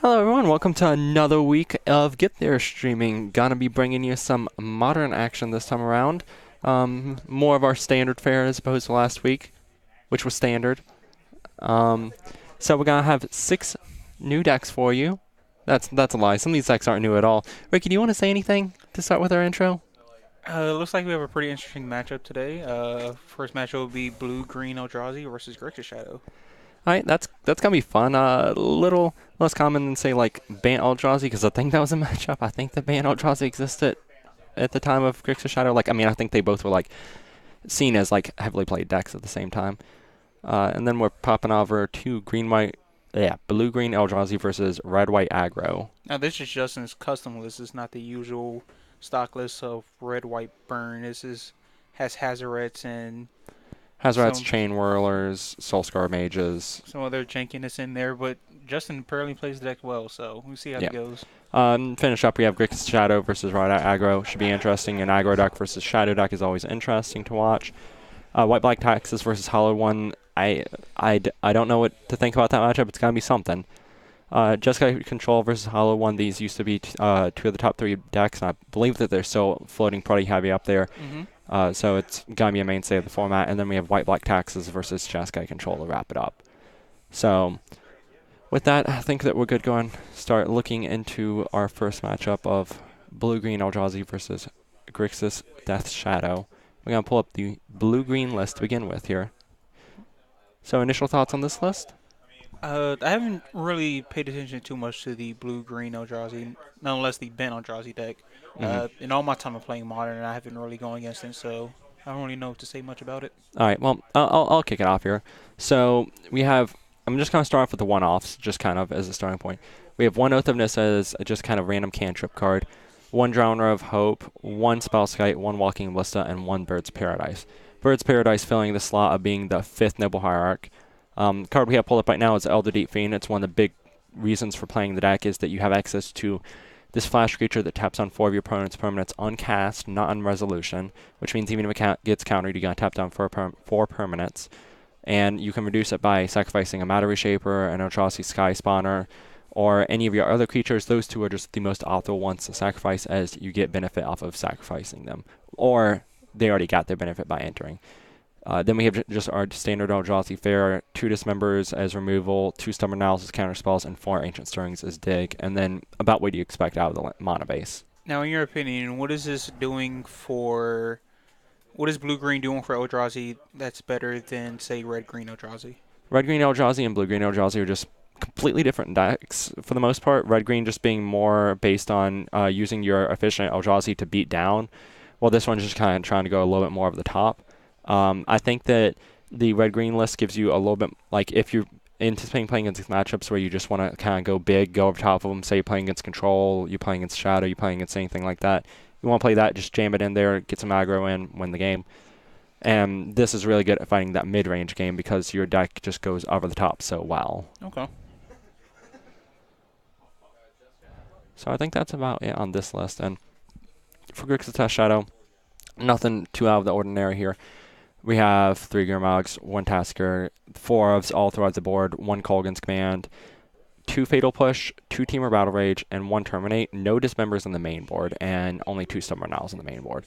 Hello everyone, welcome to another week of Get There streaming. Gonna be bringing you some modern action this time around. More of our standard fare as opposed to last week, which was standard. Um, so we're gonna have 6 new decks for you. That's a lie. Some of these decks aren't new at all. Ricky, do you want to say anything to start with our intro? It looks like we have a pretty interesting matchup today. First matchup will be Blue Green Eldrazi versus Grixis Shadow. All right, that's gonna be fun. A little less common than say like Bant Eldrazi, because I think that was a matchup. I think the Bant Eldrazi existed at the time of Grixis Shadow. Like, I mean, I think they both were like seen as like heavily played decks at the same time. And then we're popping over to blue green Eldrazi versus red white aggro. Now, this is Justin's custom list. It's not the usual stock list of red, white, burn. This is has Hazarets and Hazard's some Chain Whirlers, Soulscar Mages. some other jankiness in there, but Justin apparently plays the deck well, so we'll see how Yeah. it goes. Finish up, we have Grixis Shadow versus red aggro. Should be interesting. An aggro deck versus shadow deck is always interesting to watch. White Black Taxes versus Hollow One. I don't know what to think about that matchup. It's gonna be something. Jeskai Control versus Hollow One. These used to be two of the top three decks, and I believe that they're still floating pretty heavy up there. hmm So it's gonna be a mainstay of the format. And then we have White Black Taxes versus Jeskai Control to wrap it up. So with that, I think that we're good going. Start looking into our first matchup of Blue Green Eldrazi versus Grixis Death Shadow. We're gonna pull up the blue green list to begin with here. So initial thoughts on this list? I haven't really paid attention too much to the Blue Green Eldrazi, nonetheless the Ben Eldrazi deck. Mm-hmm. In all my time of playing Modern, I haven't really gone against it, so I don't really know what to say much about it. All right. Well, I'll kick it off here. So we have. I'm just gonna start off with the one-offs, just kind of as a starting point. We have one Oath of Nissa as a just kind of random cantrip card, one Drowner of Hope, one Spellskite, one Walking Ballista, and one Bird's Paradise. Bird's Paradise filling the slot of being the fifth Noble Hierarch. Card we have pulled up right now is Elder Deep Fiend. It's one of the big reasons for playing the deck is that you have access to this flash creature that taps on 4 of your opponent's permanents on cast, not on resolution, which means even if it gets countered, you gotta tap down 4 permanents. And you can reduce it by sacrificing a Matter Reshaper, an Eldrazi Sky Spawner, or any of your other creatures. Those two are just the most optimal ones to sacrifice, as you get benefit off of sacrificing them. Or they already got their benefit by entering. Then we have just our standard Eldrazi fare, 2 Dismembers as removal, 2 Stubborn Owls as counter spells, and 4 Ancient Stirrings as dig. And then about what do you expect out of the mana base? Now, in your opinion, what is this doing for? What is Blue Green doing for Eldrazi that's better than, say, Red Green Eldrazi? Red Green Eldrazi and Blue Green Eldrazi are just completely different decks for the most part. Red Green just being more based on using your efficient Eldrazi to beat down, while this one's just kind of trying to go a little bit more over the top. I think that the Red Green list gives you a little bit, like if you're anticipating playing against matchups where you just want to kind of go big, go over top of them, say you're playing against Control, you're playing against Shadow, you're playing against anything like that. You want to play that, just jam it in there, get some aggro in, win the game. And this is really good at fighting that mid-range game because your deck just goes over the top so well. Okay. So I think that's about it on this list. And for Grixis Test Shadow, nothing too out of the ordinary here. We have 3 Gurmogs, 1 Tasker, 4 Ofs all throughout the board, 1 Kolaghan's Command, 2 Fatal Push, 2 Temur Battle Rage, and 1 Terminate. No Dismembers on the main board, and only 2 Stubborn Owls on the main board.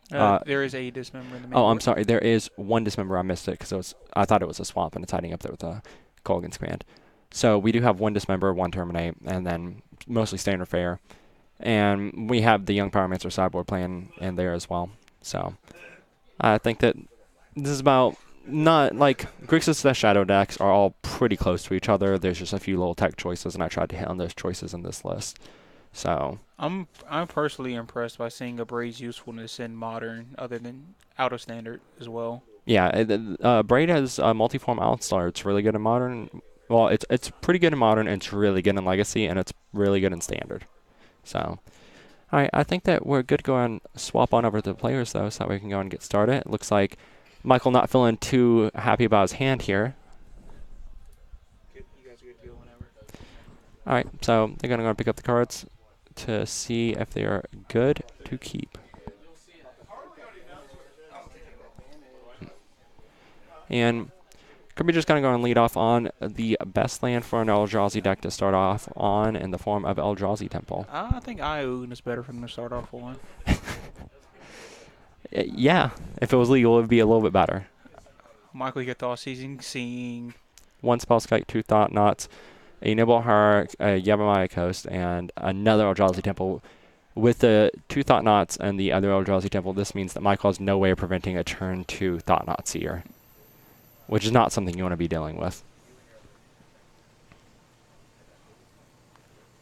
There is a Dismember in the main Oh, I'm board. sorry. There is 1 Dismember. I missed it because I thought it was a Swamp, and it's hiding up there with a Kolaghan's Command. So we do have 1 Dismember, 1 Terminate, and then mostly standard fare. And we have the Young Pyromancer sideboard playing in there as well. So I think that this is about not like Grixis Shadow decks are all pretty close to each other. There's just a few little tech choices, and I tried to hit on those choices in this list. So I'm personally impressed by seeing Abraid's usefulness in Modern, other than out of Standard as well. yeah, Braid has multi-form Outstar. It's really good in Modern. Well, it's pretty good in Modern, and it's really good in Legacy, and it's really good in Standard. So, all right, I think that we're good to go and swap on over to the players, though, so that we can go and get started. It looks like Michael not feeling too happy about his hand here. You guys are good to go whenever. All right, so they're going to go and pick up the cards to see if they are good to keep. And Kirby just going to go and lead off on the best land for an Eldrazi deck to start off on in the form of Eldrazi Temple. I think Ioun is better for them to start off on. Yeah, if it was legal, it would be a little bit better. Michael, your thoughts? Seeing One Spellskite, two Thought Knots, a Nibelheart, a Yavimaya Coast, and another Eldrazi Temple. With the two Thought Knots and the other Eldrazi Temple, this means that Michael has no way of preventing a turn 2 Thought Knot Seer, which is not something you want to be dealing with.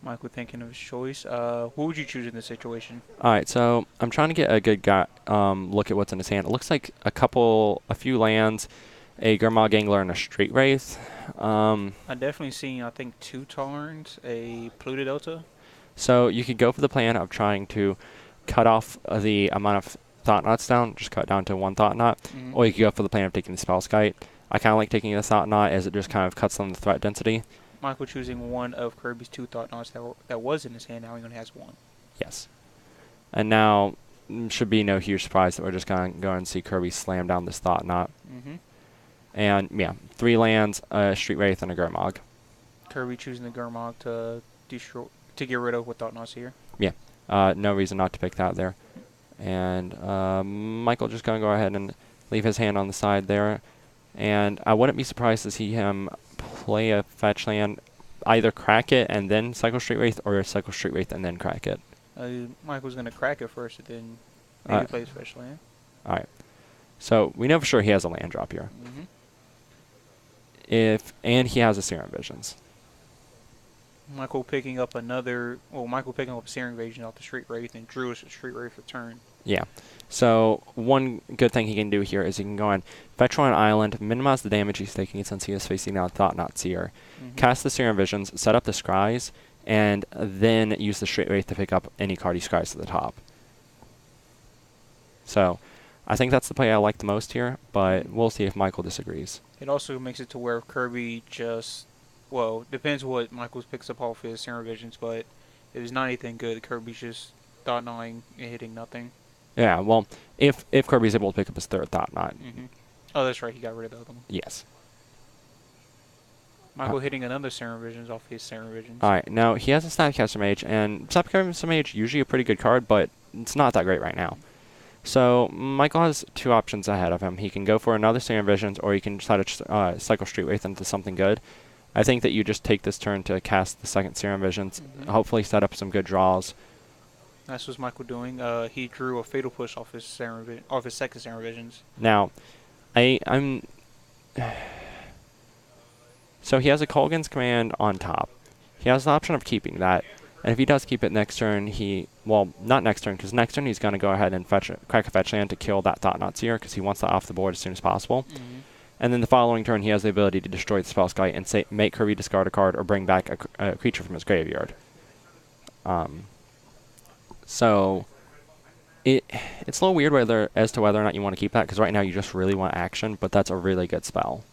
Michael thinking of his choice. What would you choose in this situation? All right, so I'm trying to get a good look at what's in his hand. It looks like a few lands, a Gurmag Angler, and a Street Wraith. I've definitely seen, I think, 2 Tarns, a Pluto Delta. So you could go for the plan of trying to cut off the amount of Thought Knots down, just cut down to 1 Thought Knot, or you could go for the plan of taking the Spellskite. I kind of like taking the Thought Knot as it just kind of cuts on the threat density. Michael choosing one of Kirby's 2 Thought Knots that was in his hand. Now he only has 1. Yes. And now, should be no huge surprise that we're just going to go and see Kirby slam down this Thought Knot. And, yeah, 3 lands, a Street Wraith, and a Gurmag. Kirby choosing the Gurmag to get rid of what Thought Knots here. Yeah. No reason not to pick that there. And Michael just going to go ahead and leave his hand on the side there. And I wouldn't be surprised to see him play a fetch land, either crack it and then cycle Street Wraith, or cycle Street Wraith and then crack it. Michael's going to crack it first, and then maybe play his fetch land. Alright. So we know for sure he has a land drop here. And he has a Serum Visions. Michael picking up a Searing Invasion off the Street Wraith and drew us a Street Wraith return. Yeah. So one good thing he can do here is he can go on fetch one island, minimize the damage he's taking since he is facing now Thought Knot Seer, cast the Serum Visions, set up the Scries, and then use the Street Wraith to pick up any card he scries to the top. So I think that's the play I like the most here, but we'll see if Michael disagrees. It also makes it to where Kirby just, well, depends what Michael picks up off his Serum Visions, but if it's not anything good, Kirby's just Thought Knotting and hitting nothing. Yeah, well, if Kirby's able to pick up his 3rd Thought Knot. Oh, that's right, he got rid of the other one. Yes. Michael hitting another Serum Visions off his Serum Visions. Alright, now he has a Snapcaster Mage, and Snapcaster Mage usually a pretty good card, but it's not that great right now. So Michael has 2 options ahead of him. He can go for another Serum Visions, or he can try to cycle Street Wraith into something good. I think that you just take this turn to cast the 2nd Serum Visions, hopefully set up some good draws. That's what Michael doing. He drew a Fatal Push off his 2nd Serum Visions. Now, I'm... So he has a Kolaghan's Command on top. He has the option of keeping that. And if he does keep it next turn, well, not next turn, because next turn he's going to go ahead and crack a fetch land to kill that Thought Knot Seer, because he wants that off the board as soon as possible. And then the following turn, he has the ability to destroy the Spellskite and make Kirby discard a card or bring back a creature from his graveyard. So it's a little weird as to whether or not you want to keep that, because right now you just really want action, but that's a really good spell.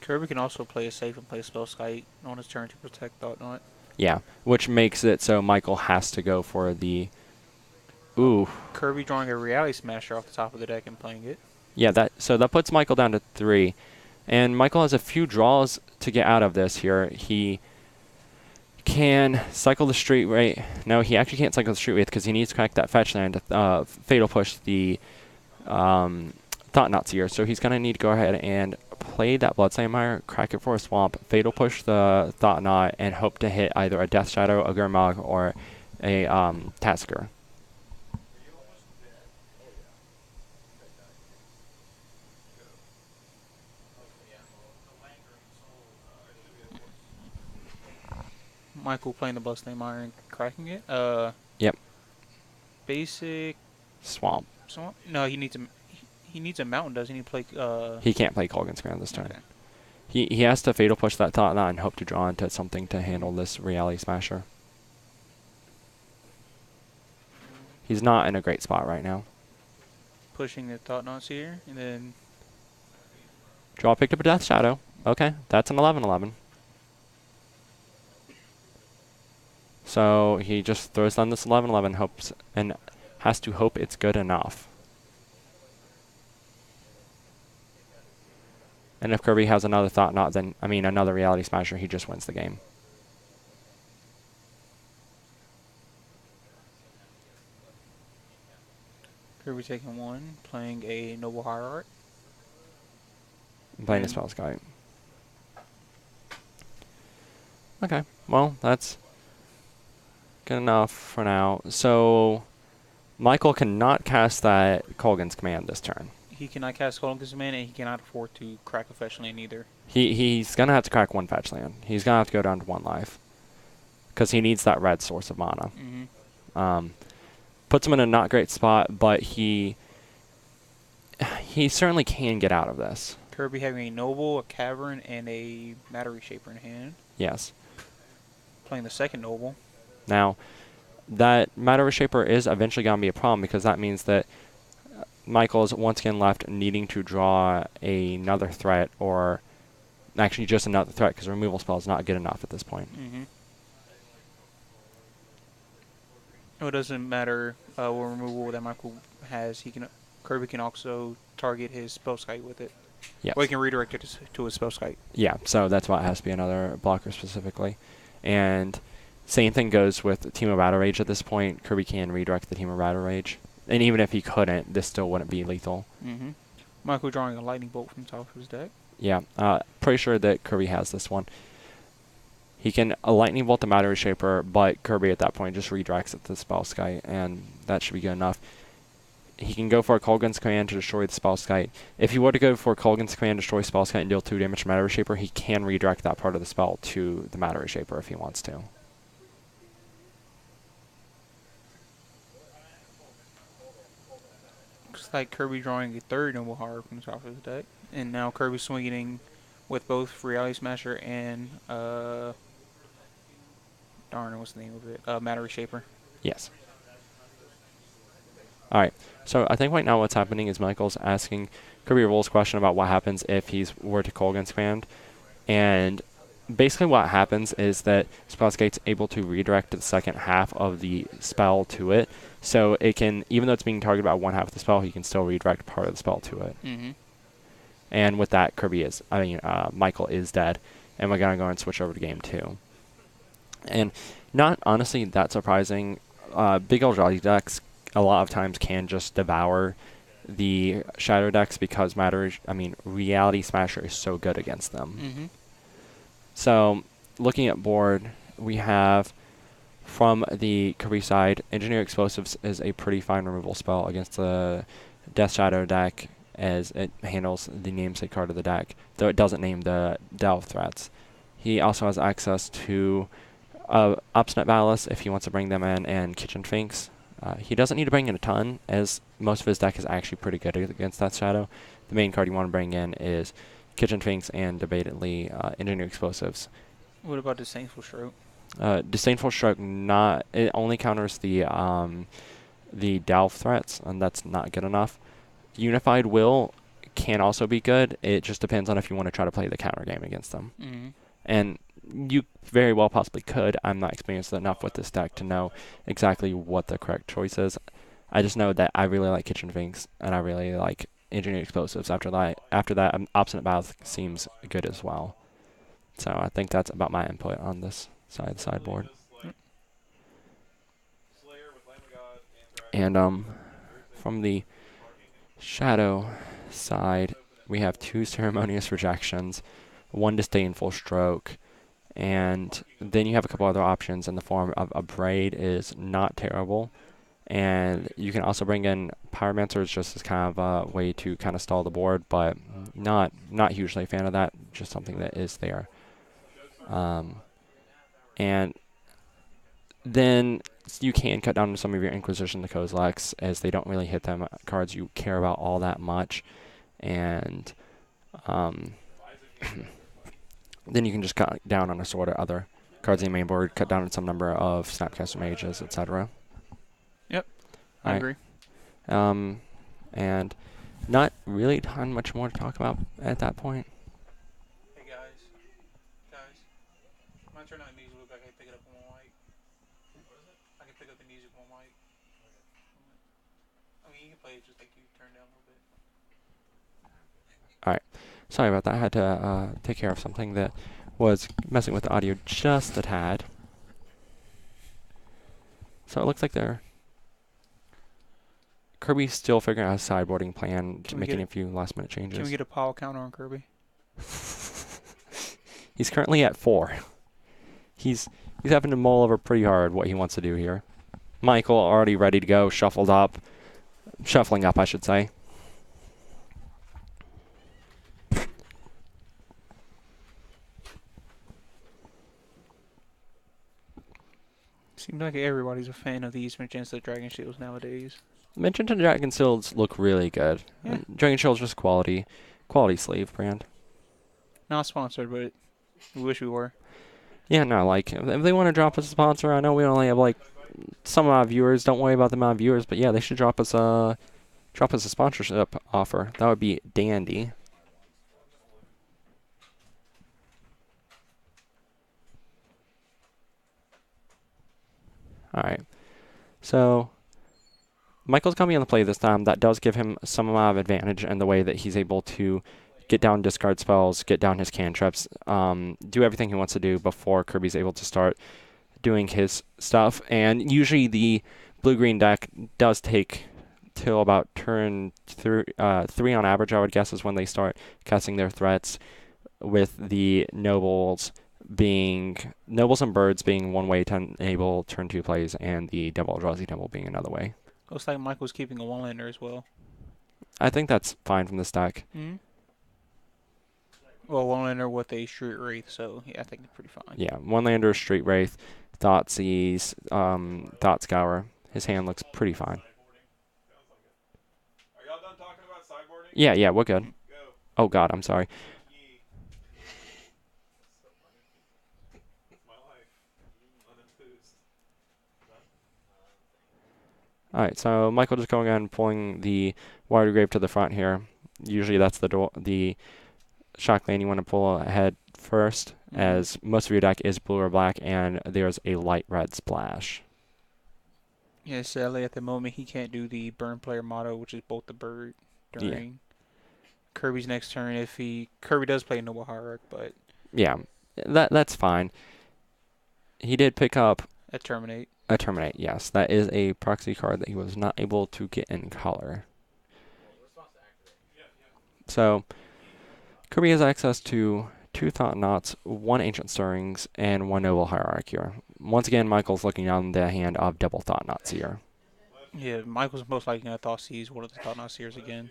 Kirby can also play it safe and play Spellskite on his turn to protect Thought Knot. Yeah, which makes it so Michael has to go for the... Ooh. Kirby drawing a Reality Smasher off the top of the deck and playing it. Yeah, so that puts Michael down to 3. And Michael has a few draws to get out of this here. He can cycle the Street Wraith. No, he actually can't cycle the Street Wraith because he needs to crack that fetch land to Fatal Push the Thought Knot Seer. So he's going to need to go ahead and play that Bloodslayer Mire, crack it for a swamp, Fatal Push the Thought Knot, and hope to hit either a Death Shadow, a Gurmag, or a Tasker. Michael playing the Bloodslayer Mire and cracking it. Yep. Basic Swamp. No, he needs a mountain, doesn't he? He can't play Kolaghan's Command this turn. Okay. He has to Fatal Push that Thought Knot and hope to draw into something to handle this Reality Smasher. He's not in a great spot right now. Pushing the Thought Knots here, and then... Draw picked up a Death Shadow. Okay, that's an 11/11. So he just throws down this 11/11, hopes, and has to hope it's good enough. And if Kirby has another Thought Knot, then, another Reality Smasher, he just wins the game. Kirby taking 1, playing a Noble Hierarch. Playing the Spell Sky. Okay, well, that's good enough for now. So, Michael cannot cast that Kolaghan's Command this turn. He cannot cast Kolaghan's Command, and he cannot afford to crack a fetch land either. He's going to have to crack 1 fetch land. He's going to have to go down to 1 life. Because he needs that red source of mana. Puts him in a not great spot, but he certainly can get out of this. Kirby having a Noble, a Cavern, and a Matter Reshaper in hand. Yes. Playing the second Noble. Now, that Matter Reshaper is eventually going to be a problem because that means that Michael is once again left needing to draw another threat, or actually just another threat because removal spell is not good enough at this point. It doesn't matter what removal that Michael has. Kirby can also target his Spellskite with it. Yes. Or he can redirect it to his Spellskite. Yeah, so that's why it has to be another blocker specifically. And same thing goes with Team of Battle Rage at this point. Kirby can redirect the Team of Battle Rage. And even if he couldn't, this still wouldn't be lethal. Michael drawing a Lightning Bolt from the top of his deck. Yeah, pretty sure that Kirby has this one. He can Lightning Bolt the Matter Reshaper, but Kirby at that point just redirects it to the Spellskite, and that should be good enough. He can go for a Kolaghan's Command to destroy the Spellskite. If he were to go for Kolaghan's Command, destroy Spellskite, and deal 2 damage to Matter Reshaper, he can redirect that part of the spell to the Matter Reshaper if he wants to. Looks like Kirby drawing a third Noble Horror from the top of his deck. And now Kirby swinging with both Reality Smasher and, darn, what's the name of it? Matter Reshaper. Yes. Alright, so I think right now what's happening is Michael's asking Kirby a rules question about what happens if he were to Kolaghan's Command. And basically what happens is that Spellskite's able to redirect the second half of the spell to it. So it can, even though it's being targeted by 1 half of the spell, he can still redirect part of the spell to it. And with that, Michael is dead. And we're going to go and switch over to game 2. And not honestly that surprising. Big Eldrazi decks a lot of times can just devour the Shadow decks because Reality Smasher is so good against them. So, looking at board, we have from the Kirby side, Engineer Explosives is a pretty fine removal spell against the Death Shadow deck, as it handles the namesake card of the deck, though it doesn't name the delve threats. He also has access to Obstinate Battlist if he wants to bring them in, and Kitchen Finks. He doesn't need to bring in a ton, as most of his deck is actually pretty good against Death Shadow. The main card you want to bring in is Kitchen Finks and debatedly Engineer Explosives. What about Disdainful Stroke? Disdainful Stroke, it only counters the delve threats, and that's not good enough. Unified Will can also be good. It just depends on if you want to try to play the counter game against them. And you very well possibly could. I'm not experienced enough with this deck to know exactly what the correct choice is. I just know that I really like Kitchen Finks, and I really like Engineering Explosives. After that, Obstinate Battle seems good as well. So I think that's about my input on this side of the sideboard. And from the Shadow side, we have 2 Ceremonious Rejections, 1 Disdainful Stroke, and then you have a couple other options in the form of a Braid is not terrible, and you can also bring in Pyromancer just as kind of a way to kind of stall the board, but not hugely a fan of that, just something that is there. And then you can cut down some of your Inquisition to Kozilek, as they don't really hit them cards you care about all that much. And then you can just cut down on a sort of other cards in the main board, cut down on some number of Snapcaster Mages, etc. Yep, I agree. And not really much more to talk about at that point. Hey guys, my turn on the music. Look, I can pick it up on my mic. I can pick up the music on my mic. I mean, you can play it just like you turn down a little bit. Sorry about that. I had to take care of something that was messing with the audio just a tad. So it looks like Kirby's still figuring out a sideboarding plan, making a few last-minute changes. Can we get a pile counter on Kirby? He's currently at 4. He's having to mull over pretty hard what he wants to do here. Michael already ready to go, shuffling up, I should say. Seems like everybody's a fan of these Magenta Dragon Shields nowadays. Magenta Dragon Shields look really good. Yeah. Dragon Shields just quality sleeve brand. Not sponsored, but we wish we were. Yeah, no, like, if they want to drop us a sponsor, I know we only have, like, some amount of viewers. Don't worry about the amount of viewers, but yeah, they should drop us a sponsorship offer. That would be dandy. Alright. So, Michael's coming on the play this time. That does give him some amount of advantage in the way that he's able to get down discard spells, get down his cantrips, do everything he wants to do before Kirby's able to start doing his stuff. And usually the blue-green deck does take till about turn 3 on average, I would guess, is when they start casting their threats, with the nobles and birds being one way to enable turn 2 plays, and the Devil Eldrazi Temple being another way. Looks like Michael's keeping a one-lander as well. I think that's fine from this deck. Mm-hmm. Well, one-lander with a Street Wraith, so yeah, I think it's pretty fine. Yeah, one-lander, Street Wraith, Thoughtseize, Thought Scour. His hand looks pretty fine. Are y'all done talking about sideboarding? Yeah, we're good. Go. Oh god, I'm sorry. It's my life. Unenthused. Alright, so Michael just going on and pulling the Watery Grave to the front here. Usually that's the shock land you want to pull ahead first, as most of your deck is blue or black, and there's a light red splash. Yeah, sadly at the moment he can't do the burn player motto, which is bolt the bird during Kirby's next turn. Kirby does play Noble Hierarch, but Yeah, that's fine. He did pick up at Terminate. a Terminate, yes. That is a proxy card that he was not able to get in color. So, Kirby has access to 2 Thought-Knots, 1 Ancient Stirrings, and 1 Noble Hierarch here. Once again, Michael's looking down the hand of double Thought-Knots here. Yeah, Michael's most likely going to Thoughtseize one of the Thought-Knots here again.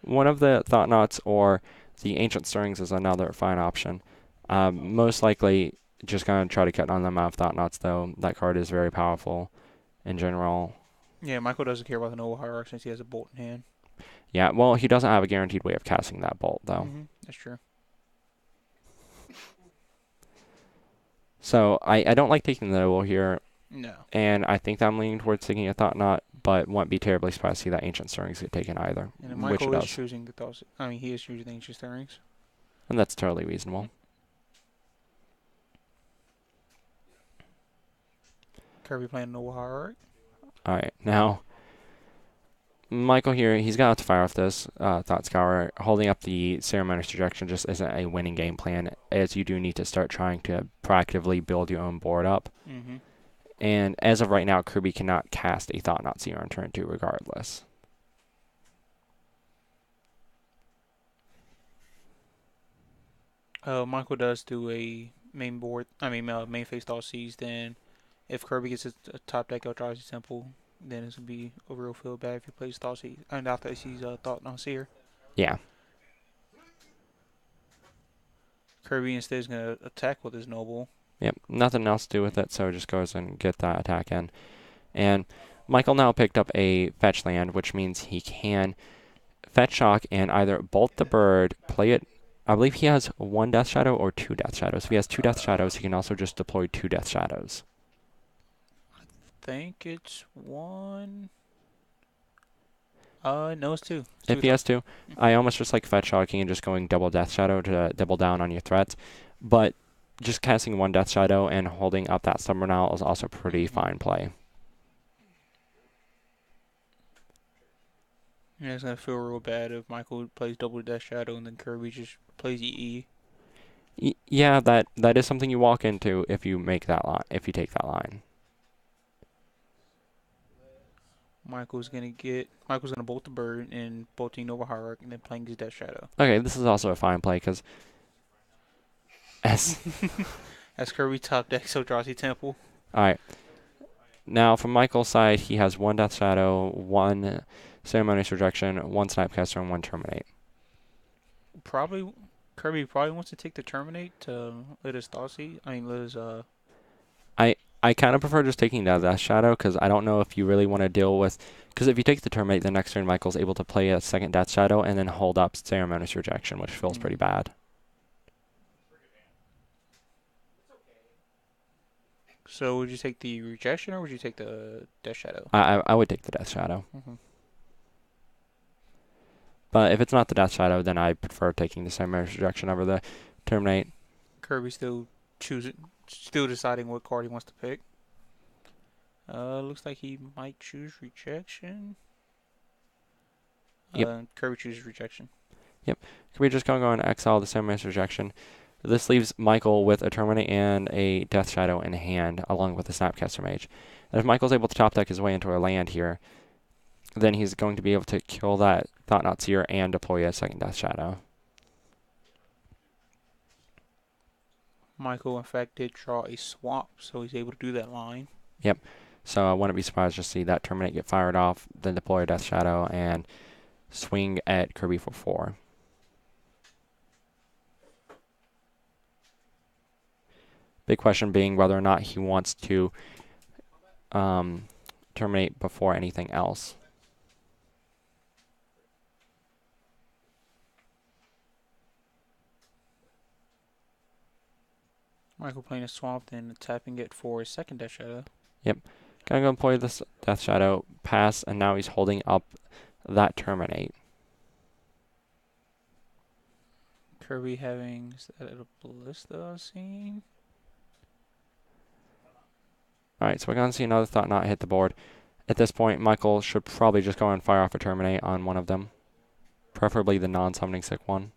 One of the Thought-Knots or the Ancient Stirrings is another fine option. Most likely, just going to try to cut down the amount of Thought-Knots, though. That card is very powerful in general. Yeah, Michael doesn't care about the Noble Hierarch since he has a bolt in hand. Yeah, well, he doesn't have a guaranteed way of casting that bolt, though. That's true. So, I don't like taking the Noble here, No. and I think that I'm leaning towards taking a Thought-Knot, but won't be terribly surprised to see that Ancient Stirrings get taken either, And then which it Michael is does. choosing the Thoughts. I mean, he is choosing the Ancient Stirrings. And that's totally reasonable. Kirby playing Noble Hierarch. Alright, now, Michael here, he's going to have to fire off this Thought Scour. Holding up the Ceremonious Trajectory just isn't a winning game plan, as you do need to start trying to proactively build your own board up. Mm-hmm. And as of right now, Kirby cannot cast a Thought-Knot Seer on turn 2 regardless. Michael does do a main face Thoughtseize. Then, if Kirby gets a top deck Eldrazi Temple, then it's gonna be a real feel bad if he plays Thoughtseize. And after he sees Thought-Knot Seer. Yeah. Kirby instead is gonna attack with his Noble. Yep, nothing else to do with it, so just goes and get that attack in. And Michael now picked up a fetch land, which means he can fetch shock and either bolt the bird, play it. I believe he has 1 Death Shadow or 2 Death Shadows. If he has 2 Death Shadows, he can also just deploy 2 Death Shadows. I think it's 1. No, it's 2. If he has 2, I almost just like fetch shocking and just going double Death Shadow to double down on your threats. But just casting 1 Death Shadow and holding up that Stubborn Owl is also pretty fine play. And it's gonna feel real bad if Michael plays double Death Shadow and then Kirby just plays EE. Yeah, that is something you walk into if you make that line. If you take that line. Michael's gonna bolt the bird and bolting Nova Hierarch and then playing his Death Shadow. Okay, this is also a fine play because as As Kirby top decks Eldrazi Temple. all right. Now from Michael's side, he has one Death Shadow, one Ceremonious Rejection, one Snapcaster, and one Terminate. Kirby probably wants to take the Terminate to let his Thoughtseize. I kind of prefer just taking that Death Shadow because I don't know if you really want to deal with. Because if you take the Terminate, the next turn Michael's able to play a second Death Shadow and then hold up Ceremonious Rejection, which feels pretty bad. So would you take the Rejection or would you take the Death Shadow? I would take the Death Shadow. Mm-hmm. But if it's not the Death Shadow, then I prefer taking the Ceremonious Rejection over the Terminate. Kirby still deciding what card he wants to pick. Looks like he might choose Rejection. Yep. Kirby chooses Rejection. We're just going to go and exile the Ceremonious Rejection. This leaves Michael with a Terminate and a Death Shadow in hand, along with the Snapcaster Mage. And if Michael's able to top deck his way into a land here, then he's going to be able to kill that Thought-Knot Seer and deploy a second Death Shadow. Michael, in fact, did draw a swamp, so he's able to do that line. Yep. So I wouldn't be surprised to see that Terminate get fired off, then deploy a Death Shadow, and swing at Kirby for 4. Big question being whether or not he wants to terminate before anything else. Michael playing a swamp, then tapping it for a second Death Shadow. Gonna go play this Death Shadow, pass, and now he's holding up that Terminate. Kirby having is that a Ballista scene? Alright, so we're gonna see another Thought-Knot hit the board. At this point, Michael should probably just go and fire off a Terminate on one of them. Preferably the non-summoning sick one.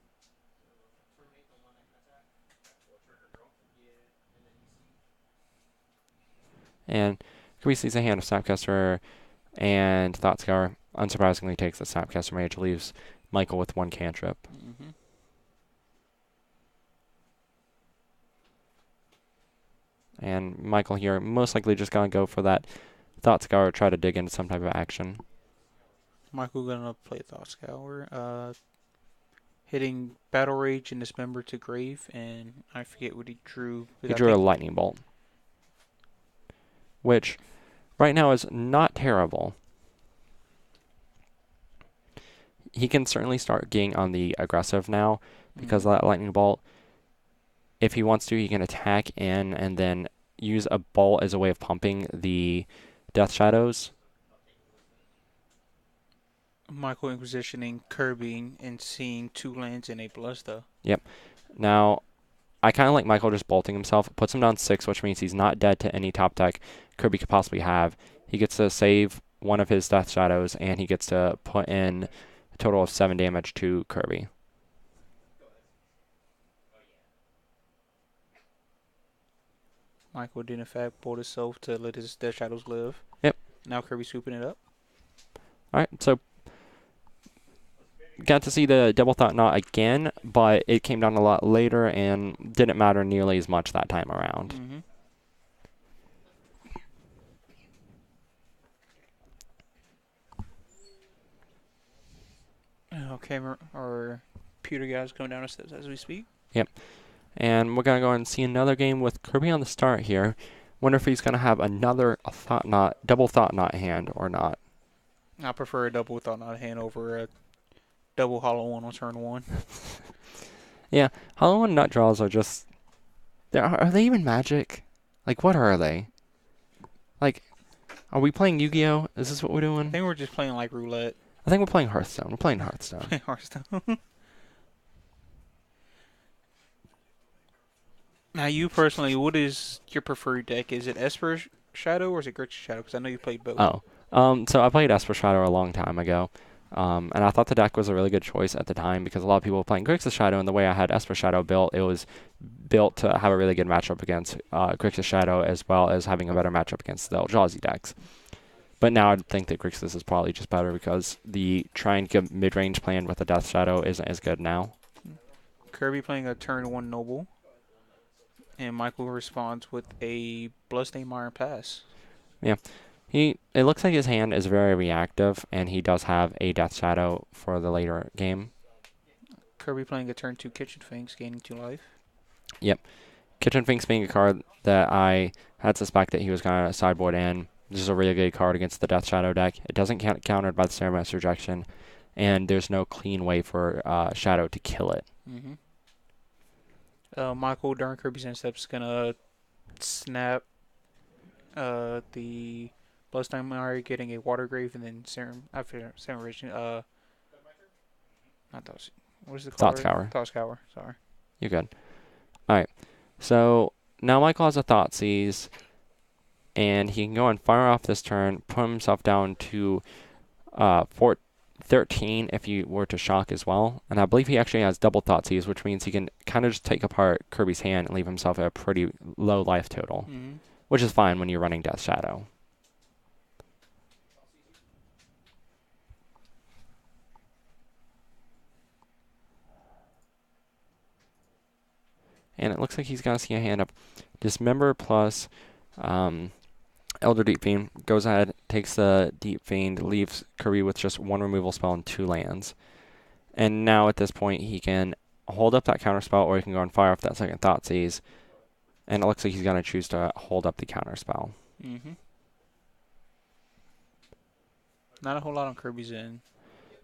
And Kirby sees a hand of Snapcaster and Thoughtscour. Unsurprisingly takes the Snapcaster Mage, leaves Michael with one cantrip. Mm-hmm. And Michael here most likely just gonna go for that Thoughtscour, try to dig into some type of action. Michael gonna play Thought Scour, hitting Battle Rage and Dismember to Grave, and I forget what he drew. He drew a Lightning Bolt, which right now is not terrible. He can certainly start getting on the aggressive now because of that Lightning Bolt. If he wants to, he can attack in and then use a bolt as a way of pumping the Death Shadows. Michael inquisitioning Kirby and seeing 2 lands in a Ballista. Now, I kind of like Michael just bolting himself. It puts him down 6, which means he's not dead to any top deck Kirby could possibly have. He gets to save one of his Death Shadows, and he gets to put in a total of 7 damage to Kirby. Michael did in fact bolt himself to let his Death Shadows live. Yep. Now Kirby's swooping it up. Alright, so got to see the double Thought-Knot again, but it came down a lot later and didn't matter nearly as much that time around. Mm-hmm. Okay, our computer guy's going down the steps as we speak. And we're going to go and see another game with Kirby on the start here. Wonder if he's going to have another Thought-Knot, double Thought-Knot hand or not. I prefer a double Thought-Knot hand over a double Hollow One on turn 1. Yeah, Hollow One Nut Draws are just... Are they even Magic? Like, what are they? Like, are we playing Yu-Gi-Oh? Is this what we're I doing? think we're just playing like roulette. I think we're playing Hearthstone. We're playing Hearthstone. Playing Hearthstone. Now, you personally, what is your preferred deck? Is it Esper Shadow or is it Grixis Shadow? Because I know you played both. Oh. So I played Esper Shadow a long time ago. And I thought the deck was a really good choice at the time because a lot of people were playing Grixis Shadow, and the way I had Esper Shadow built, it was built to have a really good matchup against Grixis Shadow as well as having a better matchup against the Eldrazi decks. But now I think that Grixis is probably just better because the try and get mid-range plan with the Death Shadow isn't as good now. Kirby playing a turn 1 Noble. And Michael responds with a Bloodstained Iron Pass. It looks like his hand is very reactive, and he does have a Death Shadow for the later game. Kirby playing a turn 2 Kitchen Finks, gaining 2 life. Kitchen Finks being a card that I had suspect that he was going to sideboard in. This is a really good card against the Death Shadow deck. It doesn't get countered by the Ceremonious Rejection, and there's no clean way for Shadow to kill it. Michael, during Kirby's end steps, is going to snap the Bloodstained Iron, getting a Water Grave, and then Serum Regeneration. Not those. What is the card? Thought Scour. Thought Scour, sorry. You're good. Alright, so now Michael has a Thoughtseize, and he can go and fire off this turn, put himself down to 13 if he were to shock as well. And I believe he actually has double Thoughtseize, which means he can kind of just take apart Kirby's hand and leave himself at a pretty low life total, which is fine when you're running Death Shadow. And it looks like he's going to see a hand up. Dismember plus Elder Deep Fiend goes ahead, takes the Deep Fiend, leaves Kirby with just 1 removal spell and 2 lands. And now at this point he can hold up that counter spell, or he can go and fire off that second Thoughtseize. And it looks like he's going to choose to hold up the counter spell. Not a whole lot on Kirby's end.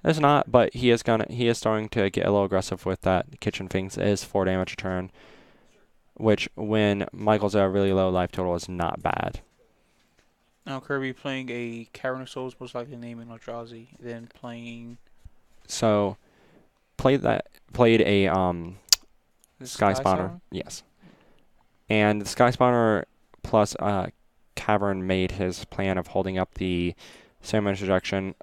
There's not, but he is starting to get a little aggressive with that Kitchen Finks. It is 4 damage a turn, which when Michael's at a really low life total is not bad. Now Kirby playing a Cavern of Souls, most likely naming Eldrazi, then playing So played a the Sky Spawner. Yes. And the Sky Spawner plus Cavern made his plan of holding up the Ceremonious Rejection.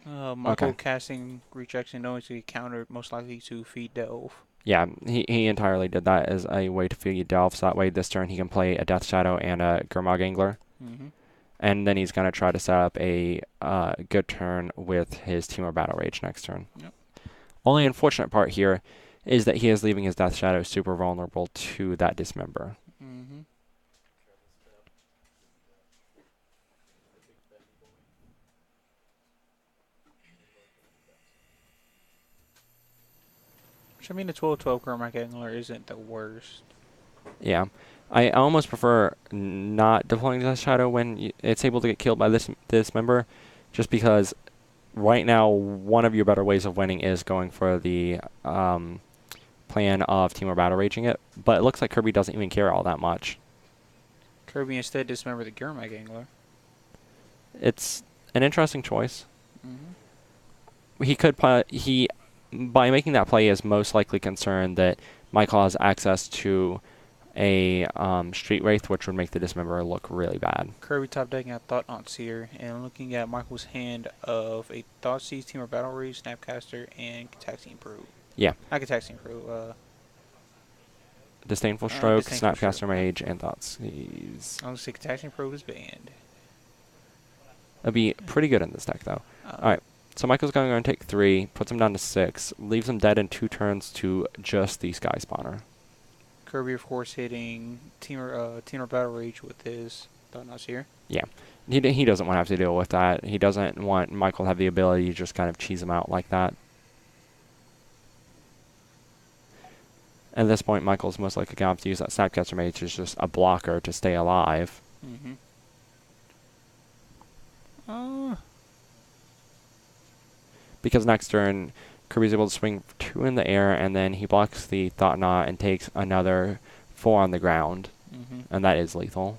Michael casting Rejection, knowing to get countered, most likely to feed Delve. Yeah, he entirely did that as a way to feed Delve, so that way this turn he can play a Death Shadow and a Gurmag Angler. And then he's going to try to set up a good turn with his Temur Battle Rage next turn. Yep. Only unfortunate part here is that he is leaving his Death Shadow super vulnerable to that Dismember. Which, I mean, the 12/12 Gurmag Angler isn't the worst. Yeah. I almost prefer not deploying Death Shadow when it's able to get killed by this Dismember, just because right now one of your better ways of winning is going for the plan of Temur Battle Raging it, but it looks like Kirby doesn't even care all that much. Kirby instead Dismember the Gurmag Angler. It's an interesting choice. He could by making that play is most likely concerned that Michael has access to a Street Wraith, which would make the Dismember look really bad. Kirby top decking at Thought-Knot Seer, and looking at Michael's hand of a Thoughtseize, Temur Battle Rage, Snapcaster, and Cataxian Probe. Yeah. Not Cataxian Probe, Disdainful Stroke, Disdainful Snapcaster Stroke. Mage, and Thoughtseize. I was going to say Cataxian Probe is banned. That'd be pretty good in this deck, though. Alright, so Michael's going to take 3, puts him down to 6, leaves him dead in 2 turns to just the Sky Spawner. Kirby, of course, hitting Temur Battle Rage with his Thought-Knot Seer. Yeah. He doesn't want to have to deal with that. He doesn't want Michael to have the ability to just kind of cheese him out like that. At this point, Michael's most likely going to have to use that Snapcaster Mage as just a blocker to stay alive. Because next turn, Kirby's able to swing 2 in the air, and then he blocks the Thought Knot and takes another 4 on the ground. And that is lethal.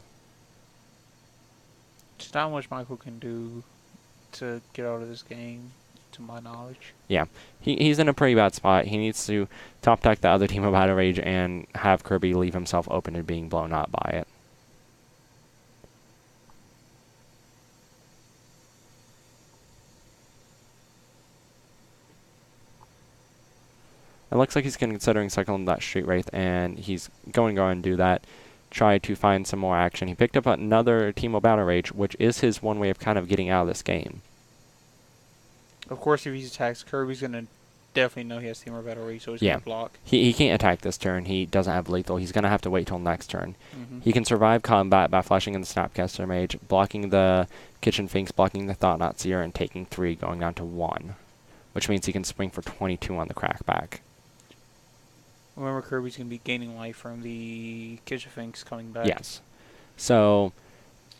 There's not much Michael can do to get out of this game, to my knowledge. Yeah, he's in a pretty bad spot. He needs to top deck the other team of Battle Rage and have Kirby leave himself open to being blown up by it. looks like he's considering cycling that Street Wraith, and he's going to go and do that. Try to find some more action. He picked up another Teemo Battle Rage, which is his one way of kind of getting out of this game. Of course, if he attacks, Kirby's gonna definitely know he has Teamer Battle Rage, so he's Yeah. gonna block. He can't attack this turn. He doesn't have lethal. He's going to have to wait till next turn. Mm-hmm. He can survive combat by flashing in the Snapcaster Mage, blocking the Kitchen Finks, blocking the Thought-Knot Seer, and taking 3, going down to 1. Which means he can swing for 22 on the crackback. Remember, Kirby's gonna be gaining life from the Kitchen Finks coming back. Yes. So,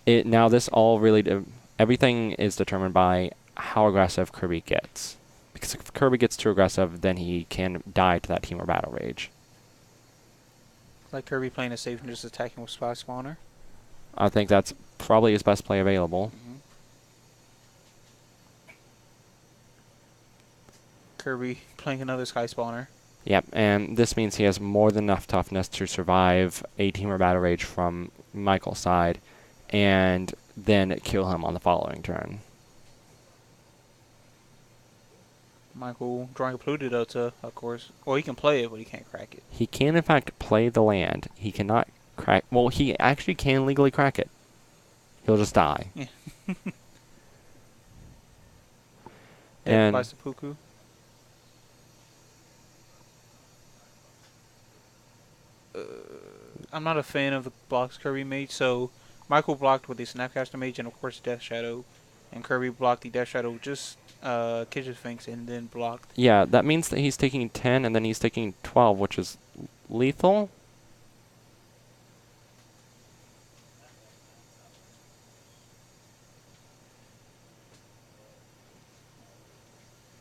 now this all really... everything is determined by how aggressive Kirby gets. Because if Kirby gets too aggressive, then he can die to that Teamer Battle Rage. Like Kirby playing it safe and just attacking with Spy Spawner. I think that's probably his best play available. Mm-hmm. Kirby playing another Sky Spawner. Yep, and this means he has more than enough toughness to survive a Teamer Battle Rage from Michael's side, and then kill him on the following turn. Michael drawing a Polluted Delta, of course. Well, he can play it, but he can't crack it. He can, in fact, play the land. He cannot crack... Well, he actually can legally crack it. He'll just die. Yeah. And- by Seppuku. I'm not a fan of the blocks Kirby made, so Michael blocked with the Snapcaster Mage and of course Death Shadow, and Kirby blocked the Death Shadow just Kitchen Finks and then blocked. Yeah, that means that he's taking 10, and then he's taking 12, which is lethal?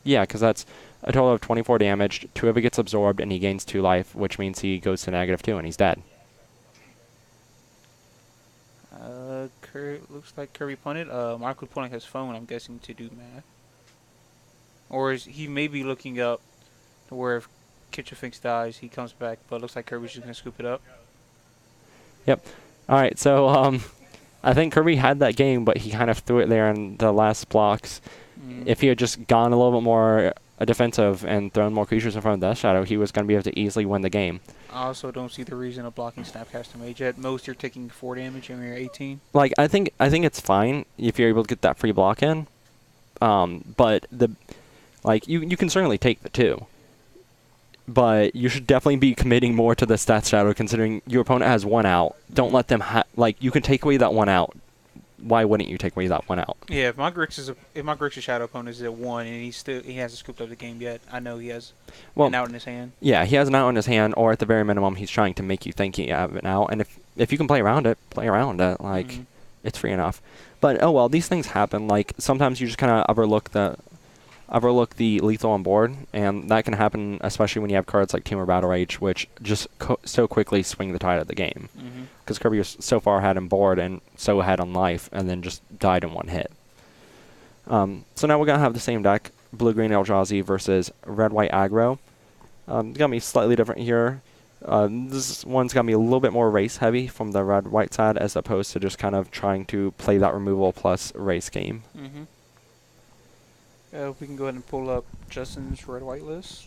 Yeah, because that's a total of 24 damage. 2 of it gets absorbed, and he gains 2 life, which means he goes to -2, and he's dead. Looks like Kirby punted. Michael pulling his phone, I'm guessing, to do math. Or he may be looking up to where if Kitchen Finks dies, he comes back, but it looks like Kirby's just going to scoop it up. All right, so I think Kirby had that game, but he kind of threw it there in the last blocks. If he had just gone a little bit more defensive and thrown more creatures in front of Death Shadow, he was going to be able to easily win the game. I also don't see the reason of blocking Snapcaster Mage. At most, you're taking 4 damage and you're 18. Like, I think it's fine if you're able to get that free block in. But you can certainly take the 2. But you should definitely be committing more to the Death Shadow, considering your opponent has 1 out. Don't let them you can take away that 1 out. Why wouldn't you take away that 1 out? Yeah, if my Grixis Shadow opponent is at 1 and he hasn't scooped up the game yet, I know he has an out in his hand. Yeah, he has an out in his hand, or at the very minimum, he's trying to make you think he have an out. And if you can play around it, play around it. Like, it's free enough. But oh well, these things happen. Like, sometimes you just kind of overlook the lethal on board, and that can happen especially when you have cards like Teamer Battle Rage, which just so quickly swing the tide of the game. Because Kirby was so far ahead on board and so ahead on life, and then just died in 1 hit. So now we're going to have the same deck, Blue-Green Eldrazi versus Red-White Aggro. It's going to be slightly different here. This one's going to be a little bit more race heavy from the Red-White side, as opposed to just kind of trying to play that removal plus race game. We can go ahead and pull up Justin's Red-White list.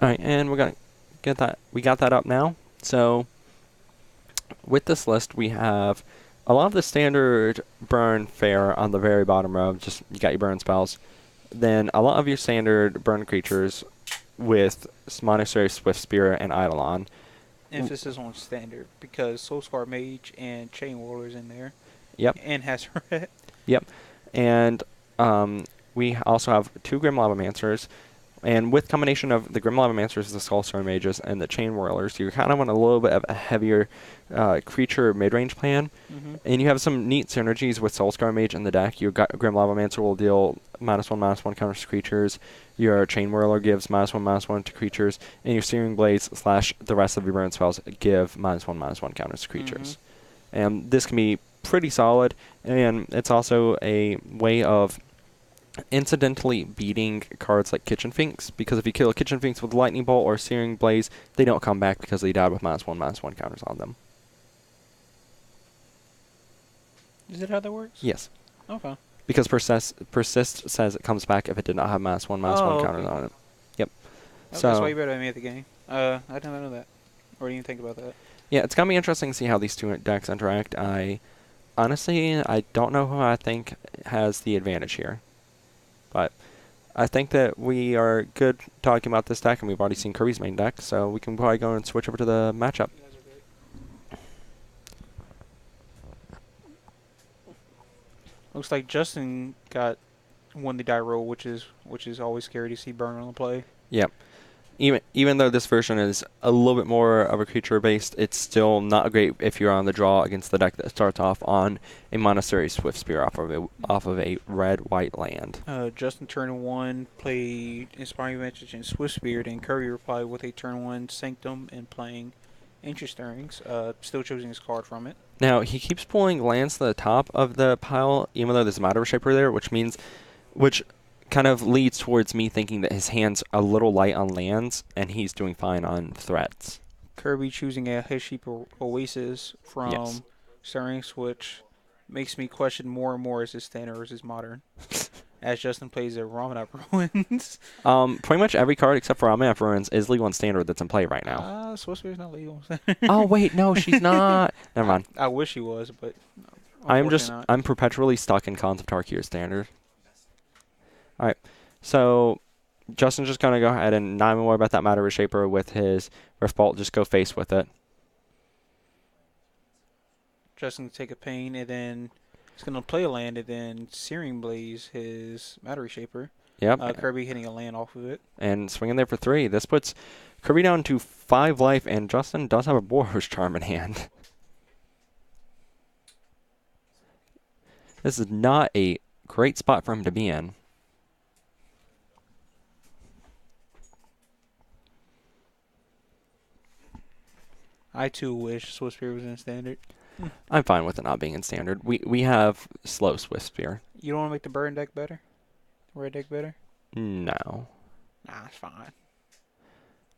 Alright, and we're going to get that. We got that up now. So, with this list, we have a lot of the standard burn fare on the very bottom row. Just, you got your burn spells. Then, a lot of your standard burn creatures with Monastery, Swift Spirit, and Eidolon. Emphasis on standard, because Soulscar Mage and Chain Whirler's in there. Yep. And Hazoret. Yep. And we also have 2 Grim Lavamancers. And with combination of the Grim Lavamancers, the Soulscar Mages, and the Chain Whirlers, you're kind of on a little bit of a heavier creature mid-range plan. And you have some neat synergies with Soulscar Mage in the deck. Your Grim Lavamancer will deal -1/-1 counters to creatures. Your Chain Whirler gives -1/-1 to creatures. And your Searing Blades / the rest of your burn spells give -1/-1 counters to creatures. And this can be pretty solid, and it's also a way of incidentally beating cards like Kitchen Finks, because if you kill a Kitchen Finks with Lightning Bolt or Searing Blaze, they don't come back because they died with -1/-1 counters on them. Is that how that works? Yes. Okay. Because persist says it comes back if it did not have -1, -1 counters okay. on it. Yep. Oh, So that's why you better me at the game. I didn't know that. Or do you think about that? yeah, it's gonna be interesting to see how these two decks interact. Honestly, I don't know who I think has the advantage here, but I think that we are good talking about this deck, and we've already seen Kirby's main deck, so we can probably go and switch over to the matchup. You guys are great. Looks like Justin won the die roll, which is always scary to see burn on the play. Yep. Even though this version is a little bit more of a creature based, it's still not great if you're on the draw against the deck that starts off on a Monastery Swiftspear off of a red-white land. Justin turn 1 played Inspiring Message and Swift Spirit, and Kirby replied with a turn 1 Sanctum and playing Ancient Stirrings, still choosing his card from it. Now, he keeps pulling lands to the top of the pile, even though there's a Matter Shaper there, which kind of leads towards me thinking that his hand's a little light on lands, and he's doing fine on threats. Kirby choosing a Headship Oasis from Yes. Stirrings, which makes me question more and more, is this standard or is this modern? As Justin plays a Ramanap Ruins. Pretty much every card except for Ramanap Ruins is legal and standard that's in play right now. Swift Spirit's not legal. Oh, wait, no, she's not. Never mind. I wish he was, but I'm not. perpetually stuck in Cons of Tarkir standard. Alright, so Justin's just gonna go ahead and not even worry about that Matter Shaper with his Rift Bolt, just go face with it. Justin can take a pain, and then he's going to play a land, and then Searing Blaze his Matter Shaper. Yep. Kirby hitting a land off of it. And swinging there for 3. This puts Kirby down to 5 life, and Justin does have a Boros Charm in hand. This is not a great spot for him to be in. I too wish Swift Spirit was in standard. I'm fine with it not being in standard. We have slow Swiftspear. You don't want to make the burn deck better? Red deck better? No. Nah, it's fine.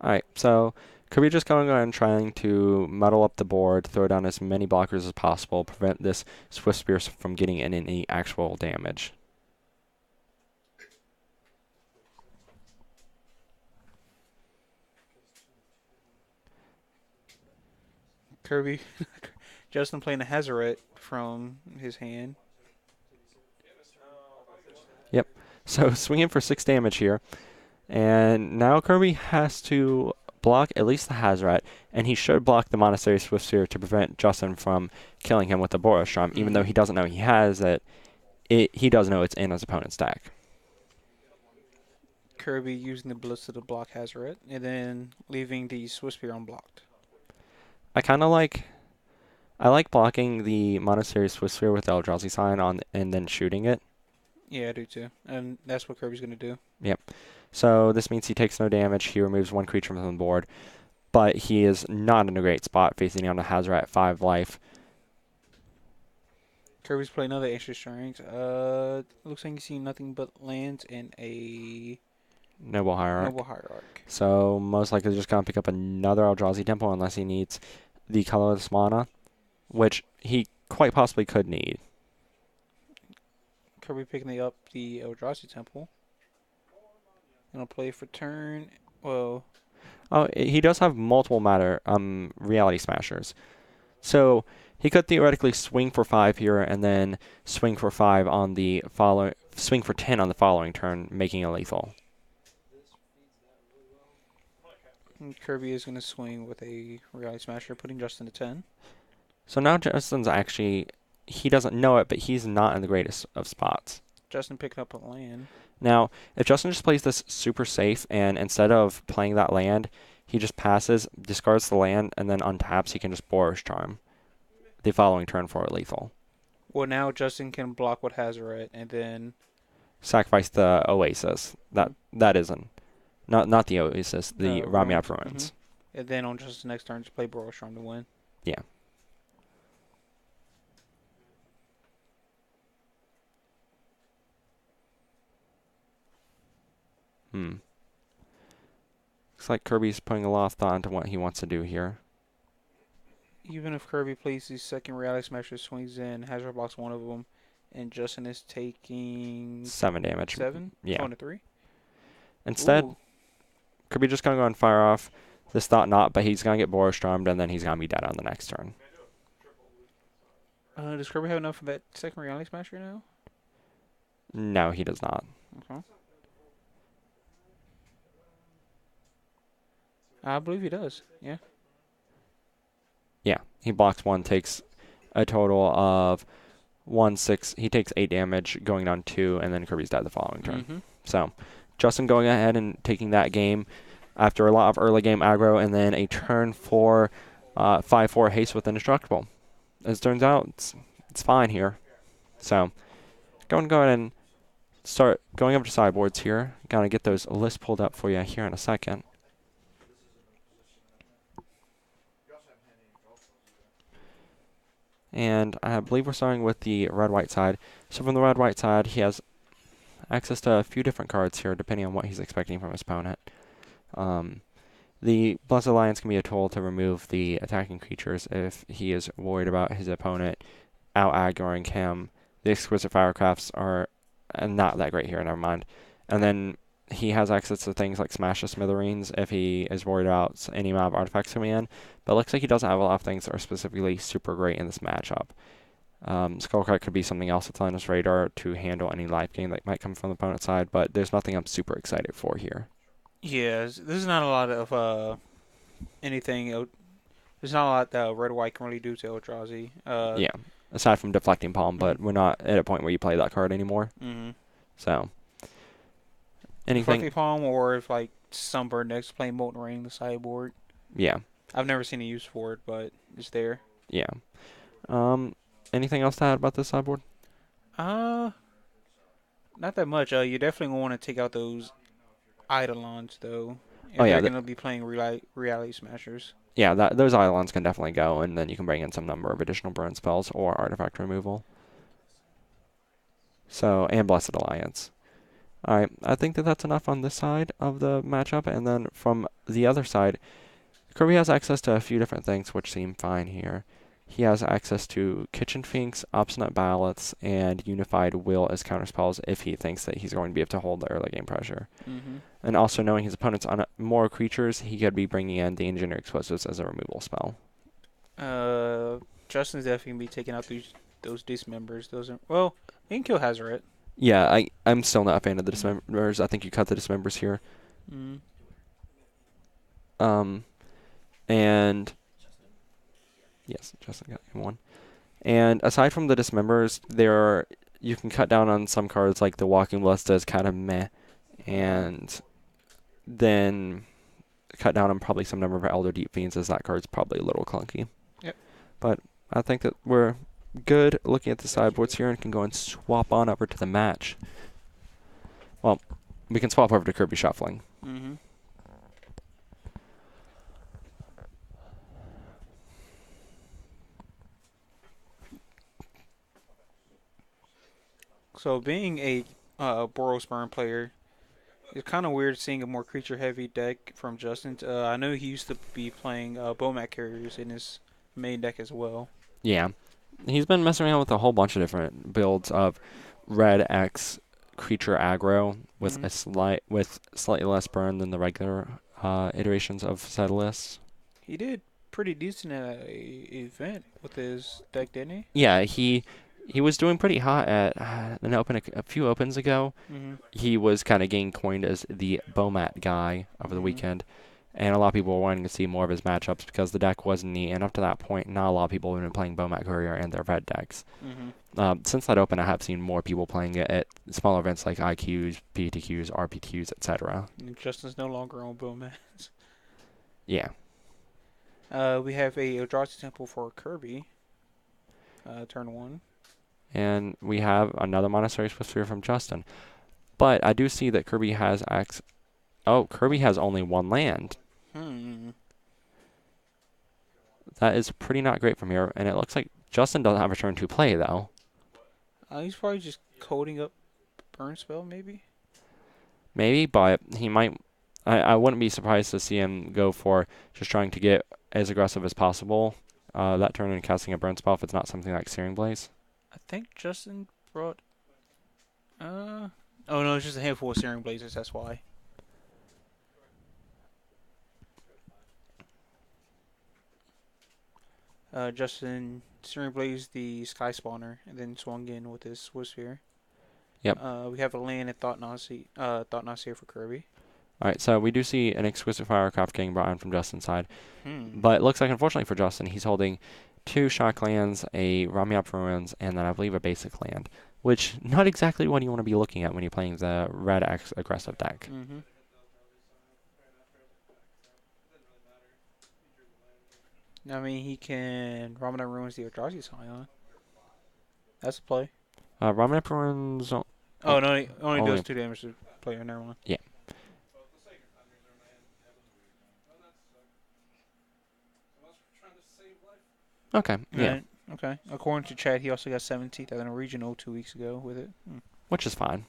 Alright, so Kirby just going and trying to muddle up the board, throw down as many blockers as possible, prevent this Swiftspear from getting in any actual damage. Kirby, Justin playing a Hazaret from his hand. So swinging for 6 damage here. And now Kirby has to block at least the Hazaret, and he should block the Monastery Swiftspear to prevent Justin from killing him with the Boros Charm, even though he doesn't know he has it. He does know it's in his opponent's deck. Kirby using the Ballista to block Hazaret, and then leaving the Swift Spear unblocked. I like blocking the Monastery Swiftspear with the Eldrazi sign on and then shooting it. Yeah, I do too. And that's what Kirby's going to do. Yep. So this means he takes no damage. He removes 1 creature from the board. But he is not in a great spot facing down to Hazaret at 5 life. Kirby's playing another Ancient Stirrings. Looks like you see nothing but lands and a Noble Hierarch. Noble Hierarch. So most likely just going to pick up another Eldrazi Temple unless he needs the colorless mana, which he quite possibly could need. Kirby picking up the Eldrazi Temple. Gonna play for turn. Well, Oh, he does have multiple Reality Smashers. So he could theoretically swing for 5 here and then swing for 5 on the swing for 10 on the following turn, making it lethal. Kirby is gonna swing with a Reality Smasher, putting Justin to 10. So now Justin's actually, he doesn't know it, but he's not in the greatest of spots. Justin picking up a land. Now, if Justin just plays this super safe, and instead of playing that land, he just passes, discards the land, and then untaps, he can just Boros Charm the following turn for a lethal. Well, now Justin can block with Hazaret, and then Sacrifice the Oasis. That isn't. Not the Oasis, the Ramanap Ruins. And then on Justin's next turn, just play Boros Charm to win. Yeah. Looks like Kirby's putting a lot of thought into what he wants to do here. Even if Kirby plays his second Reality Smasher, swings in, Hazaret blocks one of them, And Justin is taking 7 damage. 7? Yeah. Going to 3? Instead, Ooh. Kirby just going to go and fire off this Thought Knot, but he's going to get Borstormed, and then he's going to be dead on the next turn. Does Kirby have enough for that second Reality Smasher now? No, he does not. Okay. I believe he does. Yeah. Yeah, he blocks 1, takes a total of 1, 6. He takes 8 damage, going down 2, and then Kirby's dead the following turn. Mm-hmm. So, Justin going ahead and taking that game after a lot of early game aggro, and then a turn 4 5-4 haste with Indestructible. As it turns out, it's fine here. So, going to go ahead and start going over to sideboards here. Gotta get those lists pulled up for you here in a second. And I believe we're starting with the red-white side. So from the red-white side, he has access to a few different cards here, depending on what he's expecting from his opponent. The Blessed Alliance can be a tool to remove the attacking creatures if he is worried about his opponent out-aggroing him. The Exquisite Firecrafts are not that great here, never mind. And then he has access to things like Smash the Smithereens if he is worried about any amount of artifacts coming in. But it looks like he doesn't have a lot of things that are specifically super great in this matchup. Skullcrack could be something else that's on his radar to handle any life gain that might come from the opponent's side, but there's nothing I'm super excited for here. Yeah, this is not a lot of anything. There's not a lot that red white can really do to Eldrazi. Yeah, aside from Deflecting Palm, but we're not at a point where you play that card anymore. Mm-hmm. So, anything? Deflecting Palm, or if like Sunburn next playing Molten Rain the sideboard. Yeah, I've never seen a use for it, but it's there. yeah. Anything else to add about this sideboard? Not that much. You definitely want to take out those Eidolons though. If Oh, yeah, they're gonna be playing reality smashers. Yeah, those Eidolons can definitely go, and then you can bring in some number of additional burn spells or artifact removal. So, and Blessed Alliance. Alright, I think that's enough on this side of the matchup, and then from the other side, Kirby has access to a few different things which seem fine here. He has access to Kitchen Finks, Obstinate Ballots, and Unified Will as counterspells if he thinks that he's going to be able to hold the early game pressure. Mm-hmm. And also knowing his opponent's on more creatures, he could be bringing in the Engineer Explosives as a removal spell. Justin's definitely gonna be taking out those dismembers. Those are he can kill Hazaret. Yeah, I'm still not a fan of the Dismembers. I think you cut the Dismembers here. Mm. And yes, Justin got one. And aside from the Dismembers, you can cut down on some cards like the Walking Ballista is kind of meh, and then cut down on probably some number of Elder Deep Fiends as that card's probably a little clunky. Yep. But I think that we're good looking at the sideboards here and can go and swap on over to the match. Well, we can swap over to Kirby Shuffling. Mm-hmm. So being a Boros Burn player, it's kind of weird seeing a more creature-heavy deck from Justin. I know he used to be playing Bomat carriers in his main deck as well. Yeah. He's been messing around with a whole bunch of different builds of red X creature aggro with with slightly less burn than the regular iterations of Sedalis. He did pretty decent at a event with his deck, didn't he? Yeah, he was doing pretty hot at an open a few opens ago. Mm-hmm. He was kind of getting coined as the Bomat guy over the weekend. And a lot of people were wanting to see more of his matchups because the deck was neat. And up to that point, not a lot of people have been playing Bomat Courier and their red decks. Mm-hmm. Since that open, I have seen more people playing it at smaller events like IQs, PTQs, RPQs, etc. Justin's no longer on Bomats. Yeah. We have a Eldrazi Temple for Kirby. Turn 1. And we have another Monastery Swiftspear from Justin. But I do see that Kirby has Kirby has only one land. That is pretty not great from here. And it looks like Justin doesn't have a turn to play, though. He's probably just coding up Burn Spell, maybe? Maybe, but he might. I wouldn't be surprised to see him go for just trying to get as aggressive as possible that turn and casting a burn spell if it's not something like Searing Blaze. I think Justin brought. Oh no, it's just a handful of Searing Blazes. That's why. Justin Searing Blaze the Sky Spawner, and then swung in with his Swiss Sphere. Yep. We have a land at Thought Nasir for Kirby. All right, so we do see an exquisite firecraft getting brought in from Justin's side. Hmm. But it looks like, unfortunately for Justin, he's holding 2 shock lands, a Ramiap Ruins, and then I believe a basic land, which not exactly what you want to be looking at when you're playing the red X aggressive deck. Mm-hmm. I mean, he can Ramadan Ruins the Eldrazi Scion. That's a play. Ramiap Ruins, Oh, no, he only only- does 2 damage to player. Never mind. okay, yeah, Right, okay. According to Chad, he also got 17th at a regional 2 weeks ago with it. which is fine.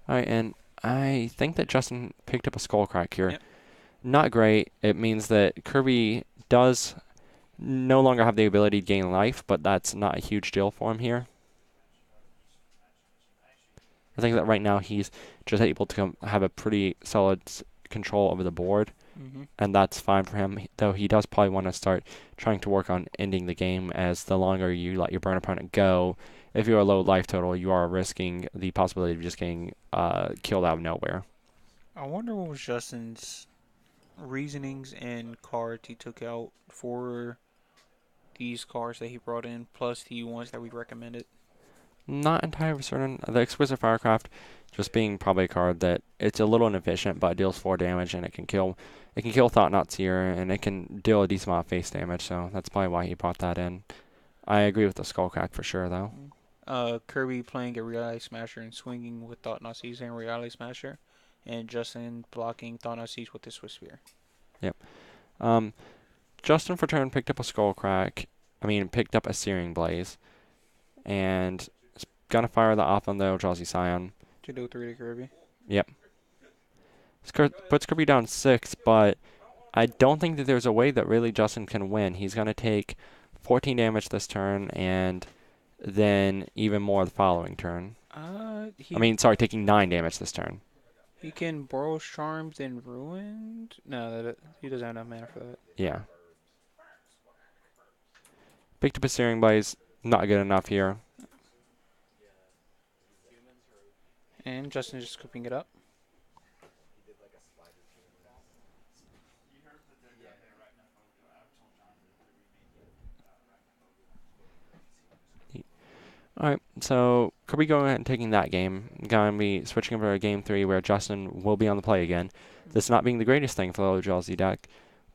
All right, and I think that Justin picked up a Skullcrack here. Yep. Not great. It means that Kirby does no longer have the ability to gain life, but that's not a huge deal for him here. I think that right now he's just able to have a pretty solid control over the board, Mm-hmm. and that's fine for him, though he does probably want to start trying to work on ending the game, as the longer you let your burn opponent go, if you're a low life total, you are risking the possibility of just getting killed out of nowhere. I wonder what was Justin's reasonings and cards he took out for these cards that he brought in, plus the ones that we recommended. Not entirely certain. The Exquisite Firecraft just being probably a card that it's a little inefficient, but it deals 4 damage, and it can kill Thought Knot-Seer, and it can deal a decent amount of face damage, so that's probably why he brought that in. I agree with the Skullcrack for sure, though. Kirby playing a Reality Smasher and swinging with Thought Nazis and Reality Smasher, and Justin blocking Thought Nazis with his Swiss Spear. Justin for turn picked up a Skullcrack. Picked up a Searing Blaze, and is gonna fire that off on the Eldrazi Scion. To do 3 to Kirby. Puts Kirby down 6, but I don't think that there's a way that really Justin can win. He's gonna take 14 damage this turn, and then even more the following turn. Taking 9 damage this turn. He can Borrow's Charms and Ruined? No, he doesn't have enough mana for that. Yeah. Picked up a Searing Blaze, not good enough here. And Justin just scooping it up. Alright, so Kirby going ahead and taking that game. Gonna be switching over to game 3 where Justin will be on the play again. This not being the greatest thing for the Eldrazi deck,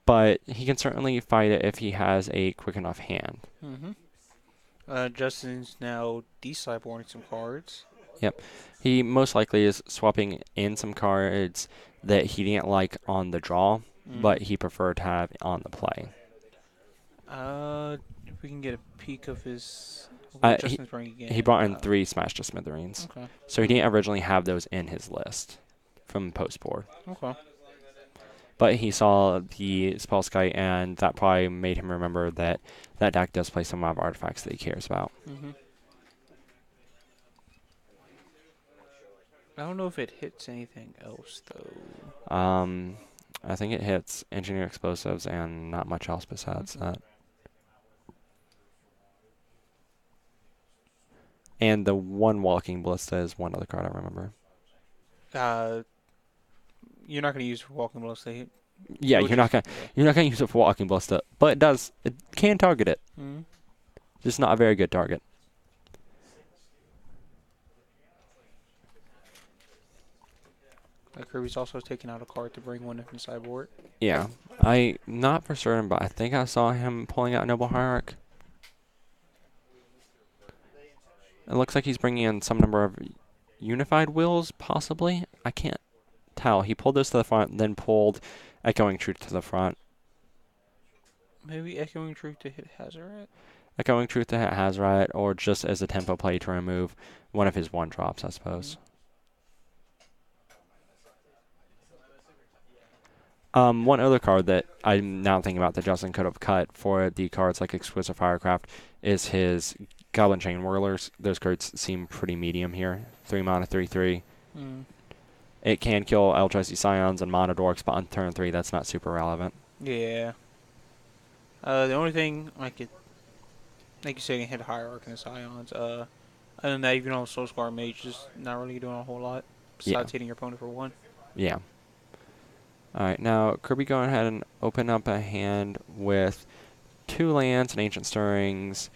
but he can certainly fight it if he has a quick enough hand. Mm-hmm. Justin's now de-sideboarding some cards. He most likely is swapping in some cards that he didn't like on the draw, but he preferred to have on the play. If we can get a peek of his... Justin's bringing in. He brought in 3 Smash to Smithereens. Okay. So he didn't originally have those in his list from post-board. Okay. But he saw the Spellskite, and that probably made him remember that that deck does play some amount of artifacts that he cares about. Mm-hmm. I don't know if it hits anything else, though. I think it hits Engineer Explosives and not much else besides that. And the one Walking Ballista is one other card I remember. You're not going to use for Walking Ballista. Yeah, you're not gonna use it for Walking Ballista, but it can target it. Mm-hmm. Just not a very good target. Kirby's also taking out a card to bring one in from sideboard. Yeah, I not for certain, but I think I saw him pulling out Noble Hierarch. It looks like he's bringing in some number of Unified Wills, possibly. I can't tell. He pulled this to the front, then pulled Echoing Truth to the front. Maybe Echoing Truth to hit Hazoret? Echoing Truth to hit Hazoret, or just as a tempo play to remove one of his 1-drops, I suppose. One other card that I'm now thinking about that Justin could have cut for the cards like Exquisite Firecraft is his Goblin Chain Whirlers. Those cards seem pretty medium here. 3 mana, 3/3. Mm. It can kill Eldrazi Scions and Mono Dorks, but on turn 3, that's not super relevant. Yeah. The only thing I could, like you said, you can hit Hierarch and the Scions. Other than that, even on Soul Scar Mage, just not really doing a whole lot besides hitting your opponent for 1. Yeah. Alright, now Kirby going ahead and open up a hand with 2 lands, an Ancient Stirrings,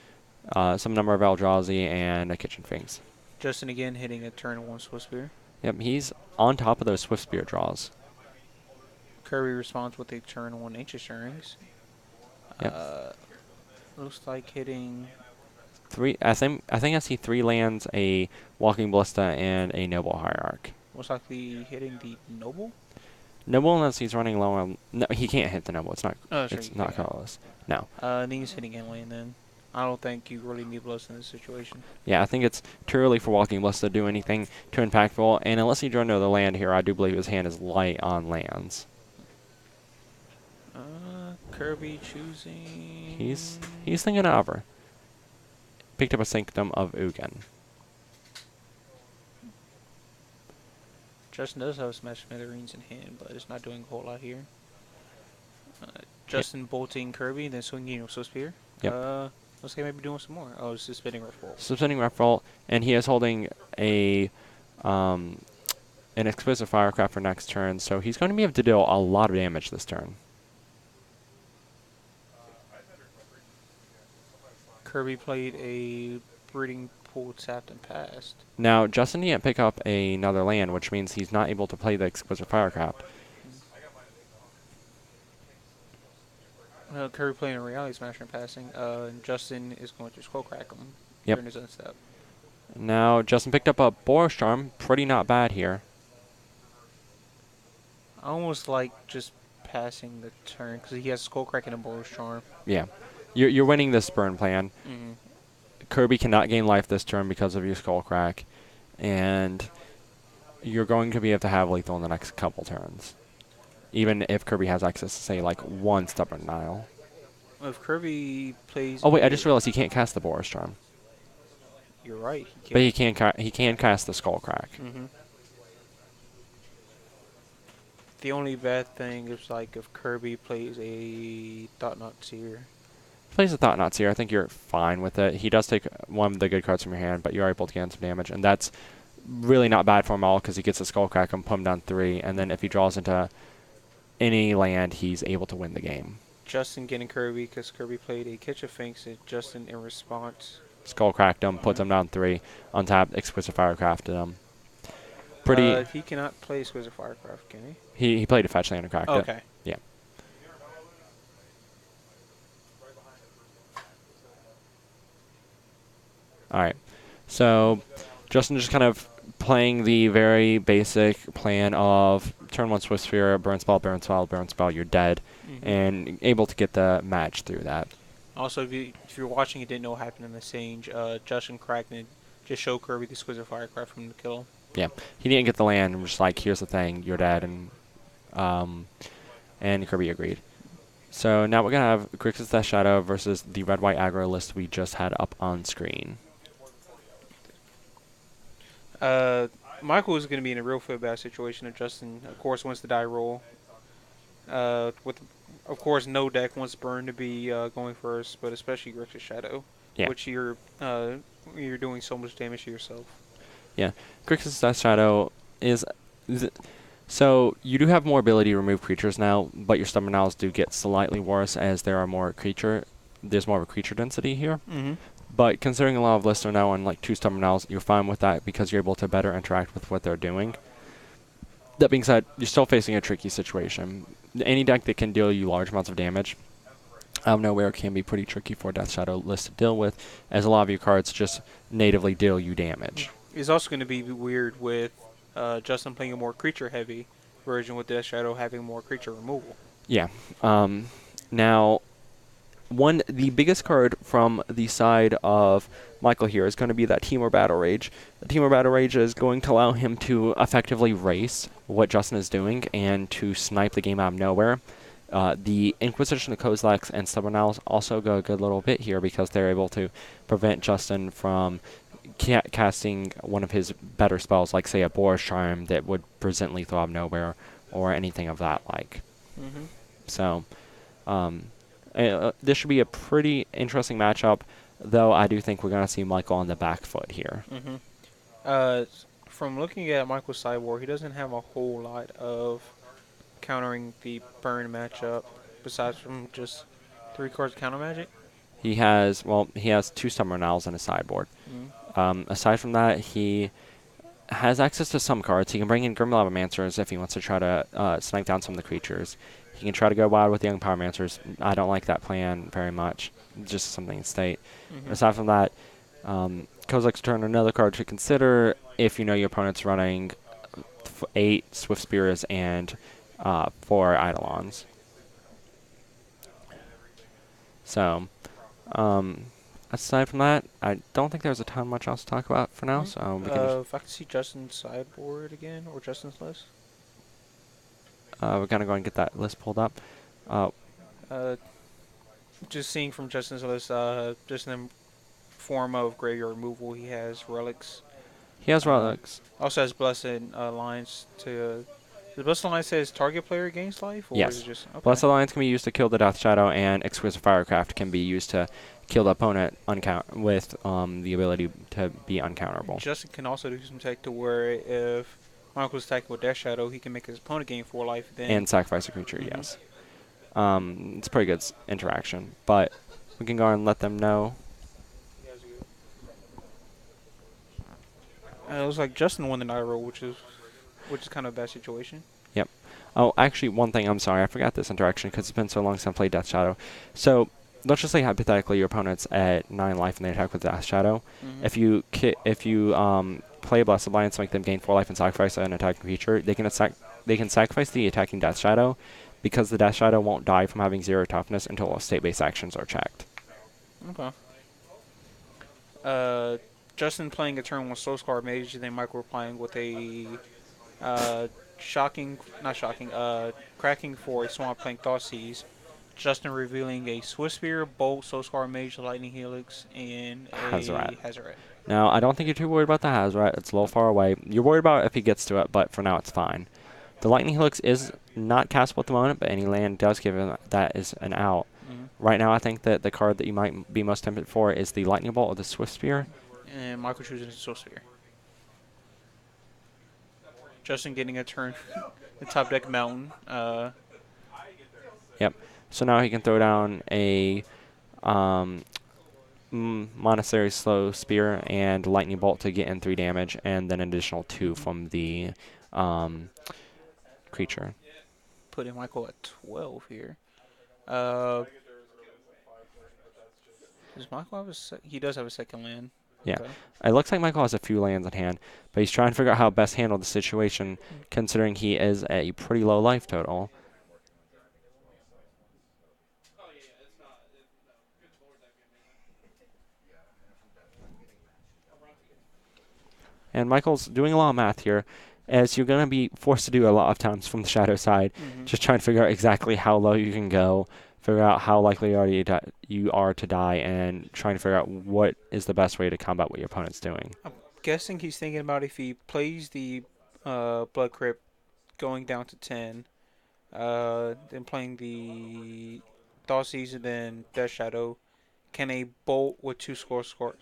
some number of Eldrazi, and a Kitchen Finks. Justin again hitting a turn 1 Swiftspear. Yep, he's on top of those Swiftspear draws. Kirby responds with a turn 1 Ancient Stirrings. Yep. Looks like hitting. 3. I think I see 3 lands, a Walking Ballista, and a Noble Hierarch. Looks like hitting the Noble. Noble, unless he's running low on. No, he can't hit the Noble. It's not. Oh, sure, It's not colorless. No. I think he's hitting inland then. I don't think you really need Ballista in this situation. Yeah, I think it's too early for Walking Ballista to do anything too impactful. And unless he drew into the land here, I do believe his hand is light on lands. Kirby choosing. He's thinking over. Picked up a Sanctum of Ugin. Justin does have Smash Smithereens in hand, but it's not doing a whole lot here. Justin bolting Kirby, then swinging Swiftspear. Yep. Looks like maybe doing some more. Oh, it's suspending Rift Bolt. Suspending Rough Vault, and he is holding a an Exquisite Firecraft for next turn, so he's going to be able to deal a lot of damage this turn. Kirby played a Breeding Pool, tapped and passed. Now, Justin can't pick up another land, which means he's not able to play the Exquisite Firecraft. Kirby playing a Reality Smasher and passing. And Justin is going to Skullcrack him Yep. during his own step. Now, Justin picked up a Boros Charm. Pretty not bad here. I almost like just passing the turn because he has Skullcrack and a Boros Charm. Yeah. You're winning this burn plan. Mm-hmm. Kirby cannot gain life this turn because of your Skullcrack. And you're going to be able to have lethal in the next couple turns. Even if Kirby has access to, say, like, 1 Stubborn Denial. If Kirby plays... Oh, wait, I just realized he can't cast the Boros Charm. You're right. But he can cast the Skullcrack. Mm-hmm. The only bad thing is, like, if Kirby plays a Thought-Knot Seer. Plays a Thought-Knot Seer. I think you're fine with it. He does take one of the good cards from your hand, but you're able to get some damage. And that's really not bad for him all because he gets a Skullcrack and put him down 3. And then if he draws into any land, he's able to win the game. Justin getting Kirby because Kirby played a Kitchen Finks, and Justin in response. Skullcracked him, puts him down 3, untapped, Exquisite Firecrafted him. Pretty. He cannot play Exquisite Firecraft, can he? He played a fetch land and cracked it. Okay. Yeah. Alright. So, Justin just kind of playing the very basic plan of turn 1 Swiftspear, burn spell, burn spell, burn spell, you're dead. Mm-hmm. And able to get the match through that. Also, if you're watching and didn't know what happened in the Sage, Justin Crackman just showed Kirby the Exquisite Firecraft from the kill. Yeah. He didn't get the land and was just like, here's the thing, you're dead. And Kirby agreed. So now we're going to have Grixis Death Shadow versus the red-white aggro list we just had up on screen. Michael is going to be in a real feel bad situation if Justin, of course, wants to die roll. With, of course, no deck wants Burn to be going first, but especially Grixis Shadow, Yeah. which you're doing so much damage to yourself. Yeah. Grixis Death Shadow is... So, you do have more ability to remove creatures now, but your Stubborn Owls do get slightly worse as there's more of a creature density here. Mm-hmm. But considering a lot of lists are now on like 2 Stubborn Owls, you're fine with that because you're able to better interact with what they're doing. That being said, you're still facing a tricky situation. Any deck that can deal you large amounts of damage out of nowhere can be pretty tricky for a Death Shadow list to deal with, as a lot of your cards just natively deal you damage. It's also going to be weird with Justin playing a more creature-heavy version with Death Shadow having more creature removal. Yeah. Now, The biggest card from the side of Michael here is going to be that Temur Battle Rage. The Temur Battle Rage is going to allow him to effectively race what Justin is doing and to snipe the game out of nowhere. The Inquisition, the Kozileks, and Stubborn Owls also go a good little bit here because they're able to prevent Justin from casting one of his better spells, like, say, a Boris Charm that would present lethal out of nowhere or anything of that like. Mm-hmm. So, this should be a pretty interesting matchup, though I do think we're going to see Michael on the back foot here. Mm-hmm. From looking at Michael's sideboard, he doesn't have a whole lot of countering the burn matchup besides from just 3 cards of counter magic. He has 2 Stubborn Owls on his sideboard. Aside from that, he has access to some cards. He can bring in Grim Lavancers if he wants to try to snipe down some of the creatures. He can try to go wild with Young Pyromancers. I don't like that plan very much. Just something in state. Aside from that, Kozilek's turn, another card to consider if you know your opponent's running 8 Swift Spears and 4 Eidolons. So, aside from that, I don't think there's a ton much else to talk about for now. So we can if I could see Justin's sideboard again, or Justin's list. we're gonna go and get that list pulled up. Just seeing from Justin's list, just in the form of graveyard removal, he has relics. He has relics. Also has Blessed Alliance to. The Blessed Alliance says target player gains life, or Yes. is it just okay. Blessed Alliance can be used to kill the Death Shadow, and Exquisite Firecraft can be used to kill the opponent with the ability to be uncounterable. Justin can also do some tech to where if Michael's attacking with Death Shadow, he can make his opponent gain 4 life. Then And sacrifice a creature, Mhm. yes. It's pretty good interaction, but we can go and let them know. it was like Justin won the night roll, which is kind of a bad situation. Oh, actually, one thing, I'm sorry, I forgot this interaction because it's been so long since I played Death Shadow. So, let's just say hypothetically your opponent's at 9 life and they attack with Death Shadow. If you play a Blessed Alliance, make them gain 4 life and sacrifice an attacking creature, they can sacrifice the attacking Death Shadow because the Death Shadow won't die from having 0 toughness until all state-based actions are checked. Okay. Justin playing a turn with Soul Scar Mage, and then Michael playing with a cracking for a Swamp Plank Thoughtseize. Justin revealing a Swift Spear, Bolt, Soul Scar Mage, Lightning Helix, and a Hazoret. Now, I don't think you're too worried about the Hazoret. It's a little far away. You're worried about it if he gets to it, but for now it's fine. The Lightning Helix is not castable at the moment, but any land does give him that is an out. Right now, I think that the card that you might be most tempted for is the Lightning Bolt or the Swift Spear. And Michael choosing his Soul Spear. Justin getting a turn. The top deck Mountain. Yep. So now he can throw down a Monastery Slow Spear and Lightning Bolt to get in 3 damage, and then an additional 2 from the creature. Putting Michael at 12 here. Does Michael have he does have a second land. Yeah. Okay. It looks like Michael has a few lands in hand, but he's trying to figure out how to best handle the situation, considering he is at a pretty low life total. And Michael's doing a lot of math here, as you're going to be forced to do a lot of times from the shadow side, just trying to figure out exactly how low you can go, figure out how likely you are to die, and trying to figure out what is the best way to combat what your opponent's doing. I'm guessing he's thinking about if he plays the Blood Crypt going down to 10, then playing the Thoughtseize and then Death Shadow, can a Bolt with 2 Soul Scar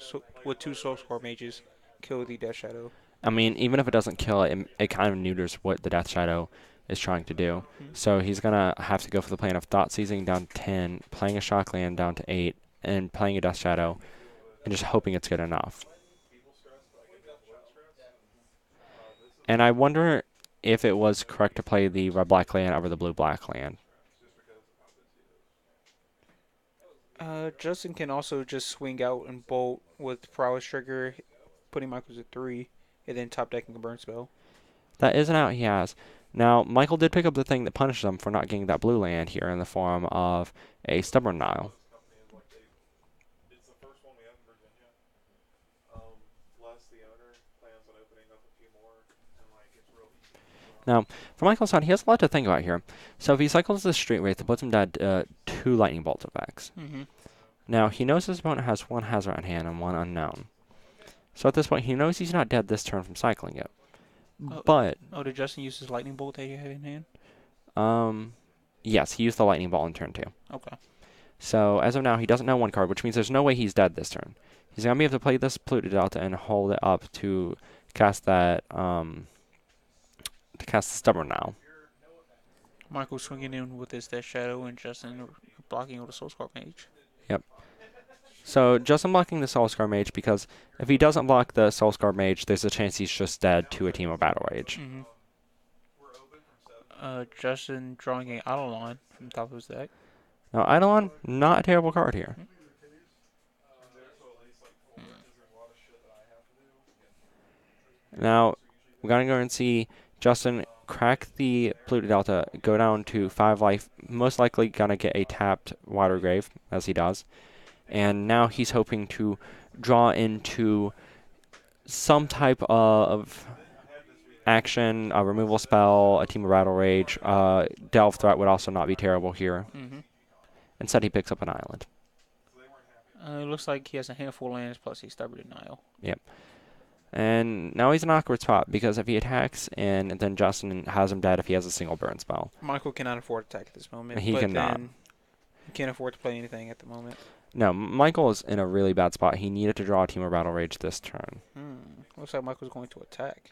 Mages kill the Death Shadow? I mean, even if it doesn't kill it, it kind of neuters what the Death Shadow is trying to do. So he's going to have to go for the plan of Thoughtseizing down to 10, playing a Shockland down to 8, and playing a Death Shadow, and just hoping it's good enough. And I wonder if it was correct to play the red-black land over the blue-black land. Justin can also just swing out and Bolt with Prowess Trigger, putting Michael's at 3, and then top decking a Burn Spell. That is an out he has. Now, Michael did pick up the thing that punishes him for not getting that blue land here in the form of a Stubborn Nile. Now, for Michael's side, he has a lot to think about here. So if he cycles the Street Wraith, it puts him dead 2 Lightning Bolt effects. Mm-hmm. Now, he knows his opponent has 1 Hazard in hand and 1 Unknown. So at this point, he knows he's not dead this turn from cycling it. Oh. But, Oh, did Justin use his lightning bolt that he had in hand? yes, he used the Lightning Bolt in turn 2. Okay. So as of now, he doesn't know 1 card, which means there's no way he's dead this turn. He's going to be able to play this Polluted Delta and hold it up to cast that, to cast the Stubborn now. Michael swinging in with his Death Shadow and Justin blocking with a Soul Scar Mage. So Justin blocking the Soul Scar Mage because if he doesn't block the Soul Scar Mage, there's a chance he's just dead to a Team of Battle Rage. Mm-hmm. Justin drawing a Eidolon from the top of his deck. Now Eidolon, not a terrible card here. Now we're gonna go and see Justin crack the Polluted Delta, go down to 5 life, most likely gonna get a tapped Water Grave, as he does. And now he's hoping to draw into some type of action, a removal spell, a Team of Battle Rage. Delve Threat would also not be terrible here. Mm-hmm. Instead, he picks up an island. It looks like he has a handful of lands plus a Stubborn Denial. And now he's in an awkward spot because if he attacks and then Justin has him dead if he has a single burn spell. Michael cannot afford to attack at this moment. He cannot. He can't afford to play anything at the moment. No, Michael is in a really bad spot. He needed to draw a Team of Battle Rage this turn. Looks like Michael's going to attack.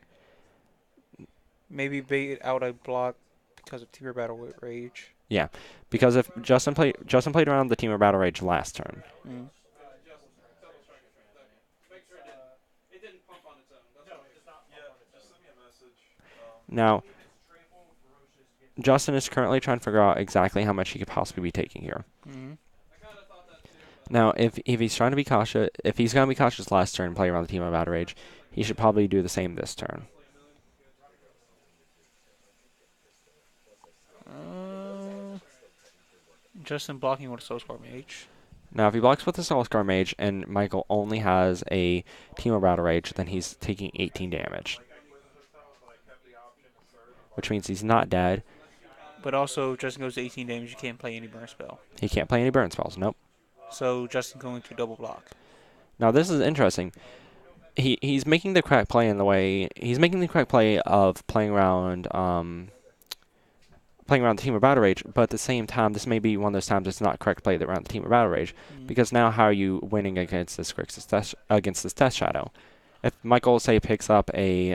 Maybe bait out a block because of Team of Battle Rage. Because if Justin played around the Team of Battle Rage last turn. Mm. Now, Justin is currently trying to figure out exactly how much he could possibly be taking here. Mm-hmm. Now, if he's trying to be cautious, if he's going to be cautious last turn and play around the Team of Battle Rage, he should probably do the same this turn. Justin blocking with a Soul Scar Mage. Now, if he blocks with the Soul Scar Mage and Michael only has a Team of Battle Rage, then he's taking 18 damage. Which means he's not dead. But also, if Justin goes to 18 damage, you can't play any burn spell. He can't play any burn spells, nope. So Justin going to double block. Now, this is interesting. He's making the correct play in the way... He's making the correct play of playing around the Team of Battle Rage, but at the same time, this may be one of those times it's not correct play around the Team of Battle Rage, because now how are you winning against this Death Shadow? If Michael, say, picks up a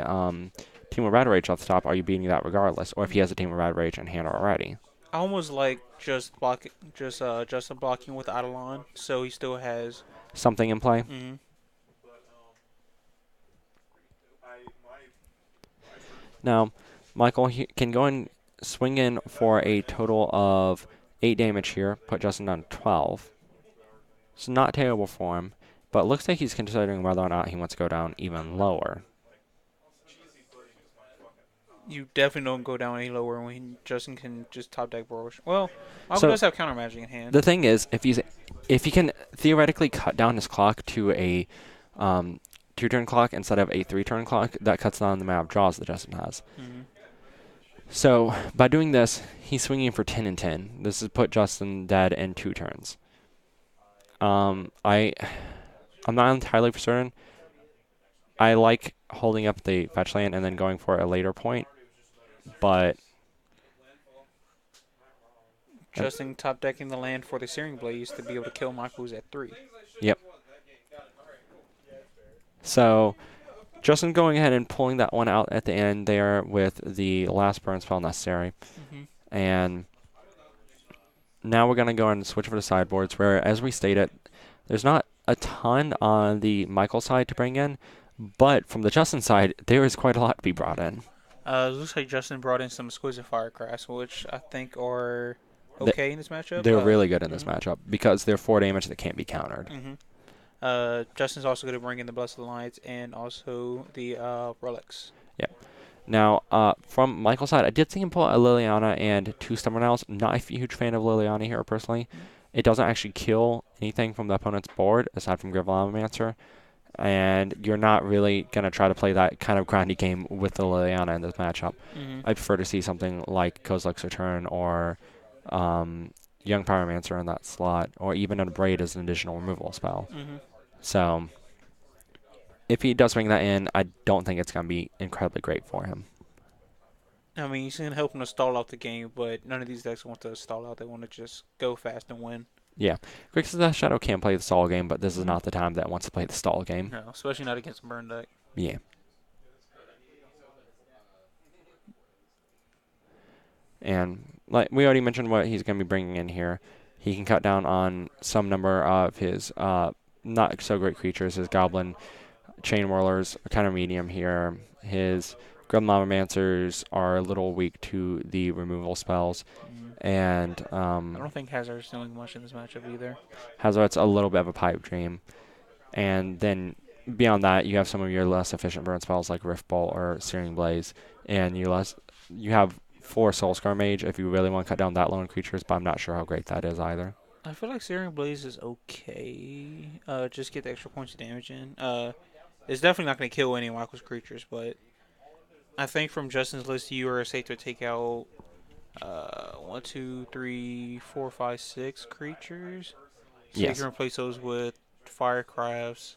Team of Battle Rage off the top, are you beating that regardless? Or if he has a Team of Battle Rage in hand already? I almost like Justin blocking with Eidolon, so he still has... Something in play? Mm-hmm. Now, Michael can go and swing in for a total of 8 damage here, put Justin down to 12. It's not terrible for him, but it looks like he's considering whether or not he wants to go down even lower. You definitely don't go down any lower when Justin can just top deck Boros. Well, Michael So- does have counter magic in hand. The thing is, if he can theoretically cut down his clock to a 2-turn clock instead of a 3-turn clock, that cuts down the amount of draws that Justin has. Mm-hmm. So, by doing this, he's swinging for 10 and 10. This has put Justin dead in 2 turns. I'm not entirely for certain. I like holding up the fetch land and then going for a later point, but... Justin top decking the land for the Searing Blaze to be able to kill Michael's at 3. So, Justin going ahead and pulling that one out at the end there with the last burn spell necessary. Mm-hmm. And now we're going to go and switch over to sideboards where, as we stated, there's not a ton on the Michael side to bring in, but from the Justin side, there is quite a lot to be brought in. It looks like Justin brought in some Exquisite Firecrafts, which I think are okay in this matchup. They're really good in this matchup because they're 4 damage that can't be countered. Mm-hmm. Justin's also going to bring in the Blessed Alliance and also the Relics. Now, from Michael's side, I did see him pull a Liliana and 2 Stubborn Owls. Not a huge fan of Liliana here, personally. It doesn't actually kill anything from the opponent's board, aside from Grivelamamancer. and you're not really going to try to play that kind of grindy game with the Liliana in this matchup. Mm-hmm. I prefer to see something like Kozilek's Return or Young Pyromancer in that slot, or even a Braid as an additional removal spell. Mm-hmm. So if he does bring that in, I don't think it's going to be incredibly great for him. I mean, he's gonna help him to stall out the game, but none of these decks want to stall out. They want to just go fast and win. Yeah, Grixis Death Shadow can play the stall game, but this is Mhm. not the time that it wants to play the stall game. No, especially not against a burn deck. Yeah. And like we already mentioned what he's going to be bringing in here. He can cut down on some number of his not so great creatures. His Goblin Chain Whirlers are kind of medium here. His Grim Lavamancer's are a little weak to the removal spells. And I don't think Hazard's doing much in this matchup either. Hazard's a little bit of a pipe dream. And then beyond that, you have some of your less efficient burn spells like Rift Bolt or Searing Blaze. And you have 4 Soulscar Mage if you really want to cut down that low on creatures, but I'm not sure how great that is either. I feel like Searing Blaze is okay. Just get the extra points of damage in. It's definitely not going to kill any of Michael's creatures, but I think from Justin's list, you are safe to take out 1, 2, 3, 4, 5, 6 creatures. So Yes. you can replace those with Firecrafts,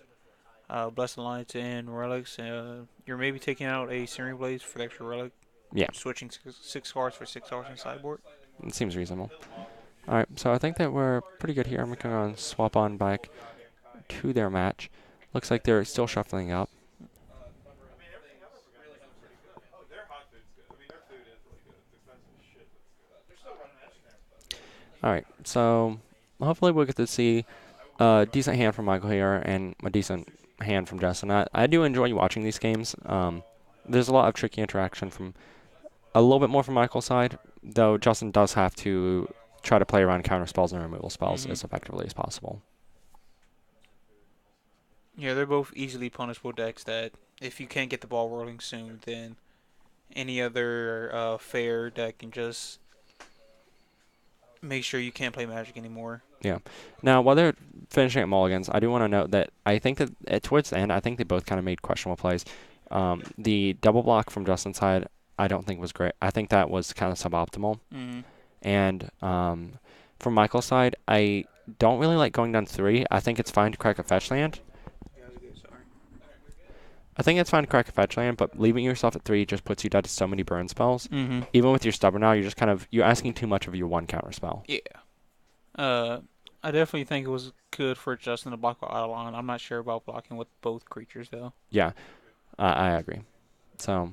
Blessed Alliance, and Relics. You're maybe taking out a Searing Blaze for the extra Relic. Yeah. Switching 6 cards for 6 cards in sideboard. It seems reasonable. Alright, so I think that we're pretty good here. I'm going to swap on back to their match. Looks like they're still shuffling up. Their hot food's good. I mean, their food is really good. It's expensive as shit, but it's good. Alright, so hopefully we'll get to see a decent hand from Michael here and a decent hand from Justin. I do enjoy watching these games. There's a lot of tricky interaction from a little bit more from Michael's side, though Justin does have to try to play around counter spells and removal spells Mhm. as effectively as possible. Yeah, they're both easily punishable decks that if you can't get the ball rolling soon, then any other fair deck can just make sure you can't play Magic anymore. Now, while they're finishing at mulligans, I do want to note that I think that towards the end, I think they both kind of made questionable plays. The double block from Justin's side, I don't think was great. I think that was kind of suboptimal. Mm-hmm. And from Michael's side, I don't really like going down 3. I think it's fine to crack a fetch land. I think it's fine to crack a fetch land, but leaving yourself at 3 just puts you down to so many burn spells. Mm-hmm. Even with your Stubborn now, you're asking too much of your 1 counter spell. Yeah. I definitely think it was good for Justin to block with Eidolon. I'm not sure about blocking with both creatures, though. Yeah, I agree. So,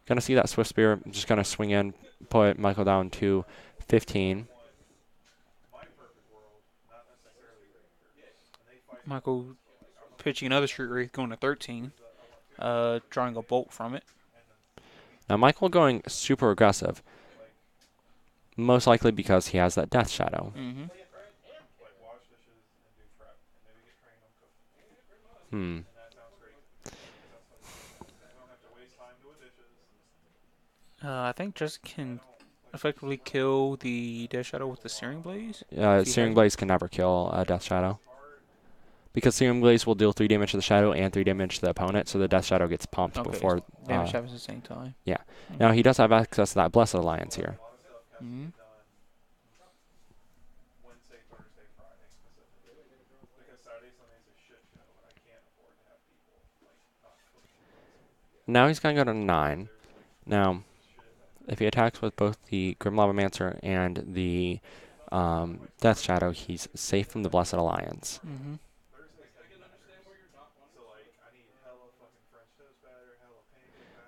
gonna see that Swift Spear. Just gonna swing in, put Michael down to 15. Michael pitching another Street Wraith going to 13. Drawing a bolt from it. Now, Michael going super aggressive. Most likely because he has that Death Shadow. Mm-hmm. I think Justin can effectively kill the Death Shadow with the Searing Blaze. If he Searing has- Blaze can never kill a Death Shadow. Because Searing Blaze will deal 3 damage to the Shadow and 3 damage to the opponent, so the Death Shadow gets pumped Okay, before... Damage happens at the same time. Yeah. Now, he does have access to that Blessed Alliance here. Mm-hmm. Wednesday, Thursday, Friday specifically. Because Saturday, Sunday's a shit show, and I can't afford to have people not clicking. Now he's going to go to 9. Now, if he attacks with both the Grim Lavamancer and the Death Shadow, he's safe from the Blessed Alliance. Mm-hmm.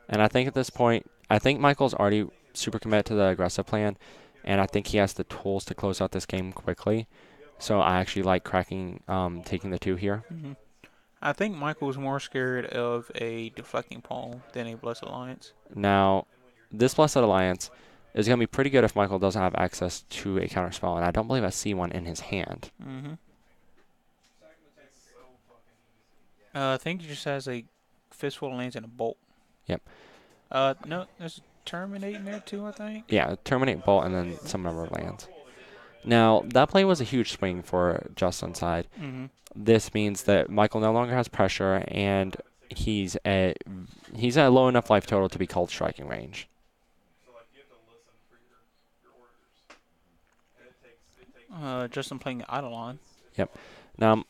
And I think at this point, I think Michael's already super committed to the aggressive plan, and I think he has the tools to close out this game quickly. So I actually like cracking, taking the 2 here. Mm-hmm. I think Michael was more scared of a deflecting palm than a Blessed Alliance. Now, this Blessed Alliance is going to be pretty good if Michael doesn't have access to a counterspell, and I don't believe I see one in his hand. Mm-hmm. I think he just has a Fistful of Lands and a Bolt. Yep. No, there's Terminate in there too, I think. Yeah, Terminate, Bolt, and then some number of lands. Now, that play was a huge swing for Justin's side. Mm-hmm. This means that Michael no longer has pressure, and he's at low enough life total to be called striking range. So like you have to listen for your orders, and it takes Justin playing Eidolon. Now,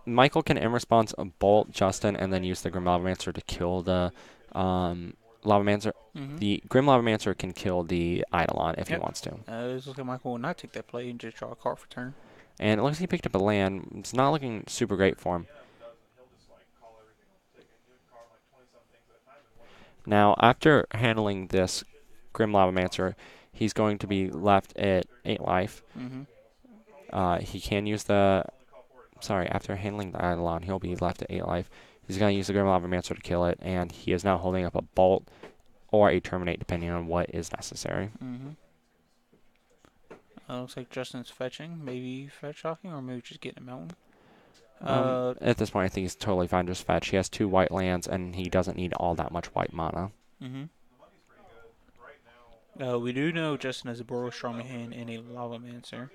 Michael can in response bolt Justin and then use the Grim Lavamancer to kill the Lavamancer. Mm-hmm. The Grim Lavamancer can kill the Eidolon if he Yep. wants to. It looks like Michael will not take that play and just draw a card for turn. And it looks like he picked up a land. It's not looking super great for him. he'll just like call everything off, take it, he'll call like 20 some things at a time and one. Now, after handling this Grim Lavamancer, he's going to be left at 8 life. Mm-hmm. He can use the... Sorry, after handling the Eidolon, he'll be left at 8 life. He's going to use the Grim Lavamancer to kill it, and he is now holding up a Bolt or a Terminate, depending on what is necessary. Mm-hmm. Looks like Justin's fetching, maybe fetch shocking, or maybe just getting a mountain. At this point, I think he's totally fine just fetch. He has 2 white lands, and he doesn't need all that much white mana. Mm-hmm. We do know Justin has a Boros Charm in hand and a Lavamancer.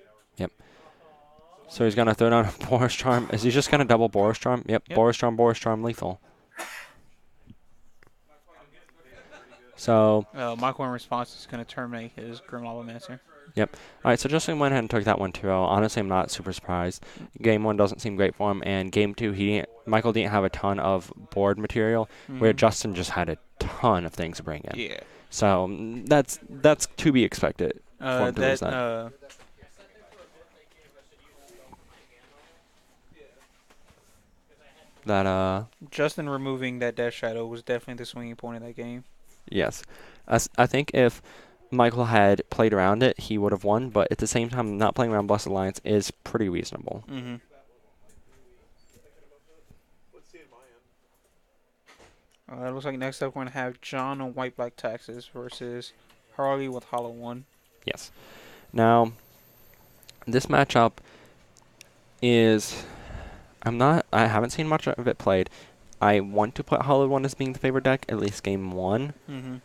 So he's going to throw down a Boros Charm. Is he just going to double Boros Charm? Yep, Yep. Boros Charm, lethal. So, Michael in response is going to terminate his Grim Lavamancer. alright, so Justin went ahead and took that one 2-0. Honestly, I'm not super surprised. Game 1 doesn't seem great for him, and Game 2, Michael didn't have a ton of board material, where Mhm. Justin just had a ton of things to bring in. Yeah. So, that's to be expected. him to lose Justin removing that Death Shadow was definitely the swinging point of that game. Yes. I think if Michael had played around it, he would have won, but at the same time, not playing around Blessed Alliance is pretty reasonable. Mm-hmm. Let's see in my end. It looks like next up we're going to have John on White Black Taxes versus Harley with Hollow One. Yes. Now, this matchup is... I haven't seen much of it played. I want to put Hollow One as being the favorite deck, at least game 1, Mm-hmm.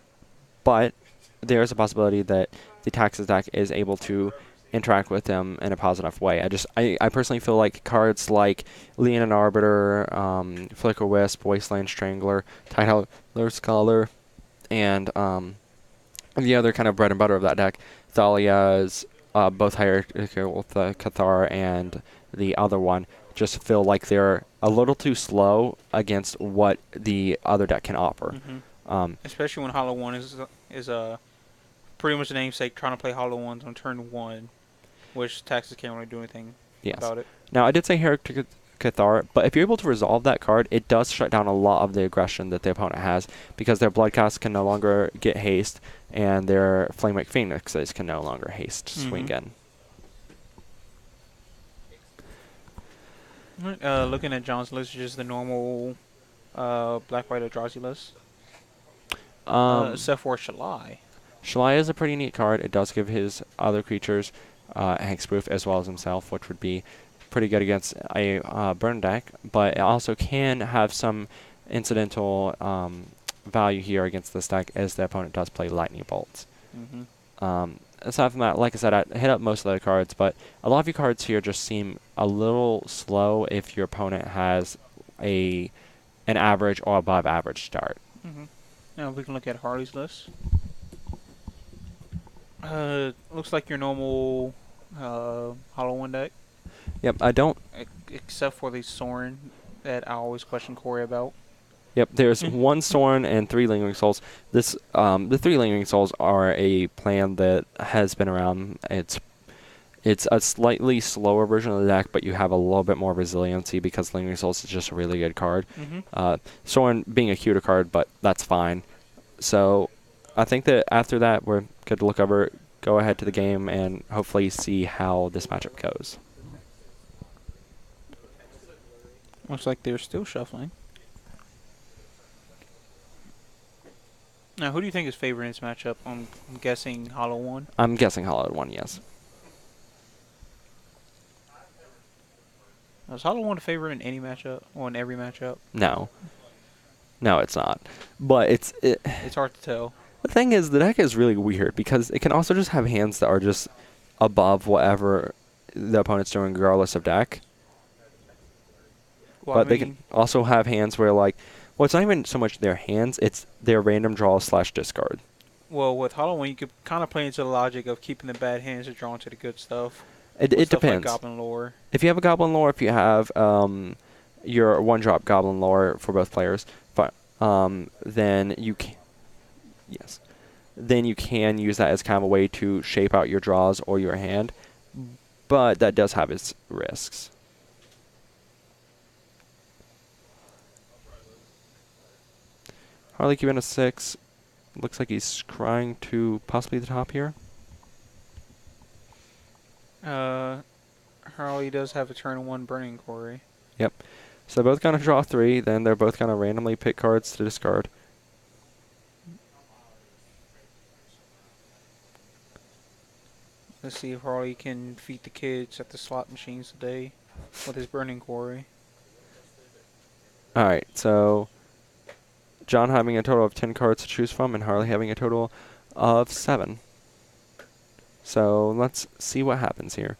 but there is a possibility that the Taxes deck is able to interact with them in a positive way. I personally feel like cards like Leonin Arbiter, Flicker Wisp, Wasteland Strangler, Tidehowler Scholar, and the other kind of bread and butter of that deck, Thalia's both Hierarchical with the Cathar and the other one, just feel like they're a little too slow against what the other deck can offer. Mm-hmm. Especially when Hollow One is pretty much the namesake, trying to play Hollow Ones on turn 1, which Taxes can't really do anything Yes. about it. Now, I did say Heretical Cathar, but if you're able to resolve that card, it does shut down a lot of the aggression that the opponent has, because their Bloodcast can no longer get haste, and their Flamewake Phoenixes can no longer haste swing Mhm. in. Looking at John's list, just the normal Black-White Eldrazi list. Except for Shalai. Shalai is a pretty neat card. It does give his other creatures hexproof as well as himself, which would be pretty good against a burn deck, but it also can have some incidental value here against this deck as the opponent does play Lightning Bolts. Mm-hmm. Aside from that, like I said, I hit up most of the cards, but a lot of your cards here just seem a little slow if your opponent has an average or above average start. Mm-hmm. Now we can look at Harley's list. Looks like your normal Hollow One deck, Yep, I don't. except for the Sorin that I always question Corey about. Yep, there's 1 Sorin and 3 Lingering Souls. The 3 Lingering Souls are a plan that has been around. It's a slightly slower version of the deck, but you have a little bit more resiliency because Lingering Souls is just a really good card. Mm-hmm. Sorin being a cuter card, but that's fine. So I think that after that, we're good to go ahead to the game, and hopefully see how this matchup goes. Looks like they're still shuffling. Now, who do you think is favored in this matchup? I'm guessing Hollow One. I'm guessing Hollow One, yes. Is Hollow One a favorite in any matchup or in every matchup? No, it's not. But It's hard to tell. the thing is, the deck is really weird because it can also just have hands that are just above whatever the opponent's doing, regardless of deck. Well, But I they mean, can also have hands where, like, well, it's not even so much their hands; it's their random draw / discard. well, with Halloween, you could kind of play into the logic of keeping the bad hands and drawing to the good stuff. It With stuff depends. like Goblin Lore. If you have a Goblin Lore, if you have your one-drop Goblin Lore for both players, but then you can, yes, then you can use that as kind of a way to shape out your draws or your hand, but that does have its risks. Harley keeping a 6. Looks like he's trying to possibly the top here. Harley does have a turn 1 Burning Quarry. Yep. So they're both going to draw 3, then they're both going to randomly pick cards to discard. Let's see if Harley can feed the kids at the slot machines today with his Burning Quarry. Alright, so John having a total of 10 cards to choose from, and Harley having a total of 7. So let's see what happens here.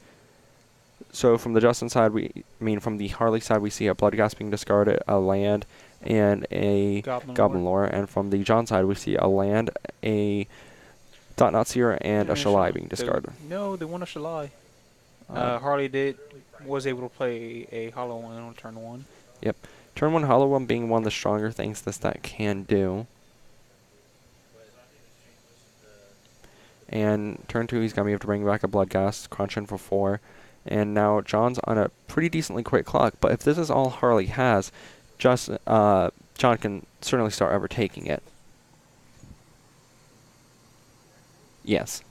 So from the Justin side, from the Harley side, we see a Bloodghast being discarded, a land, and a Goblin Lore. And from the John side, we see a land, a Thought-Knot Seer, and a Shalai being discarded. No, they want a Shalai. Harley was able to play a Hollow One on turn 1. Yep. Turn 1 Hollow One being one of the stronger things this deck can do. And turn 2, he's going to be able to bring back a Bloodghast, crunch in for 4. And now John's on a pretty decently quick clock. But if this is all Harley has, John can certainly start overtaking it. Yes.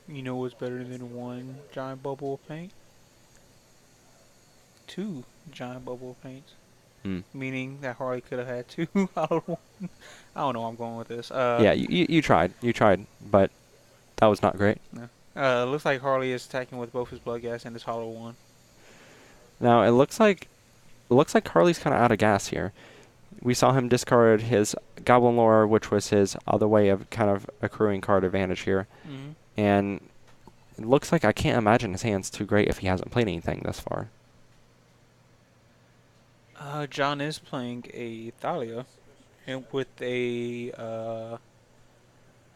You know what's better than 1 giant bubble of paint? 2 giant bubble of paints. Meaning that Harley could have had 2 Hollow One. I don't know where I'm going with this. Yeah, you tried. You tried, but that was not great. No. Looks like Harley is attacking with both his Bloodghast and his Hollow One. Now it looks like Harley's kind of out of gas here. We saw him discard his Goblin Lore, which was his other way of kind of accruing card advantage here. Mm-hmm. And it looks like I can't imagine his hand's too great if he hasn't played anything thus far. John is playing a Thalia, and with a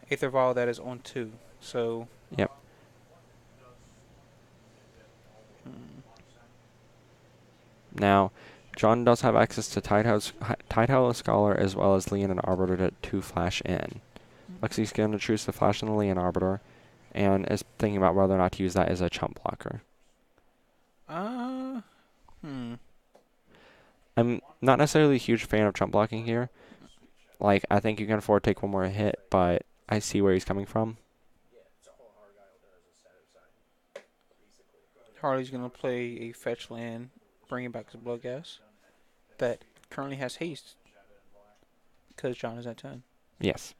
Aether Vial that is on 2. So. Yep. Now, John does have access to Tidehouse Scholar as well as Leonin Arbiter to flash in. Lexi's going to choose to flash in the Leonin Arbiter, and is thinking about whether or not to use that as a chump blocker. I'm not necessarily a huge fan of chump blocking here. Like, I think you can afford to take one more hit, but I see where he's coming from. Harley's going to play a fetch land, bringing back his Bloodghast, that currently has haste, because John is at 10. Yes.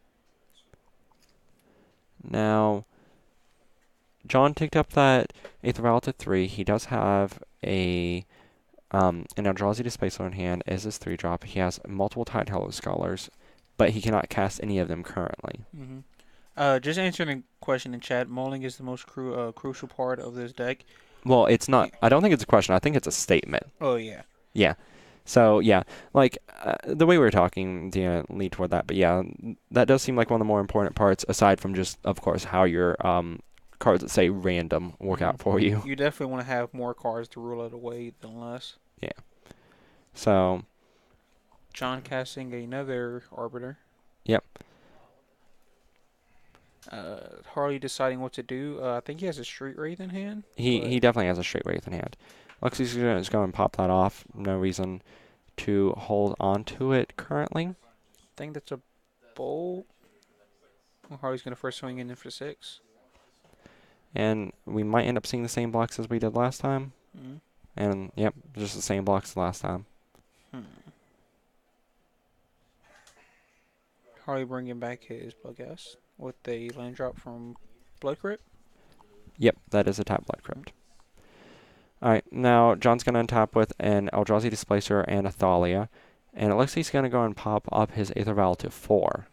Now, John ticked up that Aether Vial to 3. He does have an Eldrazi Displacer in hand as his 3-drop. He has multiple Tidehouse Scholars, but he cannot cast any of them currently. Mm-hmm. Just answering the question in chat, Mulling is the most crucial part of this deck. Well, it's not. I don't think it's a question. I think it's a statement. Oh, yeah. Yeah. So, yeah. Like, the way we were talking didn't lead toward that. But, yeah, that does seem like one of the more important parts, aside from just, of course, how your cards that say random work out for you. You definitely want to have more cards to rule it away than less. Yeah. So. John casting another Arbiter. Yep. Harley deciding what to do. I think he has a Street Wraith in hand. He definitely has a Street Wraith in hand. Lexi's just going to pop that off. No reason to hold on to it currently. I think that's a bolt. Harley's going to first swing in for 6. And we might end up seeing the same blocks as we did last time. Mm-hmm. And, yep, just the same blocks as last time. Harley bringing back his Bloodghast with a land drop from Blood Crypt. Yep, that is a tap Blood Crypt. Alright, now John's going to untap with an Eldrazi Displacer and a Thalia. And it looks like he's going to go and pop up his Aether Vial to 4.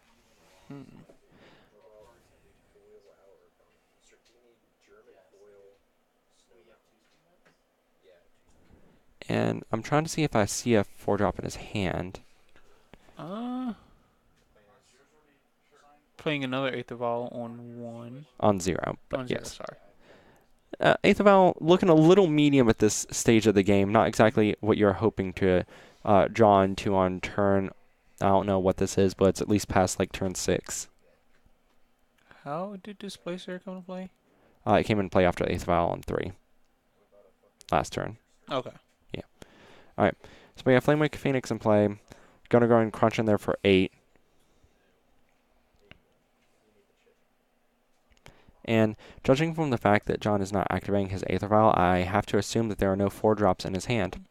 And I'm trying to see if I see a 4-drop in his hand. Playing another Aether Vial on 1. On 0, but On 0, yes. sorry. Aether Vial looking a little medium at this stage of the game. Not exactly what you're hoping to draw into on turn. I don't know what this is, but it's at least past like turn 6. How did Displacer come to play? It came into play after Aether Vial on 3. Last turn. Okay. Alright, so we have Flamewake Phoenix in play. Gonna go and crunch in there for 8. And judging from the fact that John is not activating his Aether Vial, I have to assume that there are no 4-drops in his hand.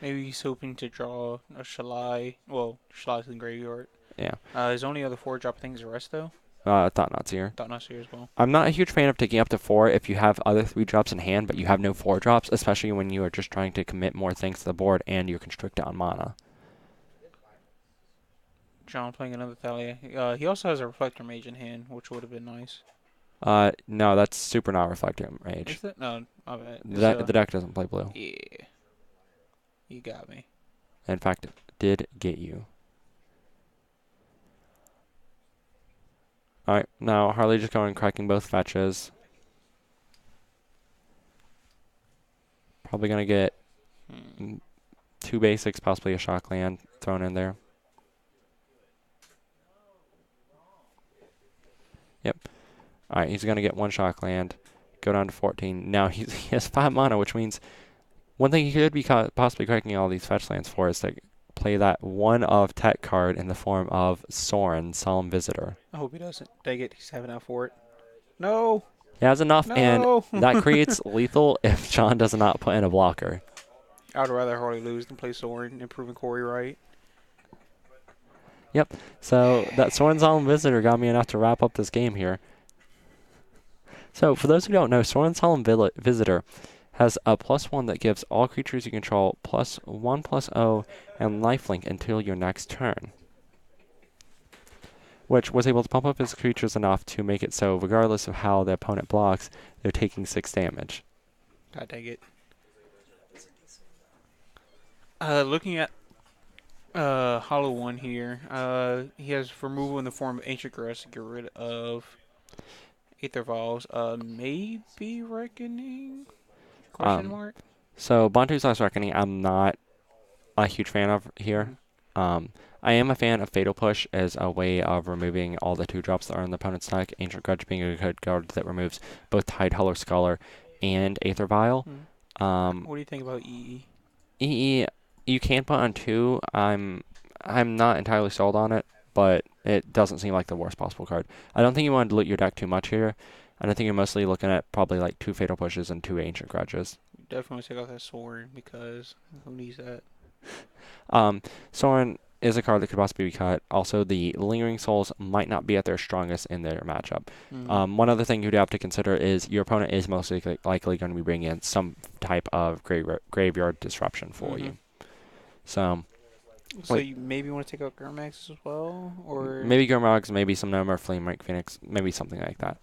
Maybe he's hoping to draw a Shalai. Well, Shalai's in the graveyard. Yeah. His only other 4-drop thing is Arresto. Thought-Knot's here. Thought-Knot's here as well. I'm not a huge fan of taking up to 4 if you have other 3-drops in hand, but you have no 4-drops, especially when you are just trying to commit more things to the board and you're constricted on mana. John playing another Thalia. He also has a Reflector Mage in hand, which would have been nice. No, that's super not Reflector Mage. Is that? No, my bad. The deck doesn't play blue. Yeah. You got me. In fact, it did get you. Alright, now Harley just going cracking both fetches. Probably going to get 2 basics, possibly a shock land thrown in there. Yep. Alright, he's going to get 1 shock land, go down to 14. Now he has 5 mana, which means one thing he could be possibly cracking all these fetch lands for is to play that 1 of tech card in the form of Sorin, Solemn Visitor. I hope he doesn't. Dang it, he's having out for it. No! He has enough, No! and that creates lethal if John does not put in a blocker. I would rather Harley lose than play Sorin and proving Corey right. Yep, so that Sorin Solemn Visitor got me enough to wrap up this game here. So, for those who don't know, Sorin Solemn Visitor has a +1 that gives all creatures you control +1/+0 and lifelink until your next turn, which was able to pump up his creatures enough to make it so regardless of how the opponent blocks, they're taking 6 damage. God dang it. Looking at Hollow 1 here, he has removal in the form of Ancient Grass to get rid of Aether Vials. Maybe Reckoning? Question mark? So, Bantu's Last Reckoning, I'm not a huge fan of here. I am a fan of Fatal Push as a way of removing all the 2-drops that are in the opponent's deck. Ancient Grudge being a good card that removes both Tidehollow Scholar and Aether Vial. What do you think about EE? EE, you can put on 2. I'm not entirely sold on it, but it doesn't seem like the worst possible card. I don't think you want to dilute your deck too much here. And I think you're mostly looking at probably like 2 Fatal Pushes and 2 Ancient Grudges. Definitely take out that Sorin because who needs that? Sorin is a card that could possibly be cut. Also, the Lingering Souls might not be at their strongest in their matchup. One other thing you'd have to consider is your opponent is most likely going to be bringing in some type of graveyard disruption for you. So you maybe want to take out Gurmax as well? Or maybe Gurmags, maybe some Gnome or Flamewake Phoenix, maybe something like that.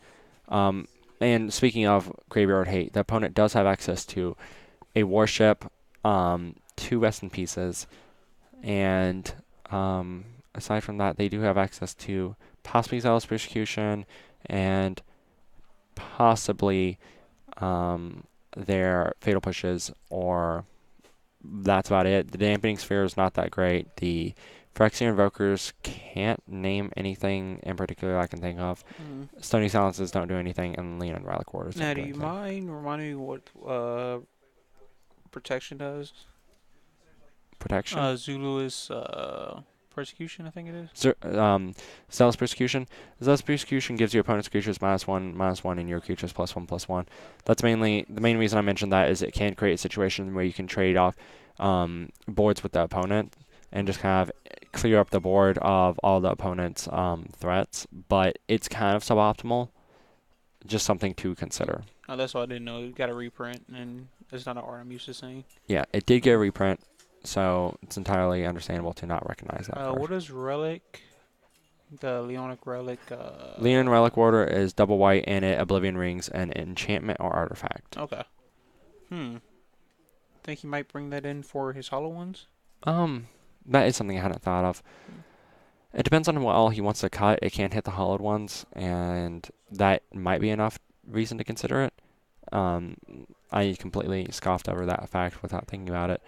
And speaking of Graveyard Hate, the opponent does have access to a Warship, 2 Rest in Pieces, and aside from that, they do have access to possibly Zealous Persecution and possibly their Fatal Pushes, or that's about it. The Dampening Sphere is not that great. The Phyrexian Invokers can't name anything in particular I can think of. Stony Silences don't do anything, and Leonin Relic Warders don't now, do do you anything. mind reminding me what Protection does? Protection? Zulu is Persecution, I think it is. Zealous Persecution. Zealous Persecution gives your opponent's creatures -1/-1, and your creatures +1/+1. That's mainly the main reason I mentioned that is it can create a situation where you can trade off boards with the opponent and just kind of clear up the board of all the opponent's threats, but it's kind of suboptimal. Just something to consider. Oh, that's what I didn't know. You got a reprint, and it's not an art I'm used to seeing. Yeah, it did get a reprint, so it's entirely understandable to not recognize that. What does Relic The Leonic Relic. Leon Relic Order is double white and it Oblivion Rings an enchantment or artifact. Okay. Think he might bring that in for his hollow ones? That is something I hadn't thought of. It depends on what all he wants to cut. It can't hit the hollowed ones, and that might be enough reason to consider it. I completely scoffed over that fact without thinking about it.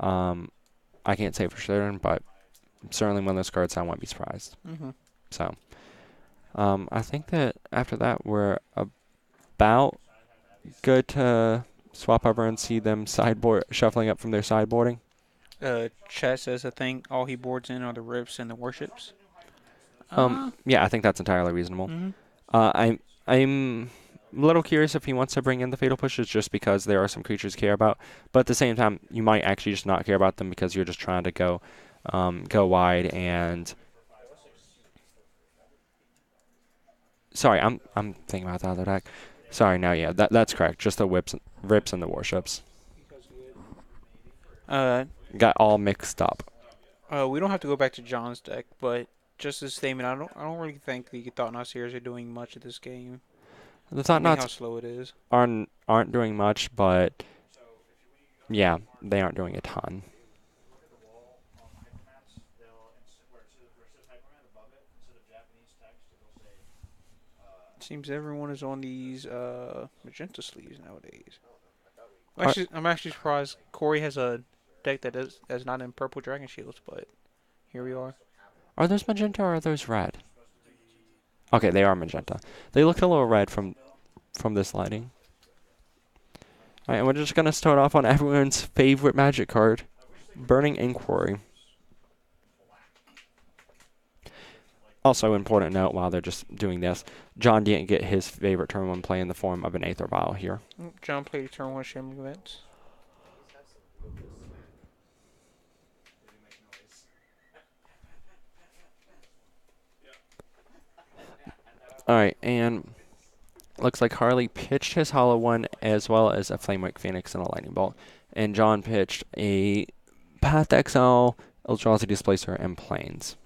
I can't say for certain, but certainly one of those cards I won't be surprised. Mm-hmm. So, I think that after that we're about good to swap over and see them sideboard shuffling up from their sideboarding. Chat says I think all he boards in are the rips and the worships. Yeah, I think that's entirely reasonable. Mm-hmm. I'm a little curious if he wants to bring in the fatal pushes just because there are some creatures to care about, but at the same time, you might actually just not care about them because you're just trying to go wide and. Sorry, I'm thinking about the other deck. Sorry, no, yeah, that's correct. Just the rips and the warships. Got all mixed up. We don't have to go back to John's deck, but just a statement. I don't really think the Thought Seers are doing much of this game. The Thought How Knots slow it is. aren't doing much, but yeah, they aren't doing a ton. Seems everyone is on these magenta sleeves nowadays. Are- I'm actually surprised Corey has a deck that's not in purple Dragon Shields, but here we are. Are those magenta or are those red? Okay, they are magenta. They look a little red from this lighting. Alright, and we're just gonna start off on everyone's favorite Magic card, Burning Inquiry. Also, important note while they're just doing this, John didn't get his favorite turn 1 play in the form of an Aether Vial here. John played a turn 1 Shambling Events. Alright, and looks like Harley pitched his Hollow One as well as a Flamewake Phoenix and a Lightning Bolt. And John pitched a Path Exile, Eldrazi Displacer, and Plains.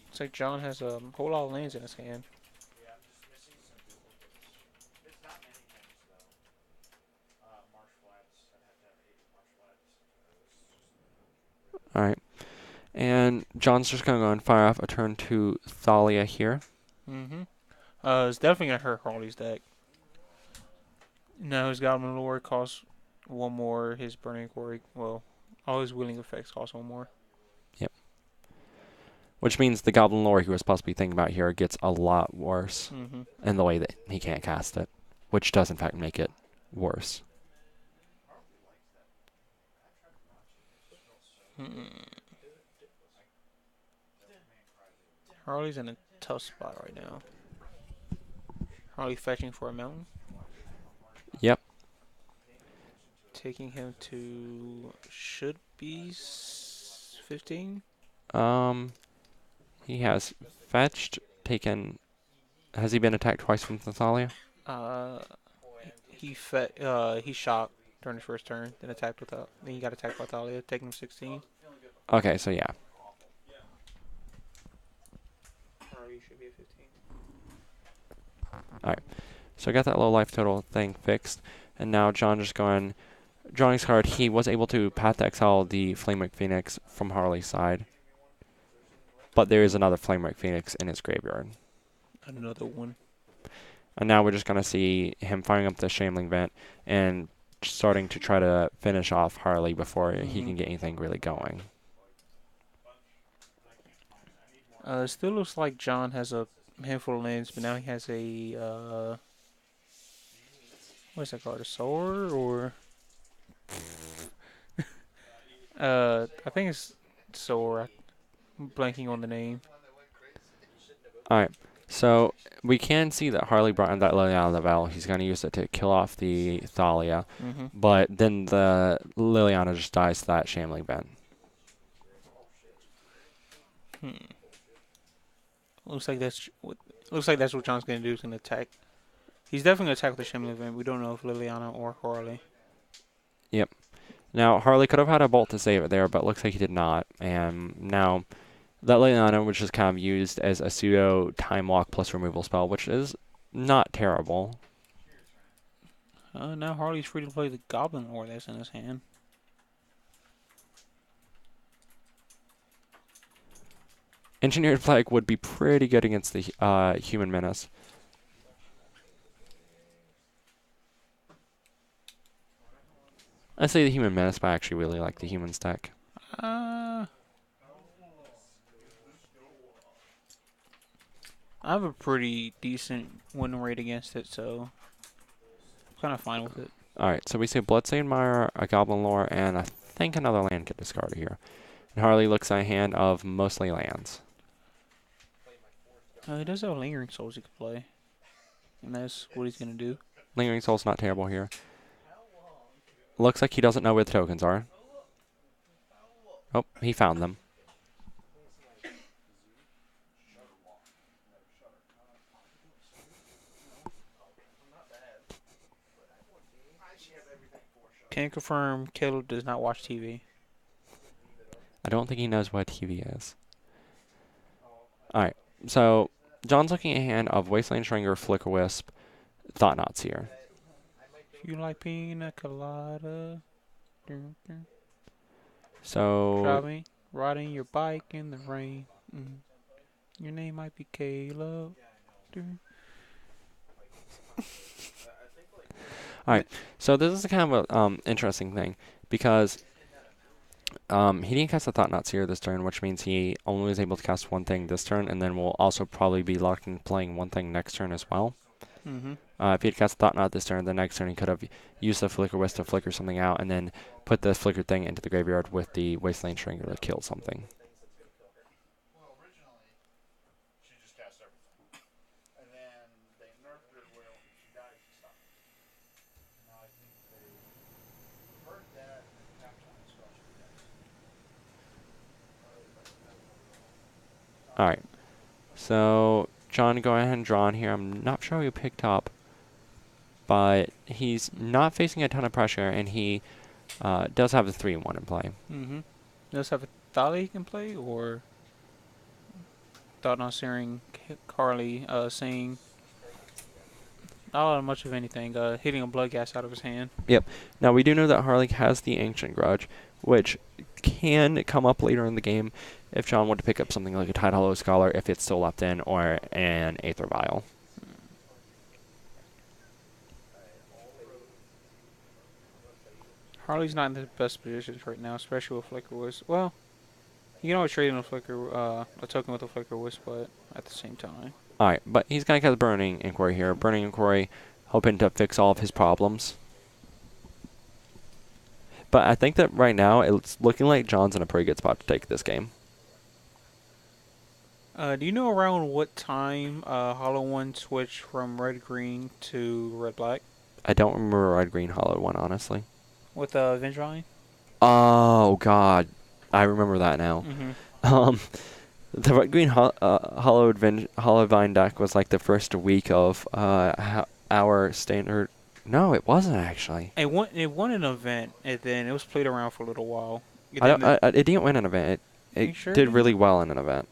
Looks like John has a whole lot of lands in his hand. Alright. And John's just going to go and fire off a turn to Thalia here. Mm-hmm. It's definitely going to hurt Harley's deck. No, his Goblin Lore costs one more. His Burning Quarry, well, all his Wheeling effects cost one more. Yep. Which means the Goblin Lore he was possibly thinking about here gets a lot worse in the way that he can't cast it. Which does, in fact, make it worse. Harley's in a tough spot right now. Harley fetching for a mountain. Yep. Taking him to should be 15. He has fetched, taken. Has he been attacked twice from Thalia? He shot during his first turn, then attacked then he got attacked by Thalia, taking him 16. Okay, so yeah. Harley should be at 15. Alright. So I got that low life total thing fixed. And now John just going. Drawing his card, he was able to Path Exile the Flamewake Phoenix from Harley's side. But there is another Flamewake Phoenix in his graveyard. Another one. And now we're just going to see him firing up the Shambling Vent and starting to try to finish off Harley before he can get anything really going. It still looks like John has a handful of lands, but now he has a what's that called? A sword or I think it's sword. I'm blanking on the name. Alright, so we can see that Harley brought in that Liliana of the Val. He's going to use it to kill off the Thalia, but then the Liliana just dies to that Shambling Vent. Looks like that's what John's gonna do. He's gonna attack. He's definitely gonna attack with the Shambling Vent. We don't know if Liliana or Harley. Yep. Now, Harley could have had a bolt to save it there, but looks like he did not. And now, that Liliana, which is kind of used as a pseudo time walk plus removal spell, which is not terrible. Now Harley's free to play the Goblin Lore that's in his hand. Engineered Flag would be pretty good against the Human Menace. I say the Human Menace, but I actually really like the Human stack. I have a pretty decent win rate against it, so I'm kind of fine with it. Alright, so we say Bloodstained Mire, a Goblin Lore, and I think another land get discarded here. And Harley looks at a hand of mostly lands. He does have Lingering Souls he could play, and that's what he's going to do. Lingering Soul's not terrible here. Looks like he doesn't know where the tokens are. Oh, he found them. Can confirm Caleb does not watch TV. I don't think he knows what TV is. Alright, so John's looking at a hand of Wasteland Stringer, Flicker Wisp, Thought Knots here. If you like pina colada, dun, dun. So Drive me, riding your bike in the rain. Your name might be Caleb. Dun. So this is kind of a interesting thing because he didn't cast the Thought Knots here this turn, which means he only was able to cast one thing this turn, and then will also probably be locked in playing one thing next turn as well. If he had cast the Thought Knot this turn, the next turn he could have used the Flicker Wisp to flicker something out, and then put the flickered thing into the graveyard with the Wasteland Stringer to kill something. Well, originally, she just cast everything. And then they nerfed her where when she died, she stopped. Now I think they reversed that and then tapped on the spell she cast. Alright, so John, go ahead and draw on here. I'm not sure who picked up, but he's not facing a ton of pressure, and he does have a 3-1 in play. Does have a Thali he can play, or Thought Not Searing Carly saying not much of anything, hitting a blood gas out of his hand. Now, we do know that Harley has the Ancient Grudge, which can come up later in the game if John were to pick up something like a Tide Hollow Scholar if it's still left in, or an Aether Vial. Harley's not in the best positions right now, especially with Flicker Wisp. Well, you can always trade in a token with a Flicker Wisp, but at the same time. Alright, but he's going to cast Burning Inquiry here. Burning Inquiry, hoping to fix all of his problems. But I think that right now, it's looking like John's in a pretty good spot to take this game. Do you know around what time Hollow One switched from red-green to red-black? I don't remember Red Green Hollow one, honestly. With Vengevine? Oh, God. I remember that now. The Red Green Hollow Vine deck was like the first week of our standard. No, it wasn't actually. It won an event, and then it was played around for a little while. It didn't win an event. It sure did really well in an event.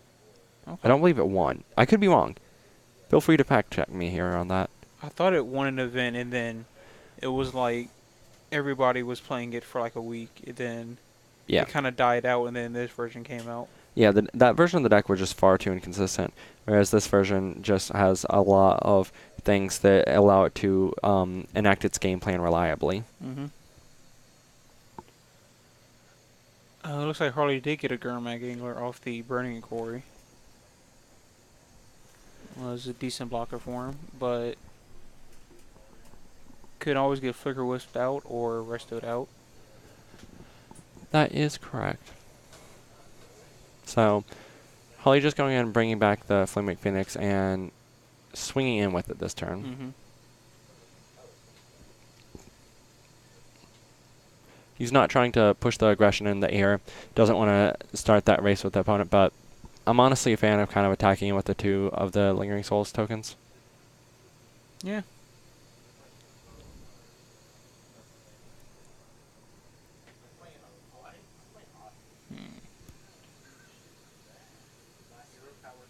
Okay. I don't believe it won. I could be wrong. Feel free to fact check me here on that. I thought it won an event, and then it was like everybody was playing it for like a week, and then Yeah. it kind of died out, and then this version came out. Yeah, that version of the deck was just far too inconsistent, whereas this version just has a lot of things that allow it to enact its game plan reliably. It looks like Harley did get a Gurmag Angler off the Burning Quarry. Was a decent blocker for him, but could always get Flicker Wisp out or Restoed out. That is correct. So, Holly just going in and bringing back the Flamewake Phoenix and swinging in with it this turn. He's not trying to push the aggression in the air. Doesn't want to start that race with the opponent, but I'm honestly a fan of kind of attacking with the 2 of the Lingering Souls tokens. Yeah.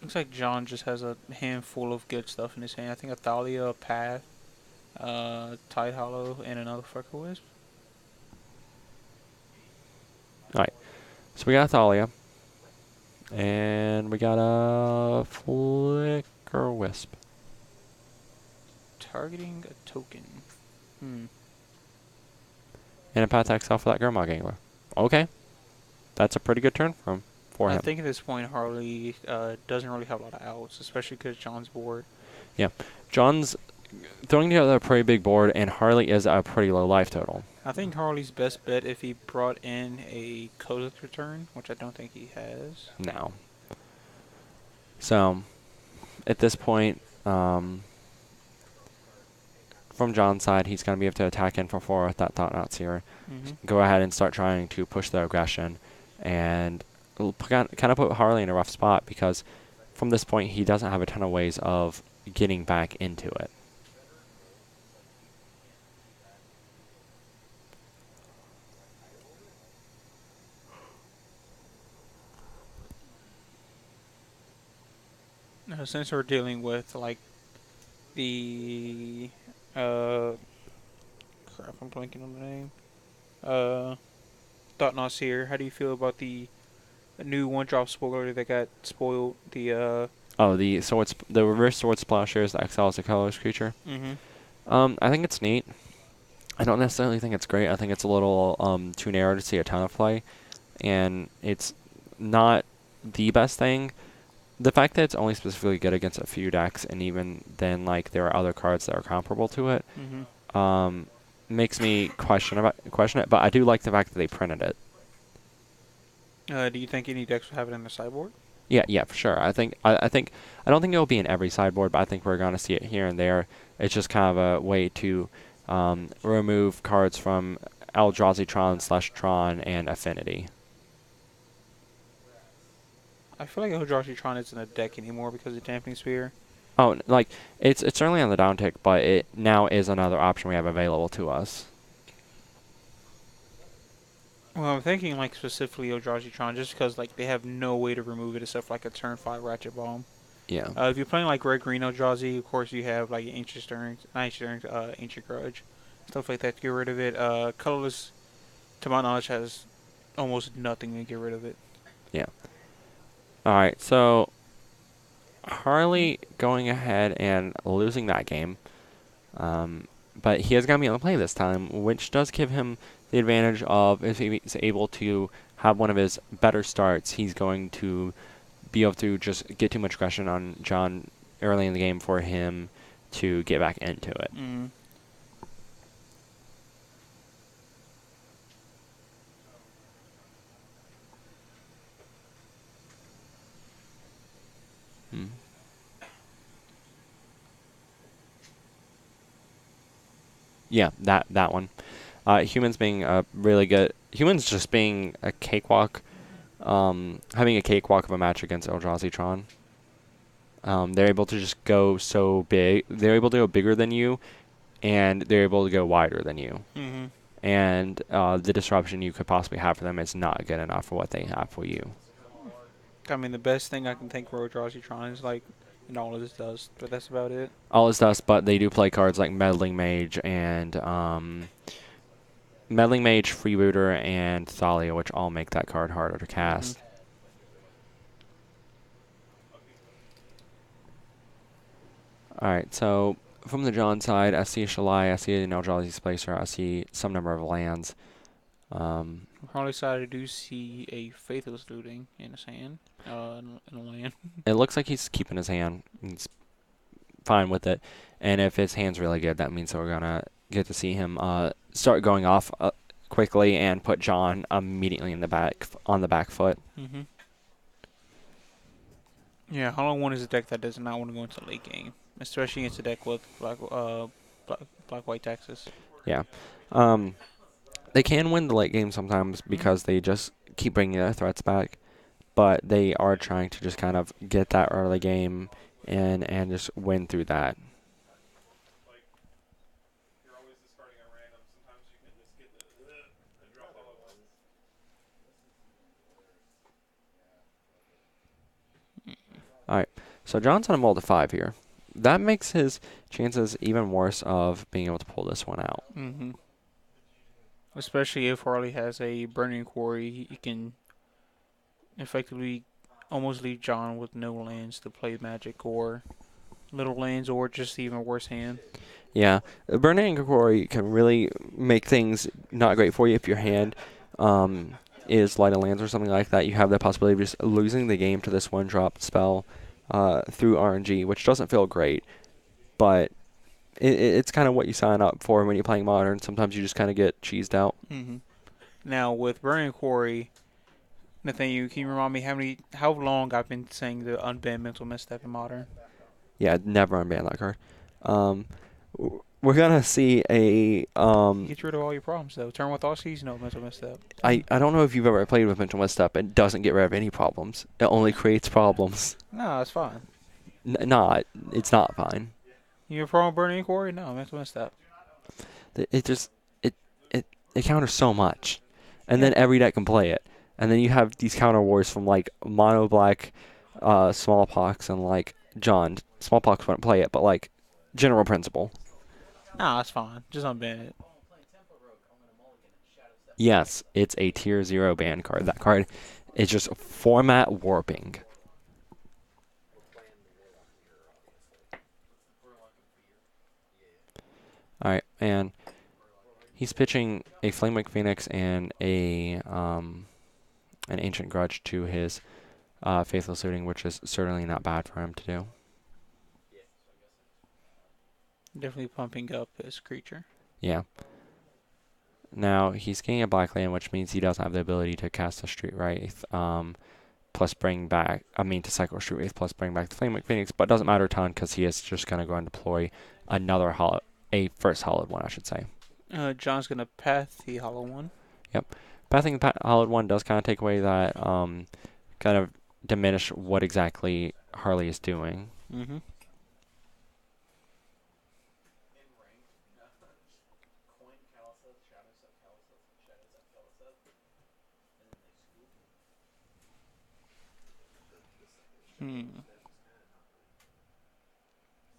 Looks like John just has a handful of good stuff in his hand. I think a Thalia, a Path, Tide Hollow, and another Freckle Wisp. So we got Thalia. And we got a Flicker Wisp. Targeting a token. And a Path Exile for that Gurmag Angler. Okay. That's a pretty good turn for I him. think at this point Harley doesn't really have a lot of outs, especially because John's board. John's throwing together a pretty big board, and Harley is at a pretty low life total. I think Harley's best bet if he brought in a Codex return, which I don't think he has. Now. So, at this point, from John's side, he's going to be able to attack in for 4 with that Thought-Knot Seer. Go ahead and start trying to push the aggression, and kind of put Harley in a rough spot, because from this point, he doesn't have a ton of ways of getting back into it. Since we're dealing with like the crap, I'm blanking on the name. Thought Knot Seer. How do you feel about the new one-drop spoiler that got spoiled? The The reverse sword splashers that exiles a colorless creature. I think it's neat. I don't necessarily think it's great. I think it's a little too narrow to see a ton of play, and it's not the best thing. The fact that it's only specifically good against a few decks, and even then, like, there are other cards that are comparable to it, makes me question it. But I do like the fact that they printed it. Do you think any decks will have it in the sideboard? Yeah, for sure. I don't think it'll be in every sideboard, but I think we're gonna see it here and there. It's just kind of a way to remove cards from Eldrazi Tron and Affinity. I feel like Eldrazi Tron isn't a deck anymore because of Damping Sphere. Oh, like, it's certainly on the downtick, but it now is another option we have available to us. Well, I'm thinking like specifically Eldrazi Tron just because like they have no way to remove it except for like a turn 5 Ratchet Bomb. Yeah. If you're playing like Red Green Eldrazi, of course you have like Ancient Stirrings, Ancient Grudge, stuff like that to get rid of it. Colorless, to my knowledge, has almost nothing to get rid of it. Yeah. Alright, so Harley going ahead and losing that game. But he is going to be on the play this time, which does give him the advantage of, if he's able to have one of his better starts, he's going to be able to just get too much aggression on John early in the game for him to get back into it. Yeah, that one. Humans being really good. Humans just being a cakewalk, having a cakewalk of a match against Eldrazi Tron. They're able to just go so big. They're able to go bigger than you, and they're able to go wider than you. And the disruption you could possibly have for them is not good enough for what they have for you. I mean, the best thing I can think for Eldrazi Tron is like, all of this does, but that's about it. All is dust, but they do play cards like Meddling Mage and Meddling Mage, Freebooter, and Thalia, which all make that card harder to cast. Alright, so from the John side, I see a Shalai, I see an Eldrazi Displacer, I see some number of lands. Harley side, I do see a Faithless Looting in his hand, in a land. It looks like he's keeping his hand. He's fine with it. And if his hand's really good, that means that we're going to get to see him start going off quickly and put John immediately on the back foot. Yeah, Hollow One is a deck that does not want to go into late game, especially against a deck with black-white Texas. Yeah. They can win the late game sometimes because they just keep bringing their threats back, but they are trying to just kind of get that early game in and just win through that. So John's on a mold of 5 here. That makes his chances even worse of being able to pull this one out. Mm-hmm. Especially if Harley has a Burning Quarry, he can effectively almost leave John with no lands to play Magic or little lands or just even worse hand. Yeah, Burning Quarry can really make things not great for you if your hand is light of lands or something like that. You have the possibility of just losing the game to this one-drop spell through RNG, which doesn't feel great, but it's kind of what you sign up for when you're playing Modern. Sometimes you just kind of get cheesed out. Mm-hmm. Now with Burning Quarry, Nathaniel, can you remind me how long I've been saying the unban mental misstep in Modern? Yeah, never unban that card. We're gonna see a Get rid of all your problems though. Turn with Aussies, no mental misstep. I don't know if you've ever played with Mental Misstep. It doesn't get rid of any problems. It only creates problems. No, it's fine. It's not fine. You have a problem with Burning Quarry? No, mental misstep. It just it counters so much, and then every deck can play it, and then you have these counter wars from like Mono Black, Smallpox, and like John. Smallpox wouldn't play it, but like general principle. Nah, it's fine. Just unban it. Yes, it's a tier 0 ban card. That card is just format warping. Alright, and he's pitching a Flamewake Phoenix and an Ancient Grudge to his Faithless Looting, which is certainly not bad for him to do. Definitely pumping up his creature. Yeah. Now, he's getting a black land, which means he doesn't have the ability to cast a Street Wraith, plus bring back, to cycle Street Wraith, plus bring back the Flamewake Phoenix, but it doesn't matter a ton because he is just going to go and deploy a first Hollowed one, I should say. John's going to path the Hollow One. Yep. Pathing the Hollowed one does kind of take away that, kind of diminish what exactly Harley is doing. Mm-hmm.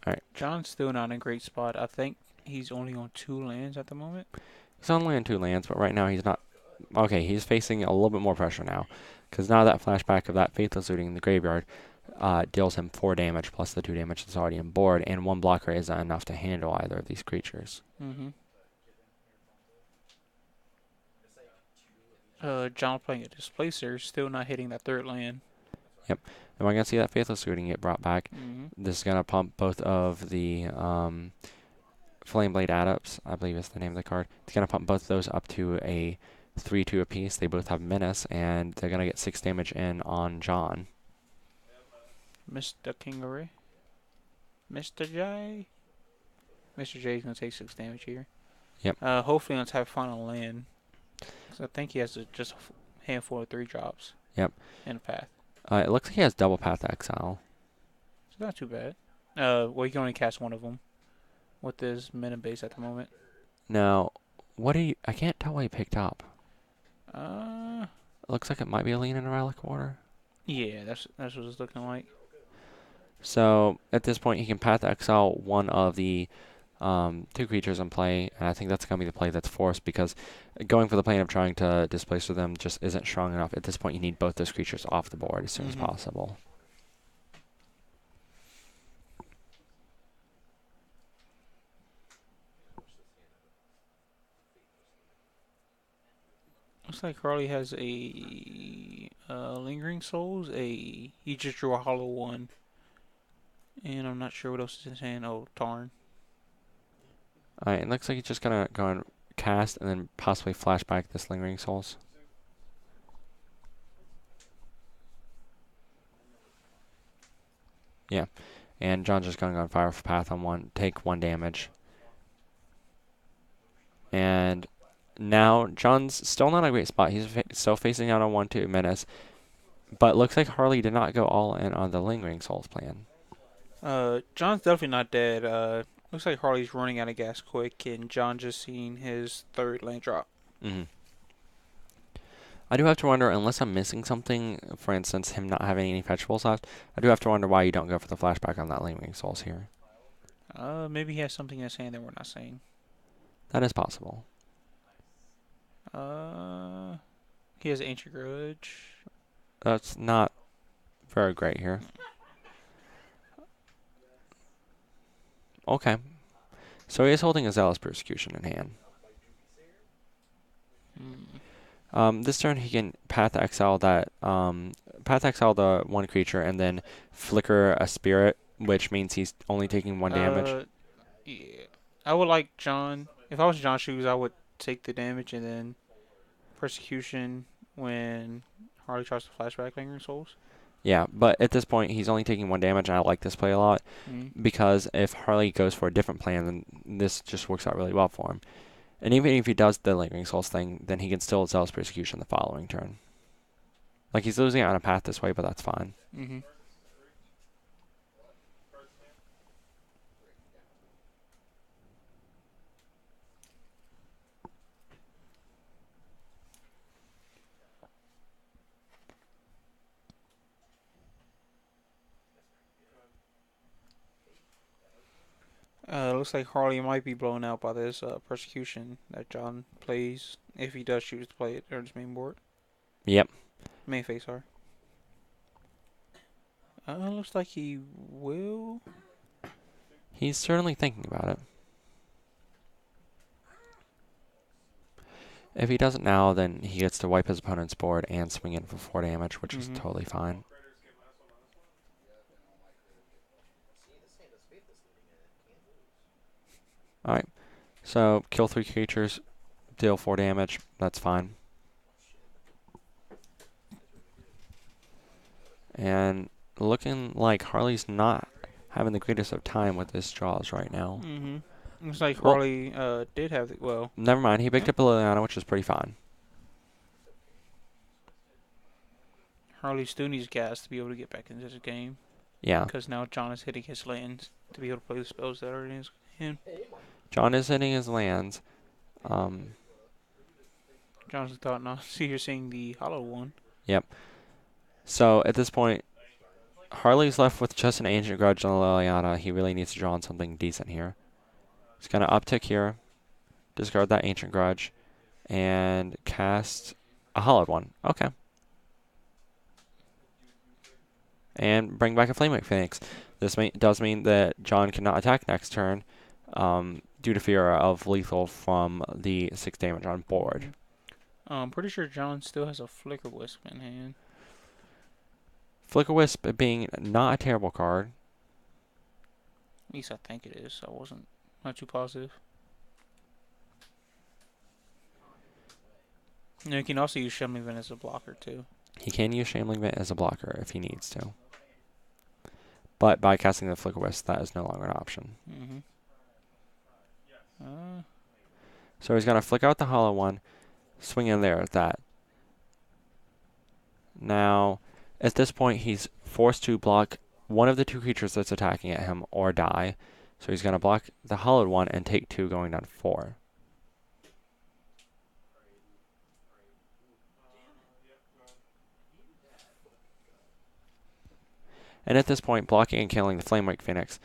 Alright. John's still not in a great spot. I think he's only on 2 lands at the moment. He's only on 2 lands, but right now he's not. Okay, he's facing a little bit more pressure now, because now that flashback of that Faithless Looting in the graveyard deals him 4 damage plus the 2 damage that's already on board, and 1 blocker isn't enough to handle either of these creatures. Mm-hmm. John playing a Displacer, still not hitting that 3rd land. Yep. And we're going to see that Faithless Looting get brought back. Mm-hmm. This is going to pump both of the Flameblade Adepts, I believe is the name of the card. It's going to pump both of those up to a 3/2 apiece. They both have Menace, and they're going to get 6 damage in on John. Mr. Kingery. Mr. J. Mr. J is going to take 6 damage here. Yep. Hopefully on tap final land. So I think he has just a handful of 3 drops. Yep. And a path. It looks like he has double Path Exile. It's not too bad. Well, you can only cast one of them with this mana base at the moment. Now, I can't tell what he picked up. Uh, It looks like it might be a Lean and a Relic Water. Yeah, that's what it's looking like. So, at this point, he can Path Exile one of the 2 creatures in play, and I think that's going to be the play that's forced, because going for the plan of trying to displace them just isn't strong enough. At this point, you need both those creatures off the board as soon as possible. Looks like Harley has a Lingering Souls. He just drew a Hollow One. And I'm not sure what else is in his hand. Oh, Tarn. Alright, it looks like he's just going to go and cast and then possibly flashback this Lingering Souls. Yeah, and John's just going to go on Fire for Path on 1, take 1 damage. And now John's still not in a great spot. He's still facing out on 1/2 Menace. But looks like Harley did not go all in on the Lingering Souls plan. John's definitely not dead. Looks like Harley's running out of gas quick, and John just seen his 3rd land drop. Mm-hmm. I do have to wonder, unless I'm missing something, for instance, him not having any fetchables left, I do have to wonder why you don't go for the flashback on that Lingering Souls here. Maybe he has something in his hand that we're not saying. That is possible. He has Ancient Grudge. That's not very great here. Okay. So he is holding a Zealous Persecution in hand. This turn he can Path Exile that Path Exile the one creature and then flicker a spirit, which means he's only taking 1 damage. Yeah. I would like John. If I was John Shoes, I would take the damage and then Persecution when Harley tries to flashback Lingering Souls. Yeah, but at this point he's only taking 1 damage, and I like this play a lot because if Harley goes for a different plan, then this just works out really well for him. And even if he does the Lingering Souls thing, then he can still Zealous Persecution the following turn. Like, he's losing out on a path this way, but that's fine. Looks like Harley might be blown out by this Persecution that John plays if he does choose to play it on his main board. Yep. Main phase, sorry. Looks like he will. He's certainly thinking about it. If he doesn't now, then he gets to wipe his opponent's board and swing in for 4 damage, which is totally fine. Alright, so kill 3 creatures, deal 4 damage, that's fine. And looking like Harley's not having the greatest of time with his draws right now. Looks like Harley did have the, well. Never mind, he picked up a Liliana, which is pretty fine. Harley still needs gas to be able to get back into this game. Yeah. Because now John is hitting his lands to be able to play the spells that are in his hand. John is hitting his lands. John's thought now. See, you're seeing the hollow one. Yep. So at this point, Harley's left with just an Ancient Grudge on the Liliana. He really needs to draw on something decent here. He's going to uptick here, discard that Ancient Grudge, and cast a Hollowed One. Okay. And bring back a Flamewake Phoenix. This does mean that John cannot attack next turn due to fear of lethal from the 6 damage on board. I'm pretty sure John still has a Flicker Wisp in hand. Flicker Wisp being not a terrible card. At least I think it is. I wasn't not too positive. And you can also use Shambling Vent as a blocker too. He can use Shambling Vent as a blocker if he needs to. But by casting the Flicker Wisp, that is no longer an option. So he's going to flick out the Hollow One, swing in there at that. Now, at this point, he's forced to block one of the 2 creatures that's attacking at him or die. So he's going to block the Hollowed One and take 2, going down to 4. And at this point, blocking and killing the Flamewake Phoenix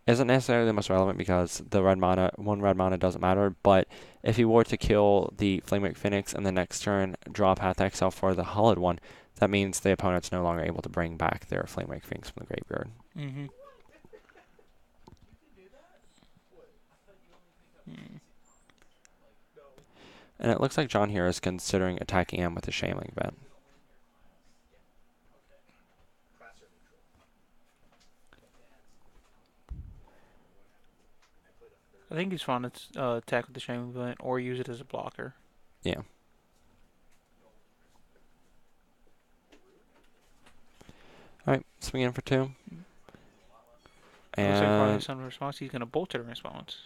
isn't necessarily the most relevant because the red mana, 1 red mana doesn't matter. But if he were to kill the Flamewake Phoenix and the next turn draw Path Exile for the Hollowed One, that means the opponent's no longer able to bring back their Flamewake Phoenix from the graveyard. And it looks like John here is considering attacking him with a Shambling Vent. I think he's fine to attack with the Shambling Vent or use it as a blocker. Yeah. Alright, swing in for 2. And looks like Harley And has some response. He's going to bolt it in response.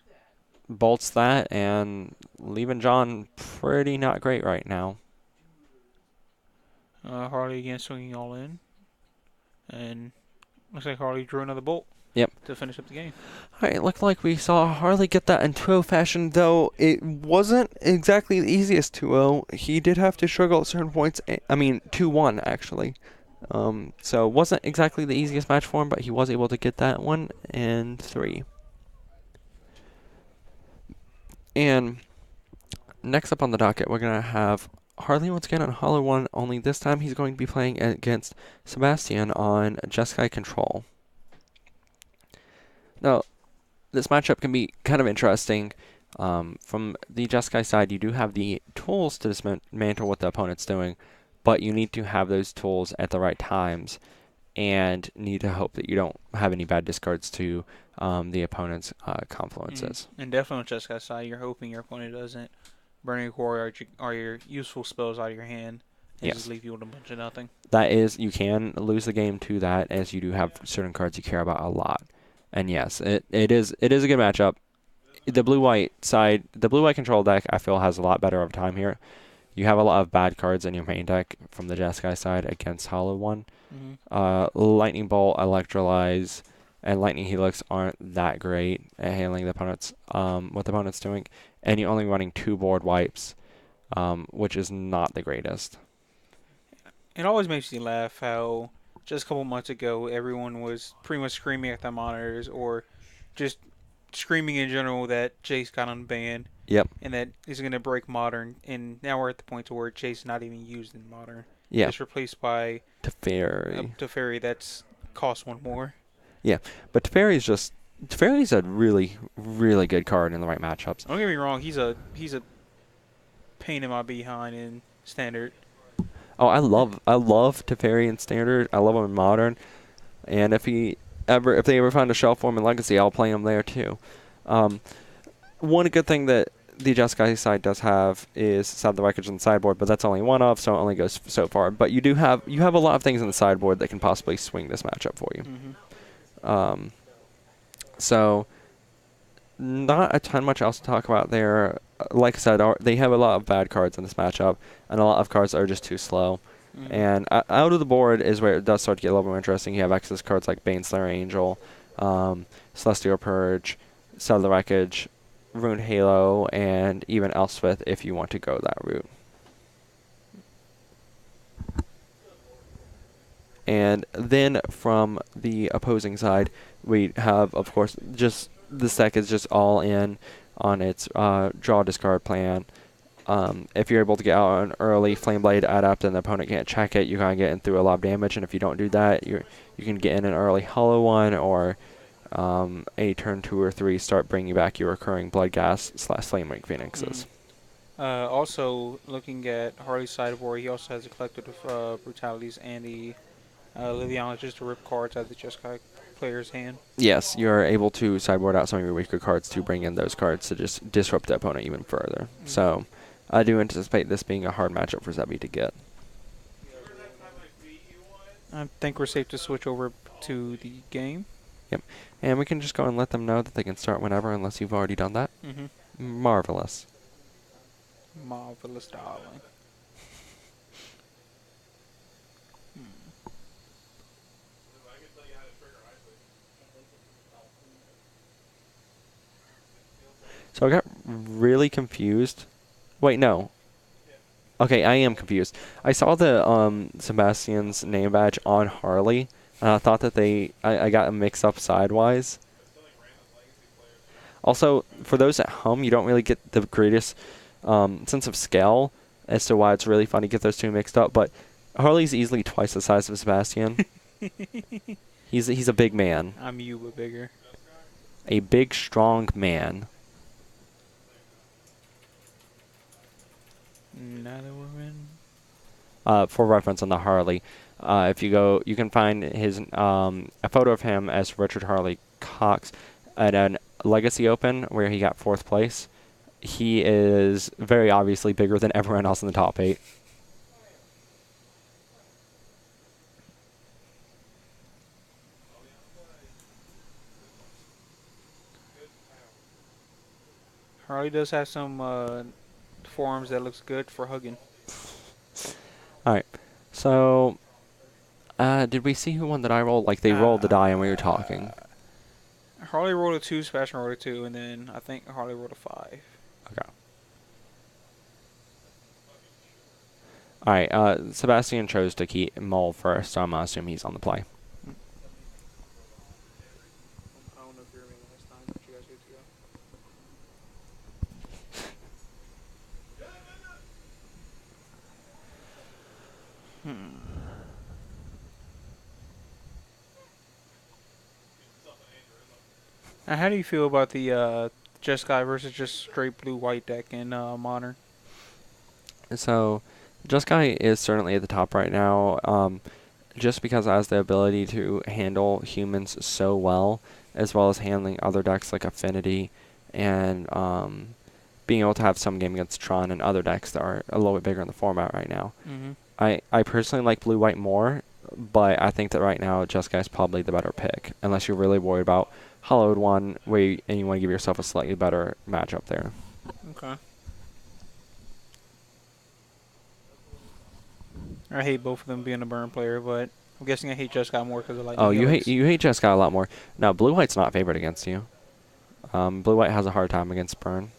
bolts that and leaving John pretty not great right now. Harley again swinging all in. And looks like Harley drew another bolt. Yep. to finish up the game. All right, it looked like we saw Harley get that in 2-0 fashion, though it wasn't exactly the easiest 2-0. He did have to struggle at certain points. 2-1, actually. So it wasn't exactly the easiest match for him, but he was able to get that one in 3. And next up on the docket, we're going to have Harley once again on Hollow 1, only this time he's going to be playing against Sebastian on Jeskai Control. Now, this matchup can be kind of interesting. From the Jeskai side, you do have the tools to dismantle what the opponent's doing, but you need to have those tools at the right times and need to hope that you don't have any bad discards to the opponent's confluences. And definitely on Jeskai side, you're hoping your opponent doesn't Burning Quarry or your useful spells out of your hand and just leave you with a bunch of nothing. That is, you can lose the game to that, as you do have certain cards you care about a lot. And yes, it is a good matchup. The blue-white side, the blue-white control deck, I feel has a lot better over time here. You have a lot of bad cards in your main deck from the Jeskai side against Hollow 1. Lightning Bolt, Electrolyze, and Lightning Helix aren't that great at handling the opponent's what the opponent's doing, and you're only running 2 board wipes, which is not the greatest. It always makes me laugh how just a couple months ago everyone was pretty much screaming at their monitors or just screaming in general that Jace got unbanned. Yep. And that he's going to break Modern, and now we're at the point to where Jace is not even used in Modern. Yeah. It's replaced by Teferi. that's cost 1 more. Yeah, but Teferi's a really, really good card in the right matchups. Don't get me wrong, he's a pain in my behind in Standard. Oh, I love Teferi in Standard. I love him in Modern. And if they ever find a shelf for him in Legacy, I'll play him there too. One good thing that the Jeskai side does have is Side the Wreckage on the sideboard, but that's only one of, so it only goes so far. But you have a lot of things in the sideboard that can possibly swing this matchup for you. So not a ton much else to talk about there. Like I said, they have a lot of bad cards in this matchup, and a lot of cards are just too slow. And out of the board is where it does start to get a little more interesting. You have excess cards like Baneslayer Angel, Celestial Purge, Side of the Wreckage, Ruined Halo, and even Elspeth if you want to go that route. And then from the opposing side, we have, of course, just this deck is just all in on its draw discard plan. If you're able to get out an early Flame Blade Adept and the opponent can't check it, you kind of get in through a lot of damage. And if you don't do that, you can get in an early Hollow 1 or a turn 2 or 3 start bringing back your recurring Bloodghast / Flame Wing Phoenixes. Also, looking at Harley's sideboard, he also has a Collective Brutalities and the Liviana just to rip cards out of the Jeskai player's hand. Yes, you're able to sideboard out some of your weaker cards to bring in those cards to just disrupt the opponent even further. So I do anticipate this being a hard matchup for Zebby to get. I think we're safe to switch over to the game. Yep. And we can just go and let them know that they can start whenever unless you've already done that. Marvelous. Marvelous, darling. So I got really confused. Wait, no. Okay, I am confused. I saw the Sebastian's name badge on Harley, and I thought that I got them mixed up sidewise. Also, for those at home, you don't really get the greatest sense of scale as to why it's really fun to get those two mixed up, but Harley's easily twice the size of Sebastian. He's a big man. I'm you, but bigger. A big, strong man. Now that we're in. For reference on the Harley, if you go, you can find his a photo of him as Richard Harley Cox at an Legacy Open where he got 4th place. He is very obviously bigger than everyone else in the top 8. Harley does have some forms that looks good for hugging. Alright, so did we see who won the die roll? Like they rolled the die and we were talking. Harley rolled a 2, Sebastian rolled a 2, and then I think Harley rolled a 5. Okay. All right. Sebastian chose to keep Mole first, so I'm gonna assume he's on the play. I don't know if you remember last time, but you guys good to go. Now, how do you feel about the Jeskai versus just straight blue-white deck in Modern? So, Jeskai is certainly at the top right now, just because it has the ability to handle humans so well as handling other decks like Affinity and being able to have some game against Tron and other decks that are a little bit bigger in the format right now. Mm-hmm. I personally like blue-white more, but I think that right now Jeskai is probably the better pick, unless you're really worried about Hollowed One, and you want to give yourself a slightly better matchup there. Okay. I hate both of them being a burn player, but I'm guessing I hate Jeskai more because of Lightning Oh, Helix. you hate Jeskai a lot more. No, blue-white's not favored against you. Blue-white has a hard time against burn.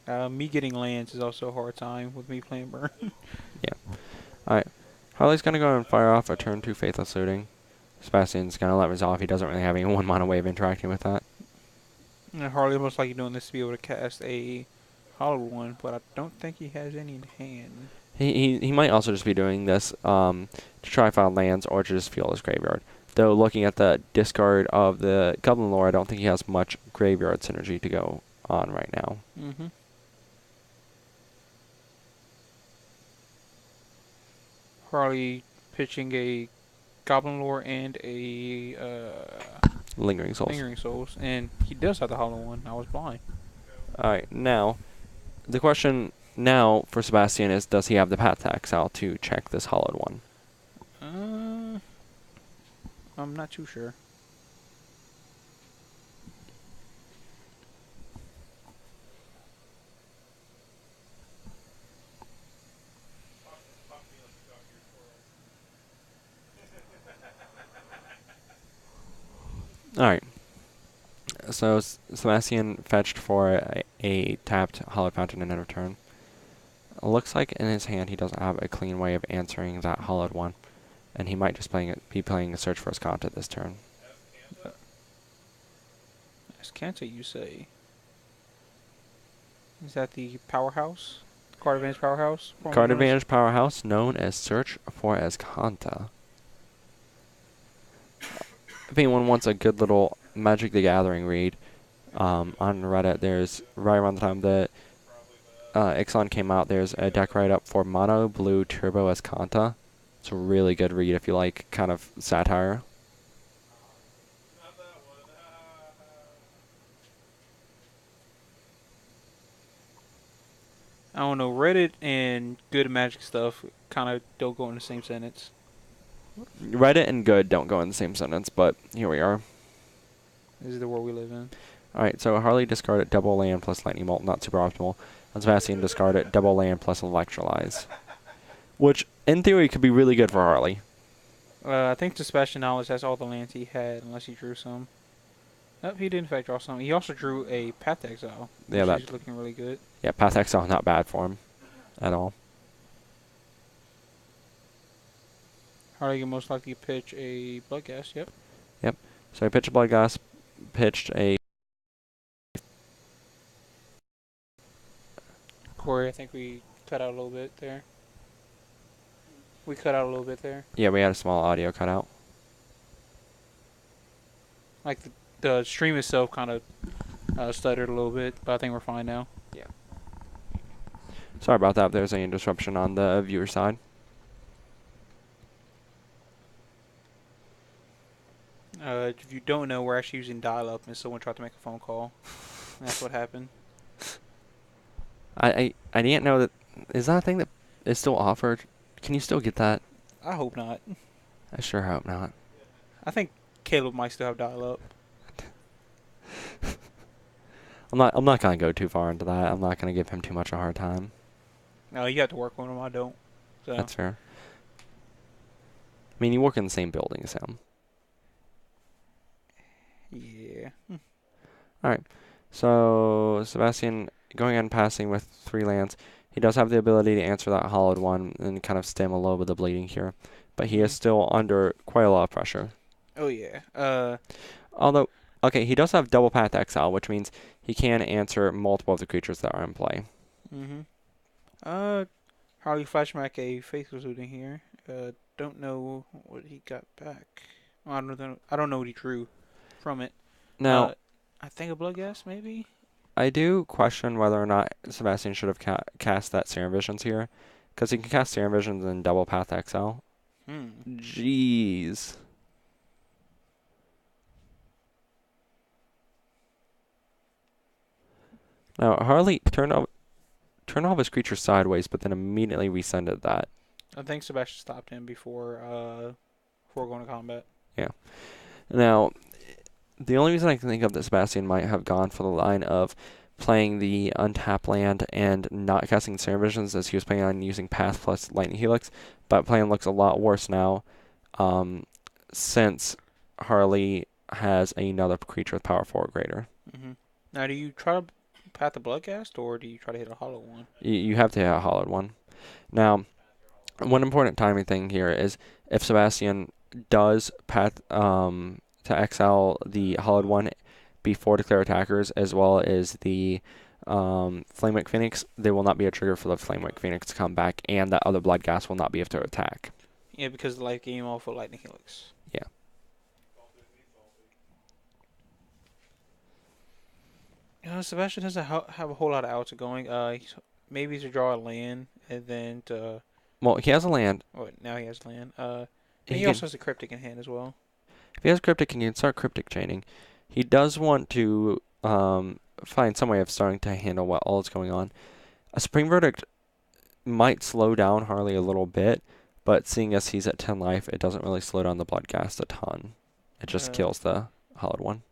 Me getting lands is also a hard time with me playing burn. Alright. Harley's gonna go and fire off a turn 2 Faithless Looting. Sebastian's gonna let resolve. He doesn't really have any 1-mana wave interacting with that. And Harley most likely doing this to be able to cast a Hollow One, but I don't think he has any in hand. He might also just be doing this to try find lands or to just fuel his graveyard. Though looking at the discard of the Goblin Lore, I don't think he has much graveyard synergy to go on right now. Mm-hmm. Harley pitching a Goblin Lore and a Lingering Souls. Lingering Souls, and he does have the Hollow One. I was blind. Alright, now, the question now for Sebastian is, does he have the Path to Exile to check this Hollowed One? I'm not too sure. Alright. So Sebastian fetched for a tapped Hallowed Fountain in end of turn. Looks like in his hand he doesn't have a clean way of answering that Hollowed One. And he might just be playing a Search for Azcanta this turn. Azcanta, you say? Is that the powerhouse? Card advantage powerhouse? Card advantage powerhouse known as Search for Azcanta. If anyone wants a good little Magic the Gathering read, on Reddit, there's right around the time that Ixalan came out, there's a deck write-up for Mono Blue Turbo Azcanta. It's a really good read if you like kind of satire. I don't know. Reddit and good Magic stuff kind of don't go in the same sentence. Reddit and good don't go in the same sentence, but here we are. This is the world we live in. Alright, so Harley discarded double land plus Lightning Bolt, not super optimal. And Sebastian discarded double land plus Electrolyze. Which, in theory, could be really good for Harley. I think the Sebastian Knowledge has all the lands he had, unless he drew some. Nope, he did in fact draw some. He also drew a Path to Exile, Yeah, which is looking really good. Yeah, Path Exile not bad for him at all. Harley can most likely pitch a Bloodghast, yep. So he pitched a Bloodghast, pitched a... Corey, I think we cut out a little bit there. We cut out a little bit there. Yeah, we had a small audio cutout. Like the stream itself kind of stuttered a little bit, but I think we're fine now. Sorry about that if there's any disruption on the viewer side. If you don't know, we're actually using dial-up, and someone tried to make a phone call. And that's what happened. I didn't know that... Is that a thing that is still offered? Can you still get that? I hope not. I sure hope not. I think Caleb might still have dial-up. I'm not gonna go too far into that. I'm not gonna give him too much a hard time. No, you have to work on him. I don't. So. That's fair. I mean, you work in the same building as him. Yeah. So Sebastian going and passing with 3 lands. He does have the ability to answer that hollowed one and kind of stem a little bit of the bleeding here, but he is Mhm. still under quite a lot of pressure. Oh yeah. Although, okay, he does have double path exile, which means he can answer multiple of the creatures that are in play. Mhm. Uh, Harley Flashback a faithful in here. Don't know what he got back. Well, I don't know. I don't know what he drew from it. Now, I think a blood gas maybe. I do question whether or not Sebastian should have cast that Serum Visions here, because he can cast Serum Visions and double path exile. Hmm. Jeez. Now, Harley turned all of his creatures sideways, but then immediately rescinded that. I think Sebastian stopped him before going to combat. Now, the only reason I can think of that Sebastian might have gone for the line of playing the untap land and not casting Serum Visions as he was planning on using Path plus Lightning Helix, but plan looks a lot worse now, since Harley has another creature with power 4 or greater. Mhm. Now, do you try to path the bloodcast or do you try to hit a hollow one? You have to hit a hollowed one. Now, one important timing thing here is if Sebastian does path to exile the hollowed one before declare attackers as well as the Flamewick Phoenix, there will not be a trigger for the Flamewick Phoenix to come back, and that other blood gas will not be able to attack. Yeah, because the light game off of Lightning Helix. Yeah. Sebastian doesn't have a whole lot of outs going. Maybe to draw a land and then to. Well, he has a land. Oh, now he has land. And He he can, also has a cryptic in hand as well. if he has cryptic, he can start cryptic chaining. He does want to find some way of starting to handle what all is going on. A Supreme Verdict might slow down Harley a little bit, but seeing as he's at 10 life, it doesn't really slow down the Bloodghast a ton. It just kills the hollowed one.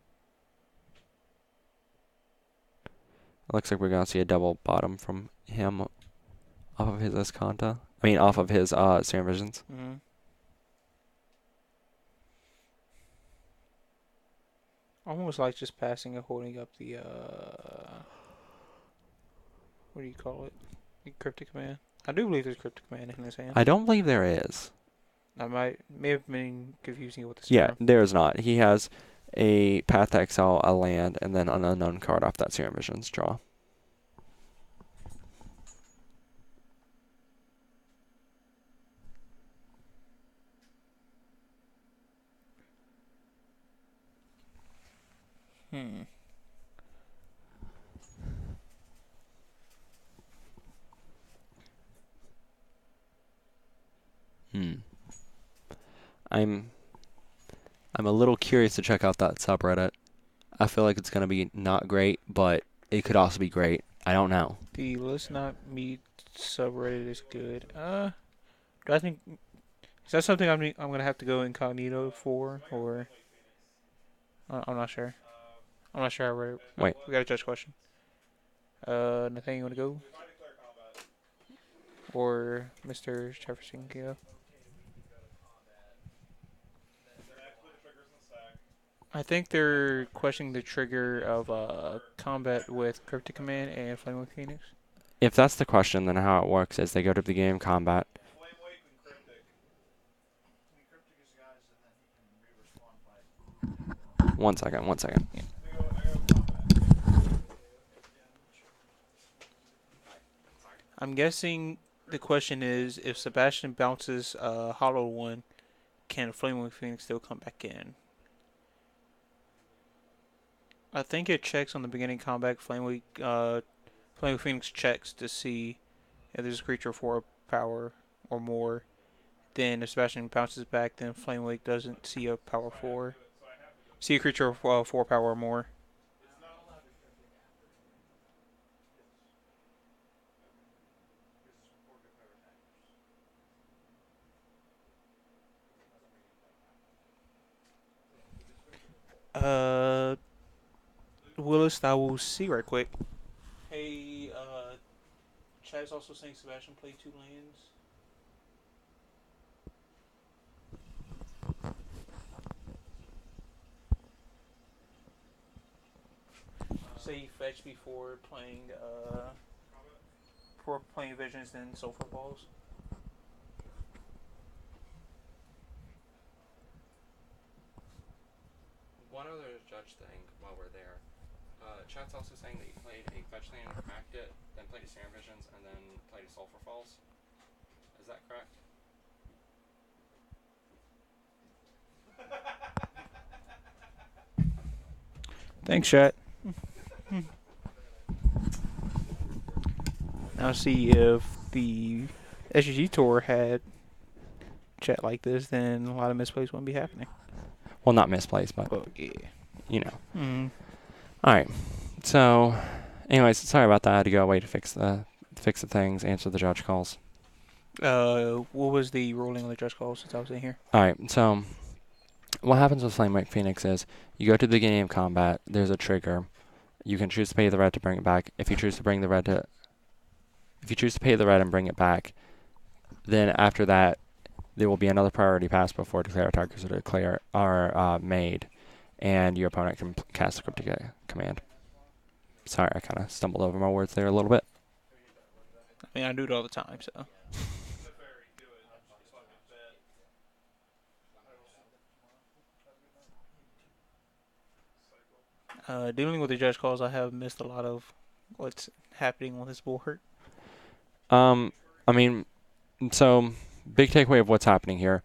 It looks like we're going to see a double bottom from him off of his Escanta. I mean, off of his Serum Visions. Mm-hmm. Almost like just passing and holding up the what do you call it? The cryptic command. I do believe there's cryptic command in his hand. I don't believe there is. I may have been confusing it with the Yeah, serum. there is not. He has a Path to Exile, a land, and then an unknown card off that Serum Visions draw. Hmm. I'm a little curious to check out that subreddit. I feel like it's gonna be not great, but it could also be great. I don't know. The Let's Not Meet subreddit is good. Do I think is that something I'm gonna have to go incognito for, or I'm not sure. I'm not sure. I read it. Wait. We got a judge question. Nathaniel, you wanna go? Or Mr. Jefferson can go? I think they're questioning the trigger of combat with Cryptic Command and Flaming Phoenix. If that's the question, then how it works is they go to the game combat. One second. Yeah. I'm guessing the question is if Sebastian bounces Hollow One, can Flaming Phoenix still come back in? I think it checks on the beginning combat. Flaming Phoenix checks to see if there's a creature for power or more. Then if Sebastian bounces back, then Flame Wake doesn't see a power 4. See a creature of 4 power or more. Willis, I will see right quick. Hey, Chad's also saying Sebastian played 2 lands. say fetch before playing visions and sulfur balls. One other judge thing while we're there. Chat's also saying that you played a fetch land and cracked it, then played a Serum Visions, and then played a Sulfur Falls. Is that correct? Thanks, chat. Now see if the SGG tour had chat like this, then a lot of misplays wouldn't be happening. Well, not misplaced, but Oh yeah. you know. Mm-hmm. All right. So, anyways, sorry about that. I had to go away to fix the things, answer the judge calls. What was the ruling on the judge call since I was in here? All right. So, what happens with Flame Wake Phoenix is you go to the beginning of combat. There's a trigger. You can choose to pay the red to bring it back. If you choose to pay the red and bring it back, then after that, there will be another priority pass before declare targets are made, and your opponent can cast the cryptic command. Sorry, I kind of stumbled over my words there a little bit. I mean, I do it all the time, so. Dealing with the judge calls, I have missed a lot of what's happening on this board. I mean, so big takeaway of what's happening here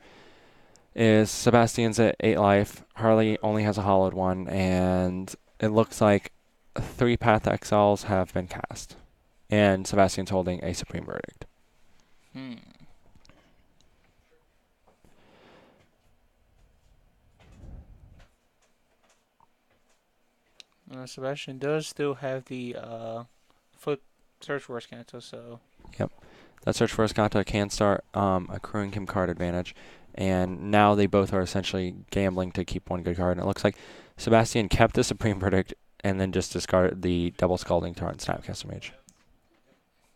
is Sebastian's at 8 life. Harley only has a hollowed one, and it looks like 3 Path Exiles have been cast, and Sebastian's holding a Supreme Verdict. Sebastian does still have the foot search for Escanto, so. Yep. That Search for Escanto can start accruing him card advantage, and now they both are essentially gambling to keep one good card. And it looks like Sebastian kept the Supreme Verdict and then just discarded the double Scalding Torrent Snapcaster Mage.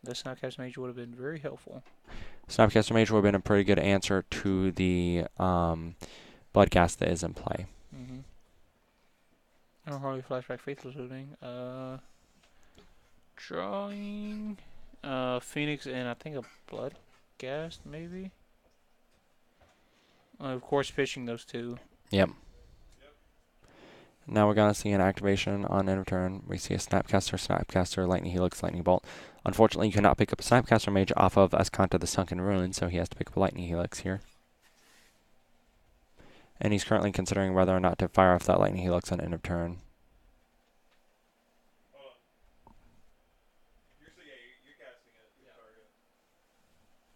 The Snapcaster Mage would have been very helpful. Snapcaster Mage would have been a pretty good answer to the Bloodcast that is in play. Mm-hmm. I don't Harley Flashback Faithless Looting. Drawing Phoenix and I think a Bloodcast maybe. Of course, pitching those two. Yep. Now we're going to see an activation on end of turn. We see a Snapcaster, Lightning Helix, Lightning Bolt. Unfortunately, you cannot pick up a Snapcaster Mage off of Escanto the Sunken Ruin, so he has to pick up a Lightning Helix here. And he's currently considering whether or not to fire off that Lightning Helix on end of turn.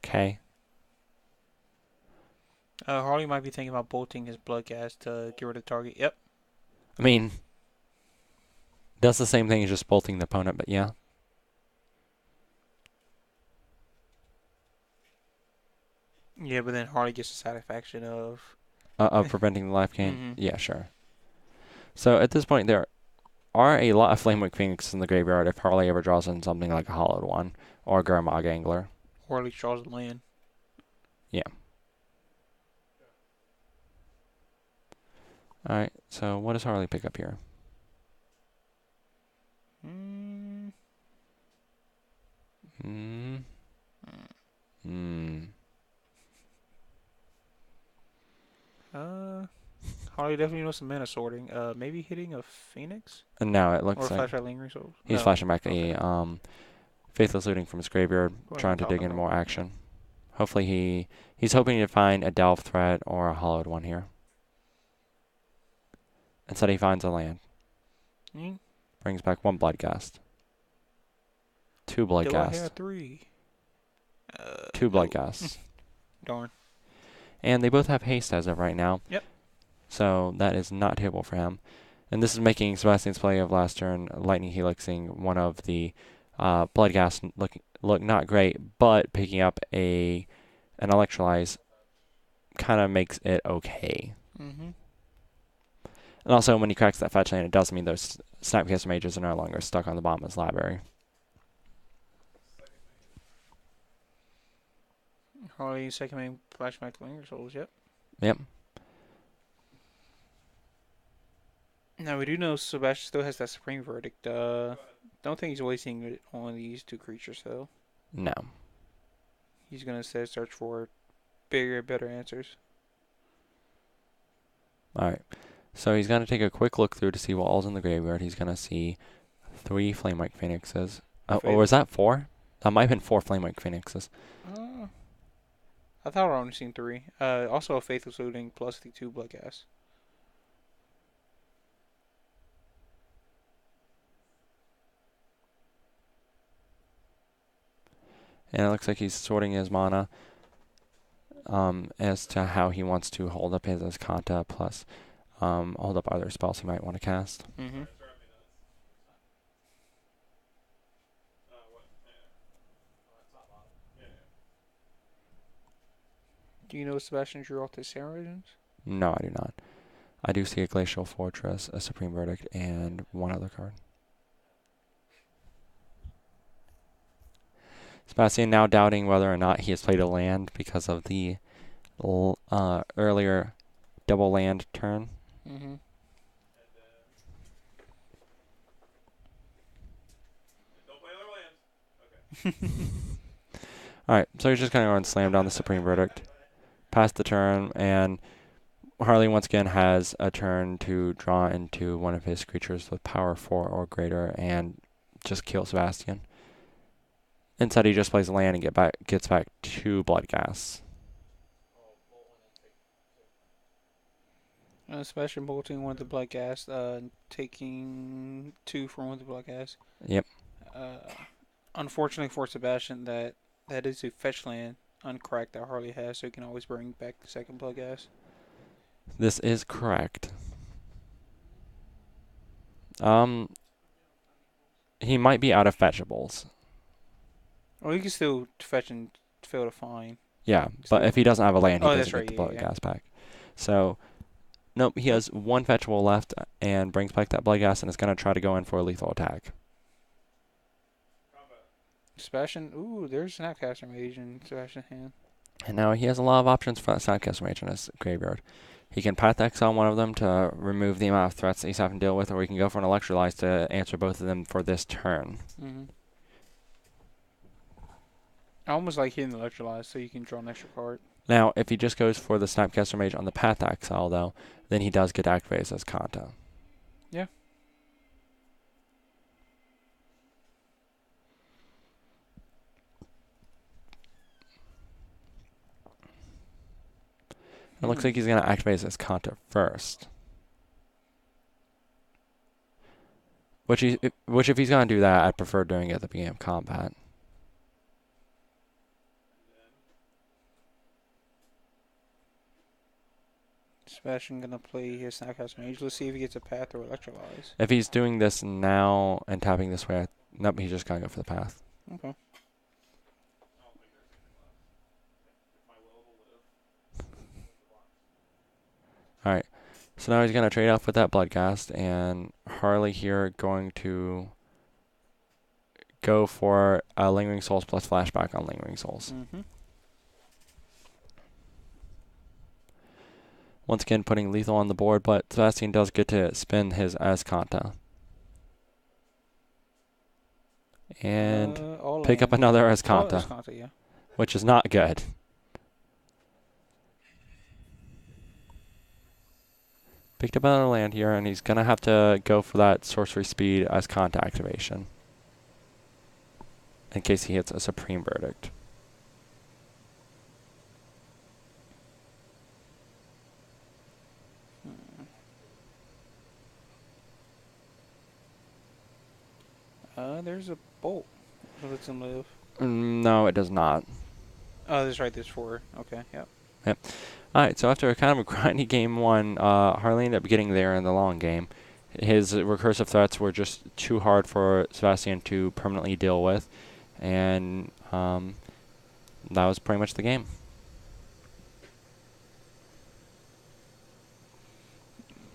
Okay. Harley might be thinking about bolting his Bloodcast to get rid of the target. Yep. I mean, that's the same thing as just bolting the opponent, but yeah. Yeah, but then Harley gets the satisfaction of Preventing the life gain? Mhm. Yeah, sure. So at this point, there are a lot of Flamewake Phoenixes in the graveyard if Harley ever draws in something like a Hollowed One or a Gurmag Angler. or at least draws the land. Yeah. Alright, so what does Harley pick up here? Mm. Hmm. Hmm. Harley definitely knows some mana sorting. Maybe hitting a Phoenix And now it or looks like Flashback Lingering Souls. he's No. flashing back Okay. a Faithless Looting from his graveyard, What am I trying to dig talking into about? more action. Hopefully he's hoping to find a Delve Threat or a Hollowed One here. Instead he finds a land. Mm. Brings back 1 Bloodcast. 2 Do I Bloodcast. have 3? 2 no. Bloodcasts. Darn. And they both have haste as of right now. Yep. So that is not terrible for him. And this is making Sebastian's play of last turn, Lightning Helixing, one of the Bloodcast look not great, but picking up an Electrolyze kind of makes it okay. Mm-hmm. And also, when he cracks that fetch land, it does mean those Snapcaster Mages are no longer stuck on the bottom of his library. Harley second main Flashback Lingering Souls. Yep. Yep. Now we do know Sebastian still has that Supreme Verdict. Don't think he's wasting it on these two creatures though. No. He's gonna search for bigger, better answers. Alright. So he's going to take a quick look through to see what all's in the graveyard. He's going to see 3 Flamewake Phoenixes. Oh, or was that 4? That might have been 4 Flamewake Phoenixes. I thought I only seen 3. Also a Faithless Looting plus the 2 Bloodghast. And it looks like he's sorting his mana as to how he wants to hold up his Azcanta plus hold up other spells he might want to cast. Mm-hmm. Do you know Sebastian drew off the Samurai Legends? No, I do not. I do see a Glacial Fortress, a Supreme Verdict, and one other card. Sebastian now doubting whether or not he has played a land because of the earlier double land turn. Mm-hmm. Alright, so he's just going to go and slam down the Supreme Verdict. Pass the turn, and Harley once again has a turn to draw into one of his creatures with power 4 or greater and just kill Sebastian. Instead, he just plays land and gets back 2 Bloodghasts. Sebastian bolting one of the Bloodghast, taking 2 from one of the Bloodghast. Yep. Unfortunately for Sebastian, that is a fetch land uncracked that Harley has, so he can always bring back the second Bloodghast. This is correct. He might be out of fetchables. Well, he can still fetch and fail to find. Yeah, but if he doesn't have a land, he Oh, doesn't that's get the right, yeah. Bloodghast back. So, nope, he has 1 fetchable left and brings back that Bloodghast and is going to try to go in for a lethal attack. Sebastian, ooh, there's Snapcaster Mage in Sebastian's hand. And now he has a lot of options for that Snapcaster Mage in his graveyard. He can Path Exile one of them to remove the amount of threats that he's having to deal with, or he can go for an Electrolyze to answer both of them for this turn. Mm-hmm. I almost like hitting the Electrolyze so you can draw an extra card. Now, if he just goes for the Snapcaster Mage on the Path Exile, though, then he does get activated as Kanta. Yeah. It looks like he's going to activate his Kanta first. Which if he's going to do that, I'd prefer doing it at the beginning of combat. Sebastian gonna play his Snapcaster Mage. Let's see if he gets a Path or Electrolyze. If he's doing this now and tapping this way, nope, he's just going to go for the Path. Okay. Alright, so now he's going to trade off with that Bloodghast, and Harley here going to go for Lingering Souls plus Flashback on Lingering Souls. Mm-hmm. Once again, putting lethal on the board, but Sebastian does get to spin his Azcanta. And pick up another Azcanta, Yeah. which is not good. Picked up another land here, and he's going to have to go for that Sorcery Speed Azcanta activation in case he hits a Supreme Verdict. There's a bolt. Lets him live. No, it does not. Oh, that's right. There's 4. Okay. Yep. Alright, so after a kind of a grindy game 1, Harley ended up getting there in the long game. His recursive threats were just too hard for Sebastian to permanently deal with, and that was pretty much the game.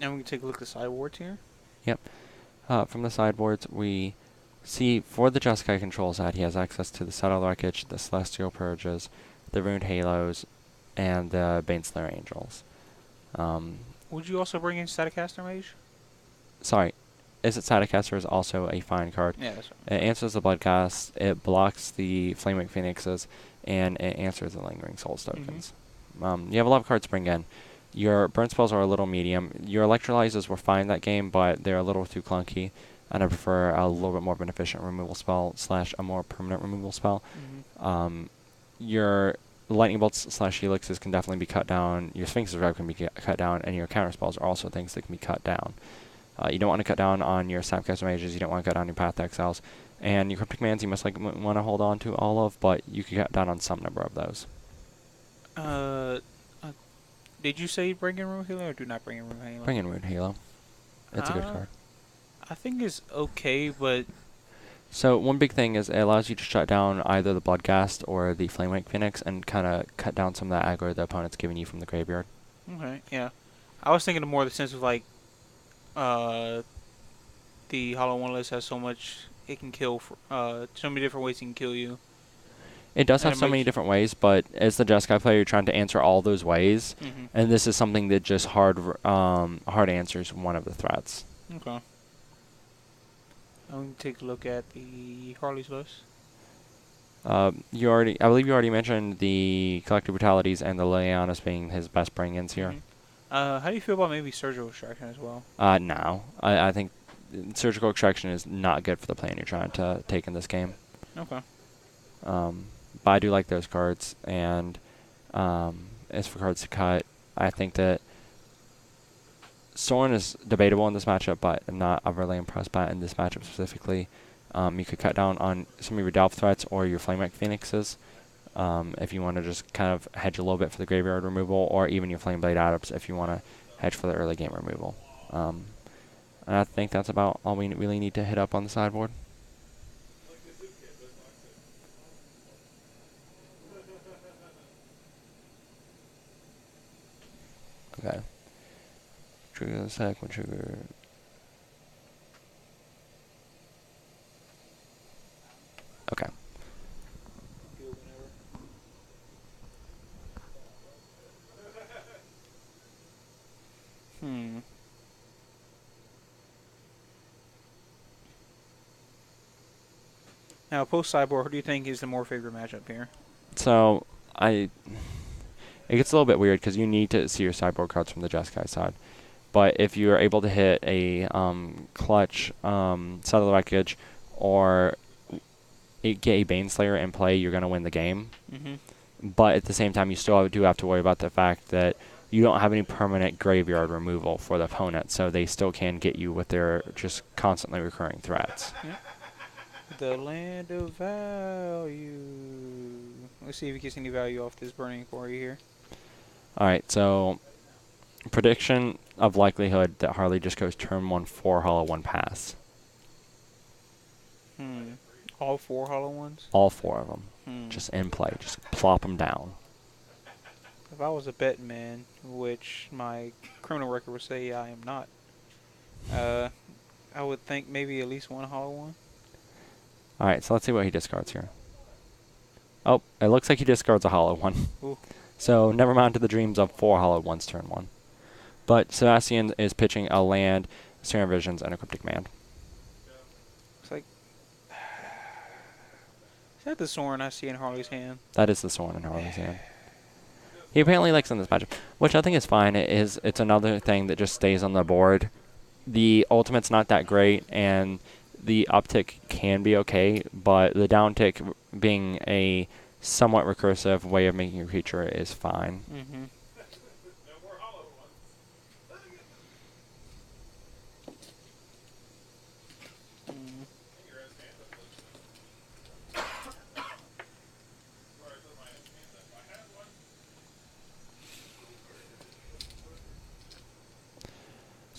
And we can take a look at the sideboards here. Yep. From the sideboards, we see for the Jeskai control set, he has access to the Settled Wreckage, the Celestial Purges, the Ruined Halos, and the Baneslayer Angels. Would you also bring in Staticaster Mage? sorry, Is It Staticaster is also a fine card. Yeah, that's It answers the Bloodghast, it blocks the Flamewake Phoenixes, and it answers the Lingering Souls tokens. You have a lot of cards to bring in. Your burn spells are a little medium. Your Electrolyzes were fine that game, but they're a little too clunky, and I prefer a little bit more beneficent removal spell / a more permanent removal spell. Your Lightning Bolts / Helixes can definitely be cut down. Your Sphinx's Rev can be cut down, and your counter spells are also things that can be cut down. You don't want to cut down on your Snapcaster Mages, you don't want to cut down your Path Exiles, and your Cryptic Mans you must want to hold on to all of, but you can cut down on some number of those. Did you say bring in Rune Halo or do not bring in Rune Halo? Bring in Rune Halo. It's a good card. I think it's okay, but So one big thing is it allows you to shut down either the Bloodghast or the Flamewake Phoenix and kind of cut down some of that aggro the opponent's giving you from the graveyard. okay, yeah. I was thinking of more the sense of like, the Hollow One list has so much it can kill, so many different ways it can kill you. It does And have it Mm-hmm. so many makes- different ways, but as the Jeskai player, you're trying to answer all those ways, and this is something that just hard answers one of the threats. Okay. I'm going to take a look at the Harley's list. I believe you already mentioned the Collective Brutalities and the Lilianas being his best bring-ins here. How do you feel about maybe Surgical Extraction as well? No, I think Surgical Extraction is not good for the plan you're trying to take in this game. Okay. But I do like those cards, and as for cards to cut, I think that Sorin is debatable in this matchup, but I'm not overly impressed by it in this matchup specifically. You could cut down on some of your Delph threats or your Flamewake Phoenixes if you want to just kind of hedge a little bit for the graveyard removal, or even your Flameblade Adepts if you want to hedge for the early game removal. And I think that's about all we really need to hit up on the sideboard. Okay. Trigger the second trigger. Okay. Now, post sideboard, who do you think is the more favorite matchup here? So, it gets a little bit weird because you need to see your sideboard cards from the Jeskai side. But if you are able to hit a clutch Side of the Wreckage or get a Baneslayer in play, you're going to win the game. But at the same time, you still do have to worry about the fact that you don't have any permanent graveyard removal for the opponent, so they still can get you with their just constantly recurring threats. The Land of Value. Let's see if he gets any value off this Burning Quarry here. Alright, so prediction of likelihood that Harley just goes turn 1 4 Hollow 1 pass. All 4 Hollow Ones? All 4 of them. Just in play. Just plop them down. If I was a betting man, which my criminal record would say I am not, I would think maybe at least 1 Hollow One. Alright, so let's see what he discards here. Oh, it looks like he discards a Hollow One. Ooh. So never mind to the dreams of 4 Hollow Ones turn 1. But Sebastian is pitching a land, Serum Visions, and a Cryptic Man. It's like, is that the Sorin I see in Harley's hand? That is the Sorin in Harley's hand. He apparently likes in this matchup, which I think is fine. It's another thing that just stays on the board. The ultimate's not that great, and the uptick can be okay, but the downtick being a somewhat recursive way of making your creature is fine.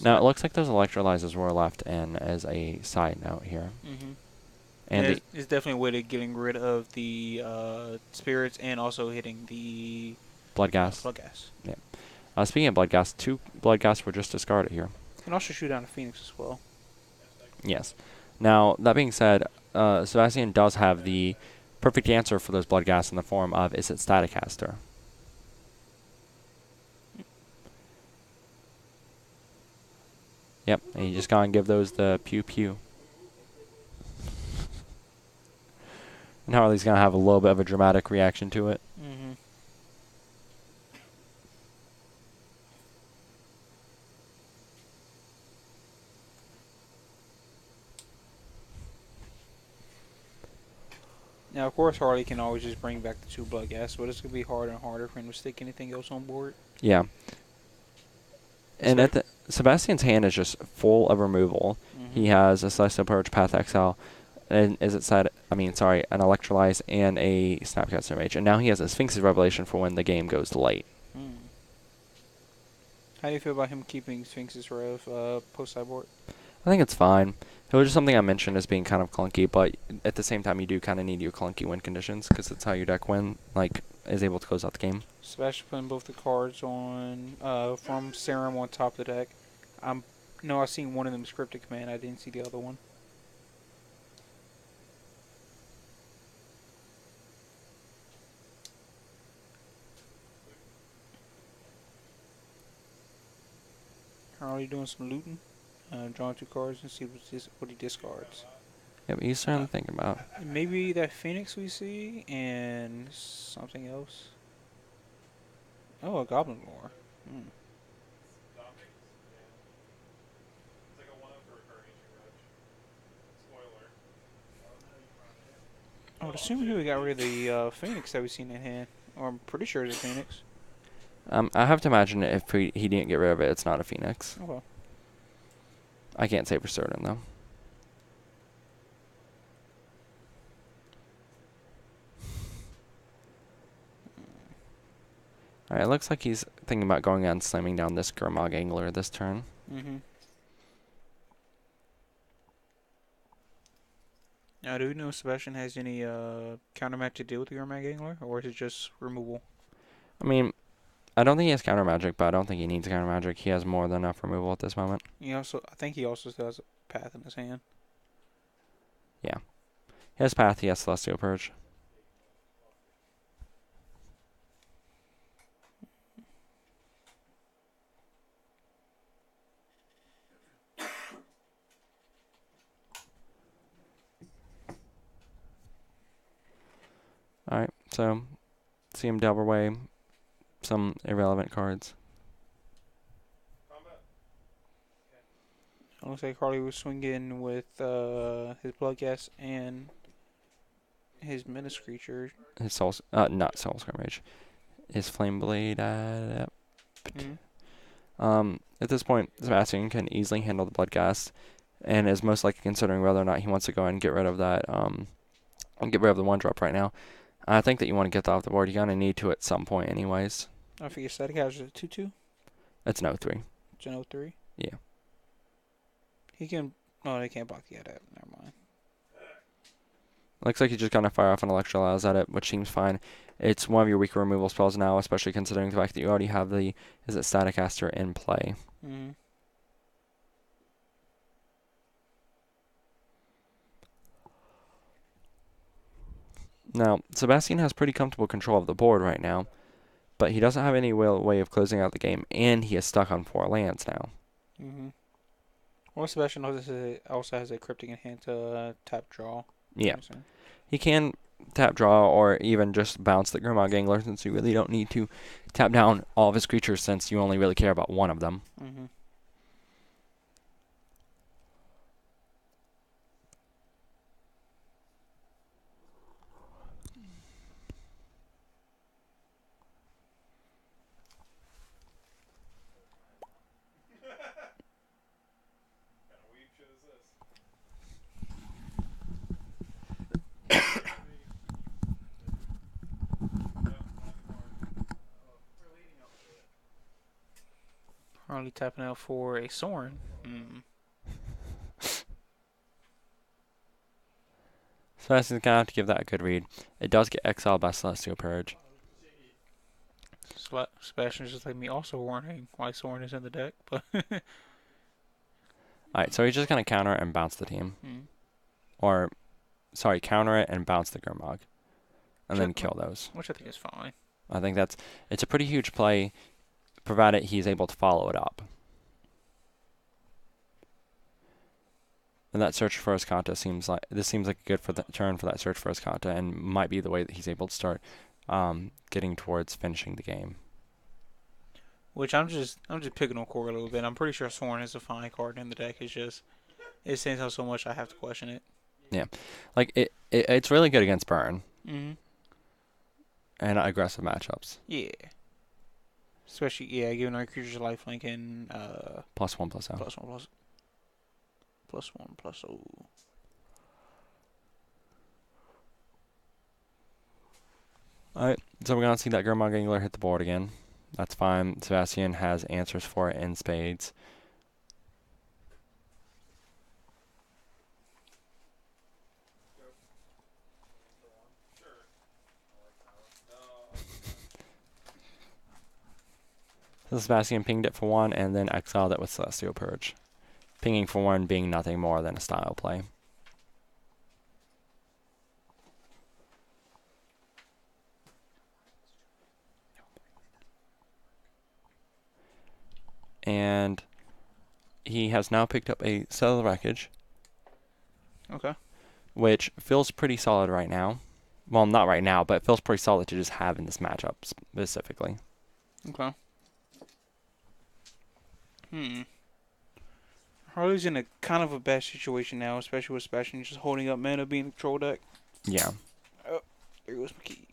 Now, it looks like those electrolyzers were left in as a side note here. And it's definitely a way to getting rid of the spirits and also hitting the Bloodghast. Bloodghast. Yeah. Speaking of Bloodghast, 2 Bloodghasts were just discarded here. You can also shoot down a Phoenix as well. Yes. Now, that being said, Sebastian does have the perfect answer for those Bloodghasts in the form of Is It Staticaster? Yep, and you just gotta give those the pew pew. And Harley's gonna have a little bit of a dramatic reaction to it. Mm-hmm. Now, of course, Harley can always just bring back the 2 Bloodghast, but it's going to be harder and harder for him to stick anything else on board. Yeah. And Sebastian's hand is just full of removal. Mm-hmm. He has a Celestial Purge, Path Exile, and an Electrolyze and a Snapcaster Mage. And now he has a Sphinx's Revelation for when the game goes late. Mm. How do you feel about him keeping Sphinx's Rev post-sideboard? I think it's fine. It was just something I mentioned as being kind of clunky, but at the same time, you do kind of need your clunky win conditions because that's how your deck is able to close out the game. Sebastian putting both the cards on from Serum on top of the deck. I've seen one of them scripted command. I didn't see the other one. Harley doing some looting. Drawing 2 cards and see what he discards. Yeah, but he's starting to think about. Maybe that Phoenix we see and something else. Oh, a Goblin Lore. Hmm. I would assume he got rid of the Phoenix that we seen in hand. Or I'm pretty sure it's a Phoenix. I have to imagine if he didn't get rid of it, it's not a Phoenix. Oh well. I can't say for certain, though. Alright, it looks like he's thinking about going out and slamming down this Gurmag Angler this turn. Mm-hmm. Now, do we know if Sebastian has any countermatch to deal with the Gurmag Angler, or is it just removal? I mean, I don't think he has counter magic, but I don't think he needs counter magic. He has more than enough removal at this moment. I think he also still has a Path in his hand. Yeah. He has Path, he has Celestial Purge. Alright, so see him delve away some irrelevant cards. It looks like Harley was swinging with his Bloodghast and his Menace Creature. His not Soul Skirmage. His Flame Blade Adept. Mm-hmm. At this point, Sebastian can easily handle the Bloodghast and is most likely considering whether or not he wants to go ahead and get rid of that, get rid of the 1-drop right now. I think that you want to get that off the board. You're going to need to at some point anyways. I forget static hazard is a 2/2? It's an 0-3. It's an 0/3? Yeah. He can... Oh, they can't block the Adept. Never mind. Looks like he's just going to fire off an Electrolyze at it, which seems fine. It's one of your weaker removal spells now, especially considering the fact that you already have the Staticaster in play. Mm-hmm. Now, Sebastian has pretty comfortable control of the board right now, but he doesn't have any way of closing out the game, and he is stuck on 4 lands now. Mm-hmm. Well, Sebastian also has a Cryptic in hand to tap draw. Yeah. He can tap draw or even just bounce the Gurmag Angler, since you really don't need to tap down all of his creatures since you only really care about one of them. Mm-hmm. Harley tapping out for a Sorin. Mm. Sebastian's going to have to give that a good read. It does get exiled by Celestial Purge. Sebastian's just like me, also warning why Sorin is in the deck, but... Alright, so he's just going to counter it and bounce the team. Or, sorry, counter it and bounce the Gurmag. And then kill those. Which I think is fine. I think it's a pretty huge play, provided he's able to follow it up. And that search for Escanta seems like a good for the turn for that search for Escanta, and might be the way that he's able to start getting towards finishing the game. Which I'm just picking on Core a little bit. I'm pretty sure Sworn is a fine card in the deck. It's just it stands out so much I have to question it. Like it's really good against burn Mhm. and aggressive matchups. Yeah. Especially giving our creatures lifelink and +1/+0. +1/+0. Alright, so we're gonna see that Gurmag Angler hit the board again. That's fine. Sebastian has answers for it in spades. So Sebastian pinged it for 1 and then exiled it with Celestial Purge. Pinging for 1 being nothing more than a style play. And he has now picked up a Settle Wreckage, Okay. which feels pretty solid right now. Well, not right now, but it feels pretty solid to just have in this matchup specifically. Okay. Harley's in a kind of a bad situation now, especially with Sebastian just holding up mana being the control deck. Yeah. There goes my keys.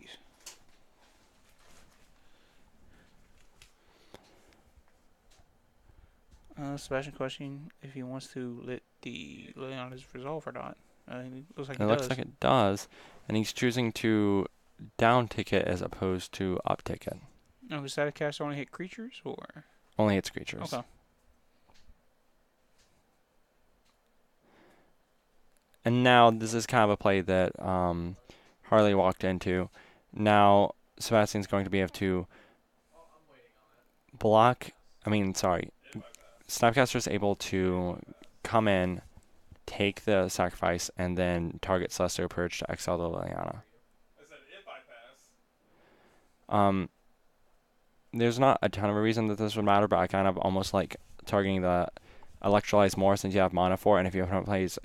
Sebastian questioning if he wants to let the Liliana's resolve or not. It looks like It looks like it does, and he's choosing to down ticket as opposed to up ticket. Oh, does that cast only hit creatures or? Only hits creatures. Okay. And now this is kind of a play that Harley walked into. Now Sebastian's going to be able to block. Snapcaster is able to come in, take the sacrifice, and then target Celestial Purge to exile the Liliana. There's not a ton of a reason that this would matter, but I kind of almost like targeting the Electrolyze more since you have mana for it, and if your opponent plays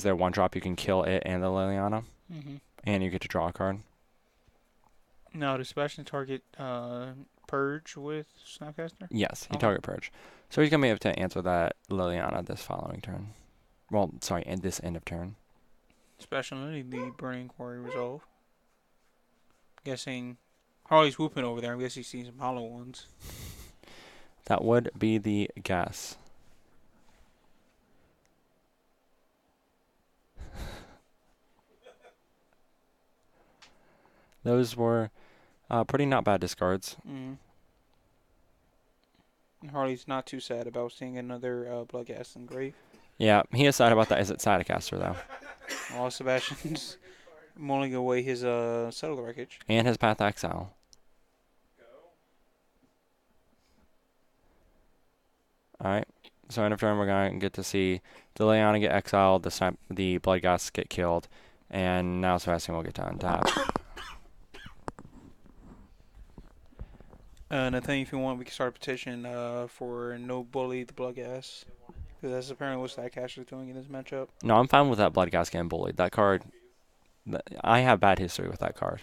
their 1-drop, you can kill it and the Liliana, and you get to draw a card. Now, does Sebastian target Purge with Snapcaster? Yes, he Okay. target Purge. So he's going to be able to answer that Liliana this following turn. Well, sorry, and this end of turn. Especially the Burning Quarry resolve. Guessing Harley's whooping over there. I guess he's seen some hollow ones. That would be the guess. Those were pretty not bad discards. And Harley's not too sad about seeing another Bloodghast Engrave. Yeah, he is sad about that as it's Sadacaster, though. While Sebastian's mulling away his Settle Wreckage. And his Path Exile. Alright, so end of turn we're going to get to see the Liliana get exiled, the Bloodghast get killed, and now Sebastian will get to untap. Nathaniel, if you want, we can start a petition for no bully the Bloodghast. Because that's apparently what Snapcaster is doing in this matchup. No, I'm fine with that Bloodghast getting bullied. That card, I have bad history with that card.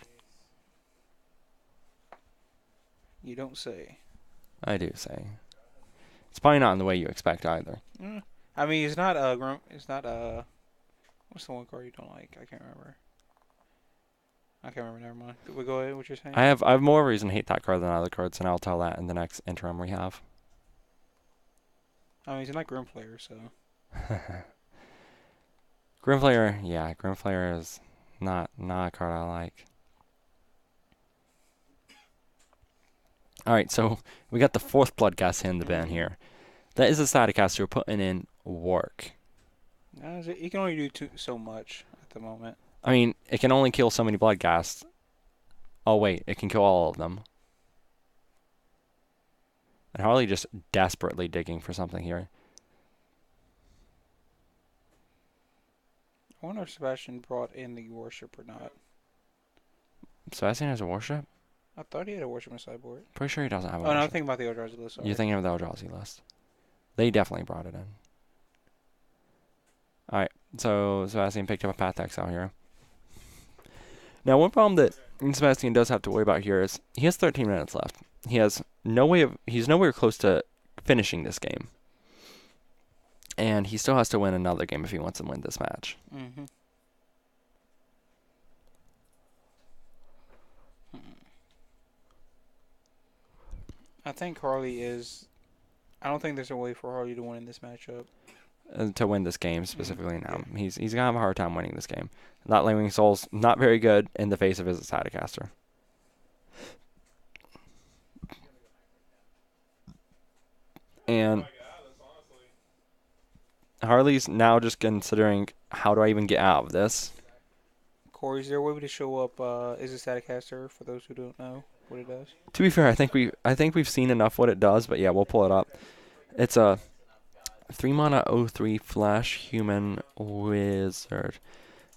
You don't say. I do say. It's probably not in the way you expect either. I mean, it's not it's not what's the one card you don't like? I can't remember. Never mind. We go ahead. What you're saying? I have more reason to hate that card than other cards, and I'll tell that in the next interim we have. I mean, it's not Grimflayer, so. Grimflayer is not a card I like. Alright, so we got the 4th Bloodghast in the bin here. That is a Sadacaster putting in work. You can only do so much at the moment. I mean, it can only kill so many Bloodghasts. Oh wait, it can kill all of them. And Harley just desperately digging for something here. I wonder if Sebastian brought in the Worship or not. Sebastian has a Worship? I thought he had a Worship in sideboard. Pretty sure he doesn't have a Oh, no, I'm Worship. thinking about the Eldrazi list. Sorry. You're thinking of the Eldrazi list. They definitely brought it in. So Sebastian picked up a Path Exile here. Now, one problem that Sebastian does have to worry about here is he has 13 minutes left. He's nowhere close to finishing this game. And he still has to win another game if he wants to win this match. Mm-hmm. I think Harley is. I don't think there's a way for Harley to win in this matchup. To win this game specifically now. He's going to have a hard time winning this game. That Lingering Soul's not very good in the face of his Staticaster. And Harley's now just considering, how do I even get out of this? Corey, is there a way to show up is a Staticaster for those who don't know what it does? To be fair, I think we've seen enough what it does, but yeah, we'll pull it up. It's a 3-mana 0/3 Flash Human Wizard.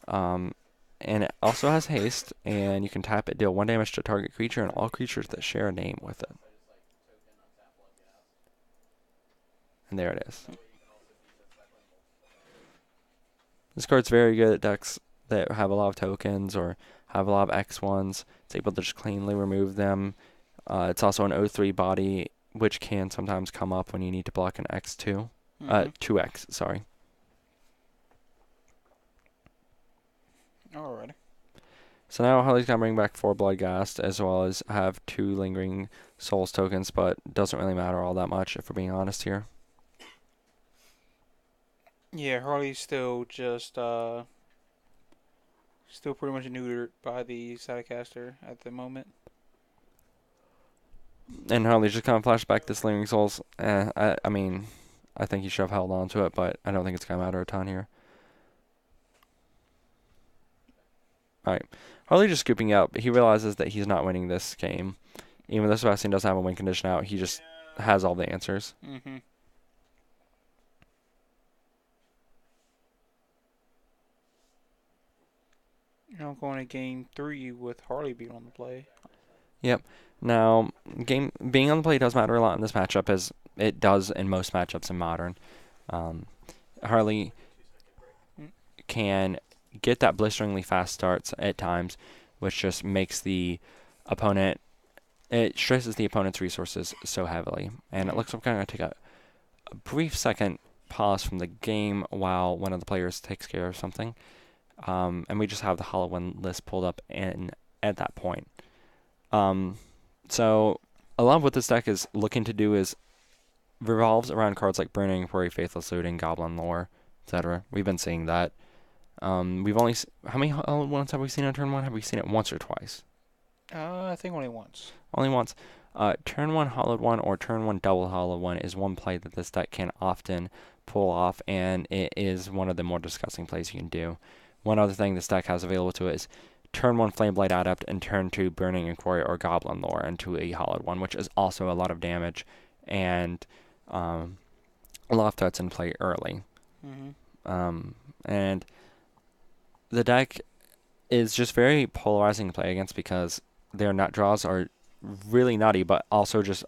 And it also has haste, and you can tap it, deal 1 damage to target creature and all creatures that share a name with it. And there it is. This card's very good at decks that have a lot of tokens or have a lot of X1s. It's able to just cleanly remove them. It's also an 0/3 body, which can sometimes come up when you need to block an X2. 2X, sorry. Alrighty. So now Harley's gonna bring back 4 Bloodghast as well as have 2 Lingering Souls tokens, but doesn't really matter all that much if we're being honest here. Yeah, Harley's still just still pretty much neutered by the Staticaster at the moment. And Harley's just kind of flashed back this Lingering Souls. I mean, I think he should have held on to it, but I don't think it's gonna matter a ton here. Alright. Harley just scooping up. He realizes that he's not winning this game. Even though Sebastian doesn't have a win condition out, he just has all the answers. Mm-hmm. Now going to game 3 with Harley being on the play. Yep. Now, being on the play does matter a lot in this matchup, as it does in most matchups in Modern. Harley can get that blisteringly fast starts at times, which just makes the opponent, it stresses the opponent's resources so heavily. And it looks like I'm going to take a brief second pause from the game while one of the players takes care of something. And we just have the Hollow One list pulled up in at that point. So a lot of what this deck is looking to do is revolves around cards like Burning Inquiry, Faithless Looting, Goblin Lore, etc. We've been seeing that. We've only how many Hollow Ones have we seen on turn 1? Have we seen it once or twice? I think only once. Only once. Turn 1 Hollowed One or turn 1 Double Hollowed One is one play that this deck can often pull off, and it is one of the more disgusting plays you can do. One other thing this deck has available to it is turn 1 Flameblight Adept and turn 2 Burning Inquiry or Goblin Lore into a Hollowed One, which is also a lot of damage and a lot of threats in play early. Mm-hmm. And the deck is just very polarizing to play against because their nut draws are really nutty, but also just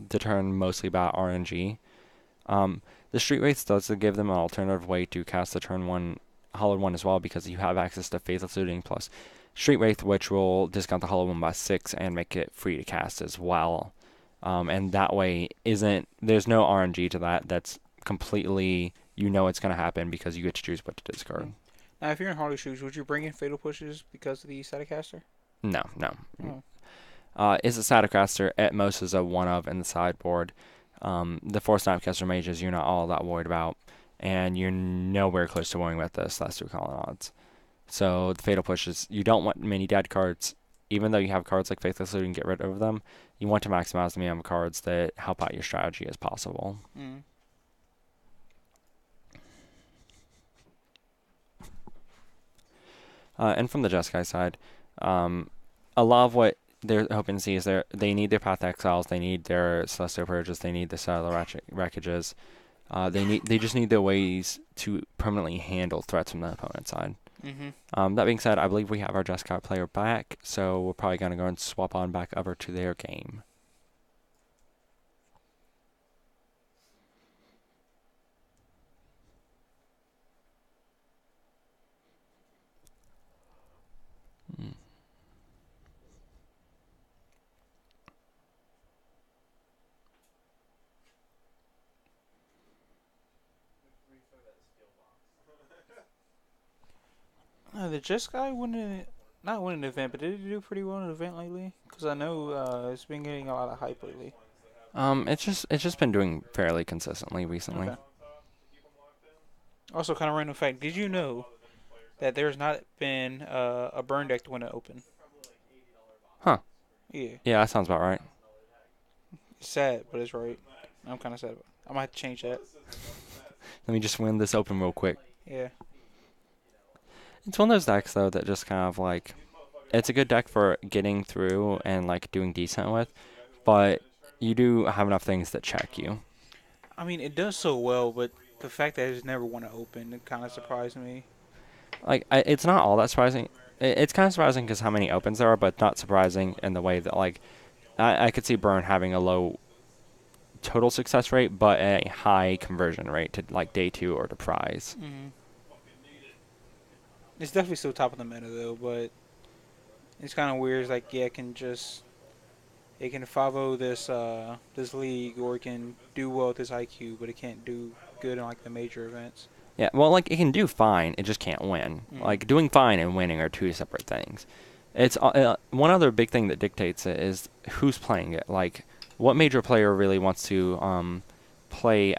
determined mostly by RNG. The Street Wraiths does give them an alternative way to cast the turn 1 Hollowed One as well, because you have access to Faithless Looting plus Street Wraith, which will discount the Hollowed One by 6 and make it free to cast as well. And that way there's no RNG to that. That's completely, it's going to happen because you get to choose what to discard. Now, if you're in Harley's shoes, would you bring in Fatal Pushes because of the Staticaster? No. Oh. It's a Staticaster. At most is a 1-of in the sideboard. The 4 Snapcaster Mages you're not all that worried about. And you're nowhere close to winning with this last 2 column odds. So the Fatal Pushes, you don't want many dead cards. Even though you have cards like Faithless Looting, get rid of them. You want to maximize the amount of cards that help out your strategy as possible. Mm. And from the Jeskai side, a lot of what they're hoping to see is they need their Path Exiles, they need their Celestial Purges, they need the Cellular Wreckages. They just need their ways to permanently handle threats from the opponent's side. Mm-hmm. That being said, I believe we have our Jeskai player back, so we're probably going to go and swap on back over to their game. The Just guy not win an event, but did he do pretty well in an event lately? Because I know it's been getting a lot of hype lately. It's just been doing fairly consistently recently. Okay. Also, kind of random fact: did you know that there's not been a burn deck to win an open? Huh. Yeah. Yeah, that sounds about right. It's sad, but it's right. I'm kind of sad. I might have to change that. Let me just win this open real quick. Yeah. It's one of those decks though that just kind of like, it's a good deck for getting through and like doing decent with, but you do have enough things that check you. I mean, it does so well, but the fact that it's never won an open, it kind of surprised me. Like it's not all that surprising. It's kind of surprising because how many opens there are, but not surprising in the way that like I could see Burn having a low total success rate, but a high conversion rate to like day 2 or to prize. Mm-hmm. It's definitely still top of the meta though, but it's kind of weird. It's like, yeah, it can 5-0 this league, or it can do well with this IQ, but it can't do good in like the major events. Yeah, well, like it can do fine, it just can't win. Mm. Like doing fine and winning are two separate things. It's one other big thing that dictates it is who's playing it. Like, what major player really wants to play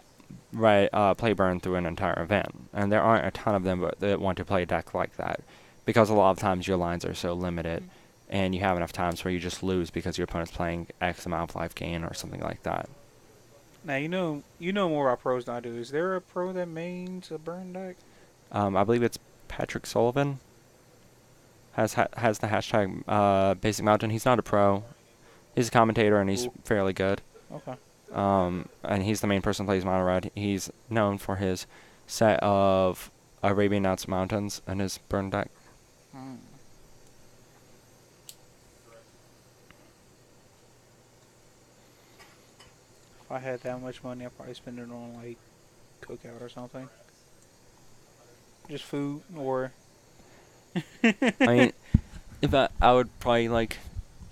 play Burn through an entire event? And there aren't a ton of them that want to play a deck like that, because a lot of times your lines are so limited, and you have enough times where you just lose because your opponent's playing X amount of life gain or something like that. Now you know more about pros than I do. Is there a pro that mains a burn deck? I believe it's Patrick Sullivan. Has the hashtag Basic Mountain. He's not a pro. He's a commentator and he's Cool. fairly good. Okay. And he's the main person who plays Mono Red. He's known for his set of Arabian Nights Mountains and his burn deck. Hmm. If I had that much money, I'd probably spend it on like cookout or something. Just food or. I mean, if I would probably like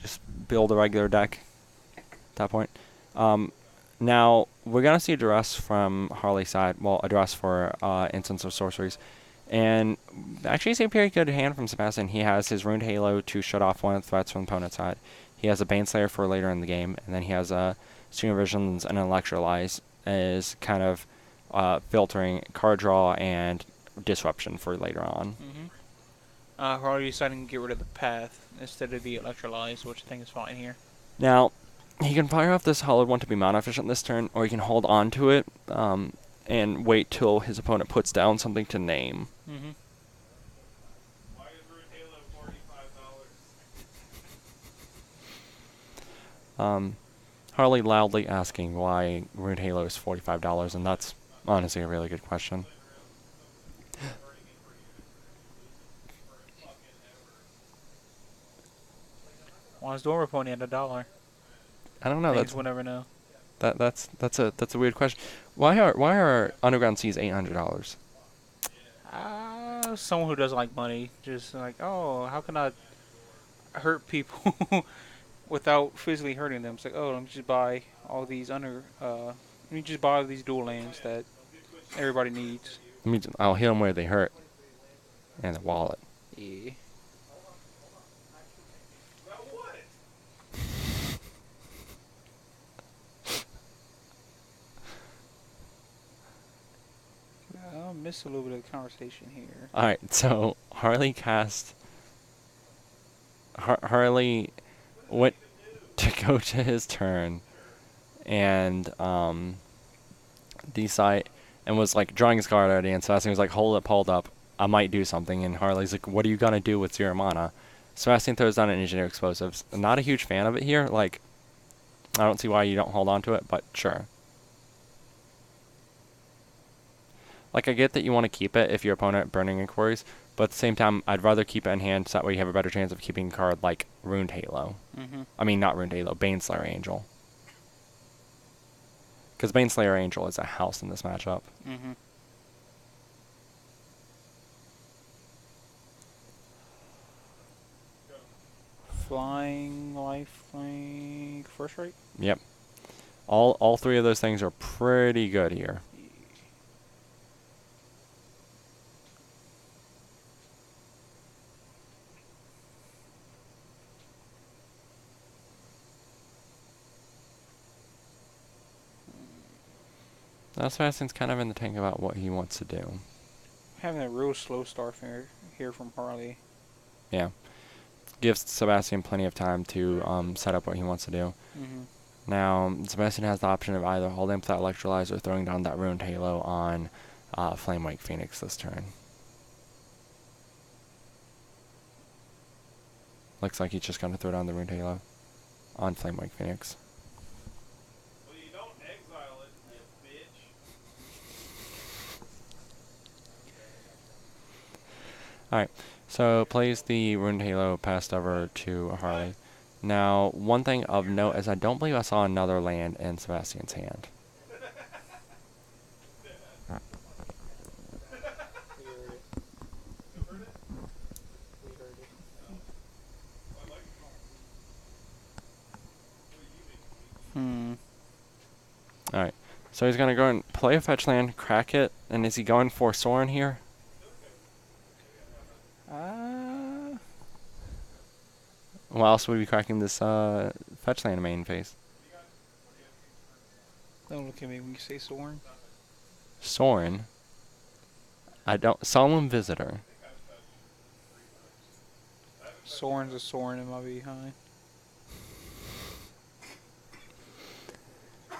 just build a regular deck at that point. Now we're gonna see a duress from Harley's side. Well, a duress for Instance of Sorceries, and actually it's a pretty good hand from Sebastian. He has his Ruined Halo to shut off one of the threats from the opponent's side. He has a Baneslayer for later in the game, and then he has a Stream of Visions and an Electrolyze as kind of filtering card draw and disruption for later on. Harley deciding to get rid of the path instead of the electrolyze, which I think is fine here. Now, he can fire off this Hollowed One to be mana efficient this turn, or he can hold on to it and wait till his opponent puts down something to name. Mm-hmm. Why is Rude Halo $45? Harley loudly asking why Ruined Halo is $45, and that's honestly a really good question. Why is Dora Pony at $1? I don't know. Things we'll never know. That's a weird question. Why are Underground Seas $800? Someone who doesn't like money, just like, oh, how can I hurt people without physically hurting them? It's like, oh, let me just buy all these let me just buy these dual lands that everybody needs. I'll hit them where they hurt. And the wallet. Yeah. I'll miss a little bit of the conversation here. Alright, so Harley cast... Harley went to go to his turn and decide and was like drawing his card already, and Sebastian was like, hold up, I might do something, and Harley's like, what are you gonna do with 0 mana? Sebastian throws down an Engineer Explosives. I'm not a huge fan of it here, like, I don't see why you don't hold on to it, but sure. Like, I get that you want to keep it if your opponent Burning Inquiries, but at the same time, I'd rather keep it in hand so that way you have a better chance of keeping a card like Ruined Halo. Mm-hmm. I mean, not Ruined Halo, Baneslayer Angel. Because Baneslayer Angel is a house in this matchup. Mm-hmm. Flying, lifelink, first rate? Yep. All three of those things are pretty good here. Now Sebastian's kind of in the tank about what he wants to do. Having a real slow start here from Harley. Yeah. Gives Sebastian plenty of time to set up what he wants to do. Mm-hmm. Now, Sebastian has the option of either holding up that Electrolyze or throwing down that Ruined Halo on Flamewake Phoenix this turn. Looks like he's just going to throw down the Ruined Halo on Flamewake Phoenix. Well, you don't exile it, you bitch. Alright, so plays the Ruined Halo passed over to Harley. Now, one thing of note is I don't believe I saw another land in Sebastian's hand. Hmm. Alright, so he's going to go and play a fetch land, crack it, and is he going for Sorin here? Why else would we be cracking this fetch land main phase? Don't look at me when you say Soren. Sorin? I don't... Solemn Visitor. Soren's a Soren in my behind. I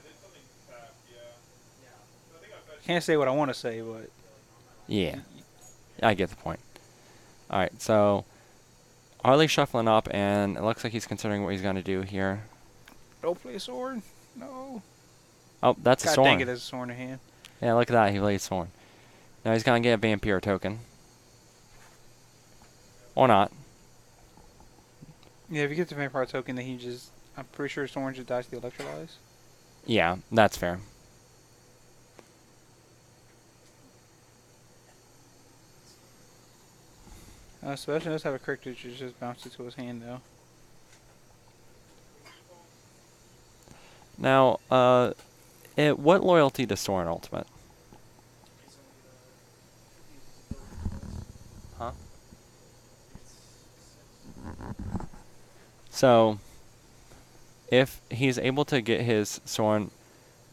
did something fast, yeah. I think I fetched Can't say what I want to say, but Yeah, I get the point. Alright, so Harley's shuffling up, and it looks like he's considering what he's going to do here. don't play Soren. No. Oh, that's a God Sorin. dang it, there's a Soren in hand. Yeah, look at that. He plays Sorin. Now he's going to get a Vampire token. Or not. Yeah, if you get the Vampire token, then he just... I'm pretty sure Soren just dies to the Electrolyze. Yeah, that's fair. Sebastian does have a character that just bounced it to his hand, though. Now, what loyalty does Sorin ultimate? Huh? So, if he's able to get his Sorin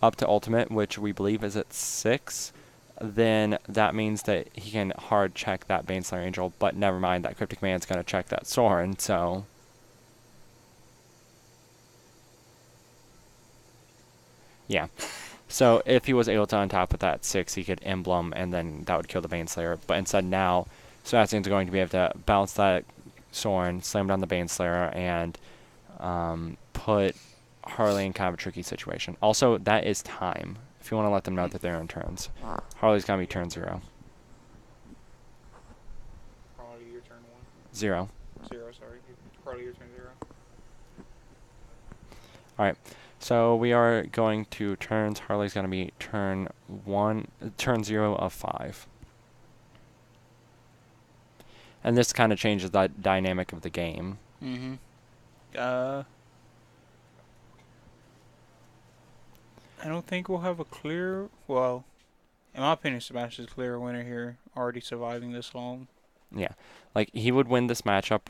up to ultimate, which we believe is at 6, then that means that he can hard check that Baneslayer Angel, but never mind, that Cryptic Man's going to check that Sorin, so... Yeah. So if he was able to untap with that 6, he could Emblem, and then that would kill the Baneslayer. But instead now, Sebastian's going to be able to bounce that Sorin, slam down the Baneslayer, and put Harley in kind of a tricky situation. Also, that is time, if you want to let them know that they're in turns. Harley's going to be turn 0. Harley, your turn 0. 1. 0, sorry. Harley, your turn 0. Alright. So we are going to turns. Harley's going to be turn 0 of 5. And this kind of changes the dynamic of the game. Mm-hmm. I don't think we'll have a clear... Well, in my opinion, Sebastian's clear winner here, already surviving this long. Yeah. Like, he would win this matchup.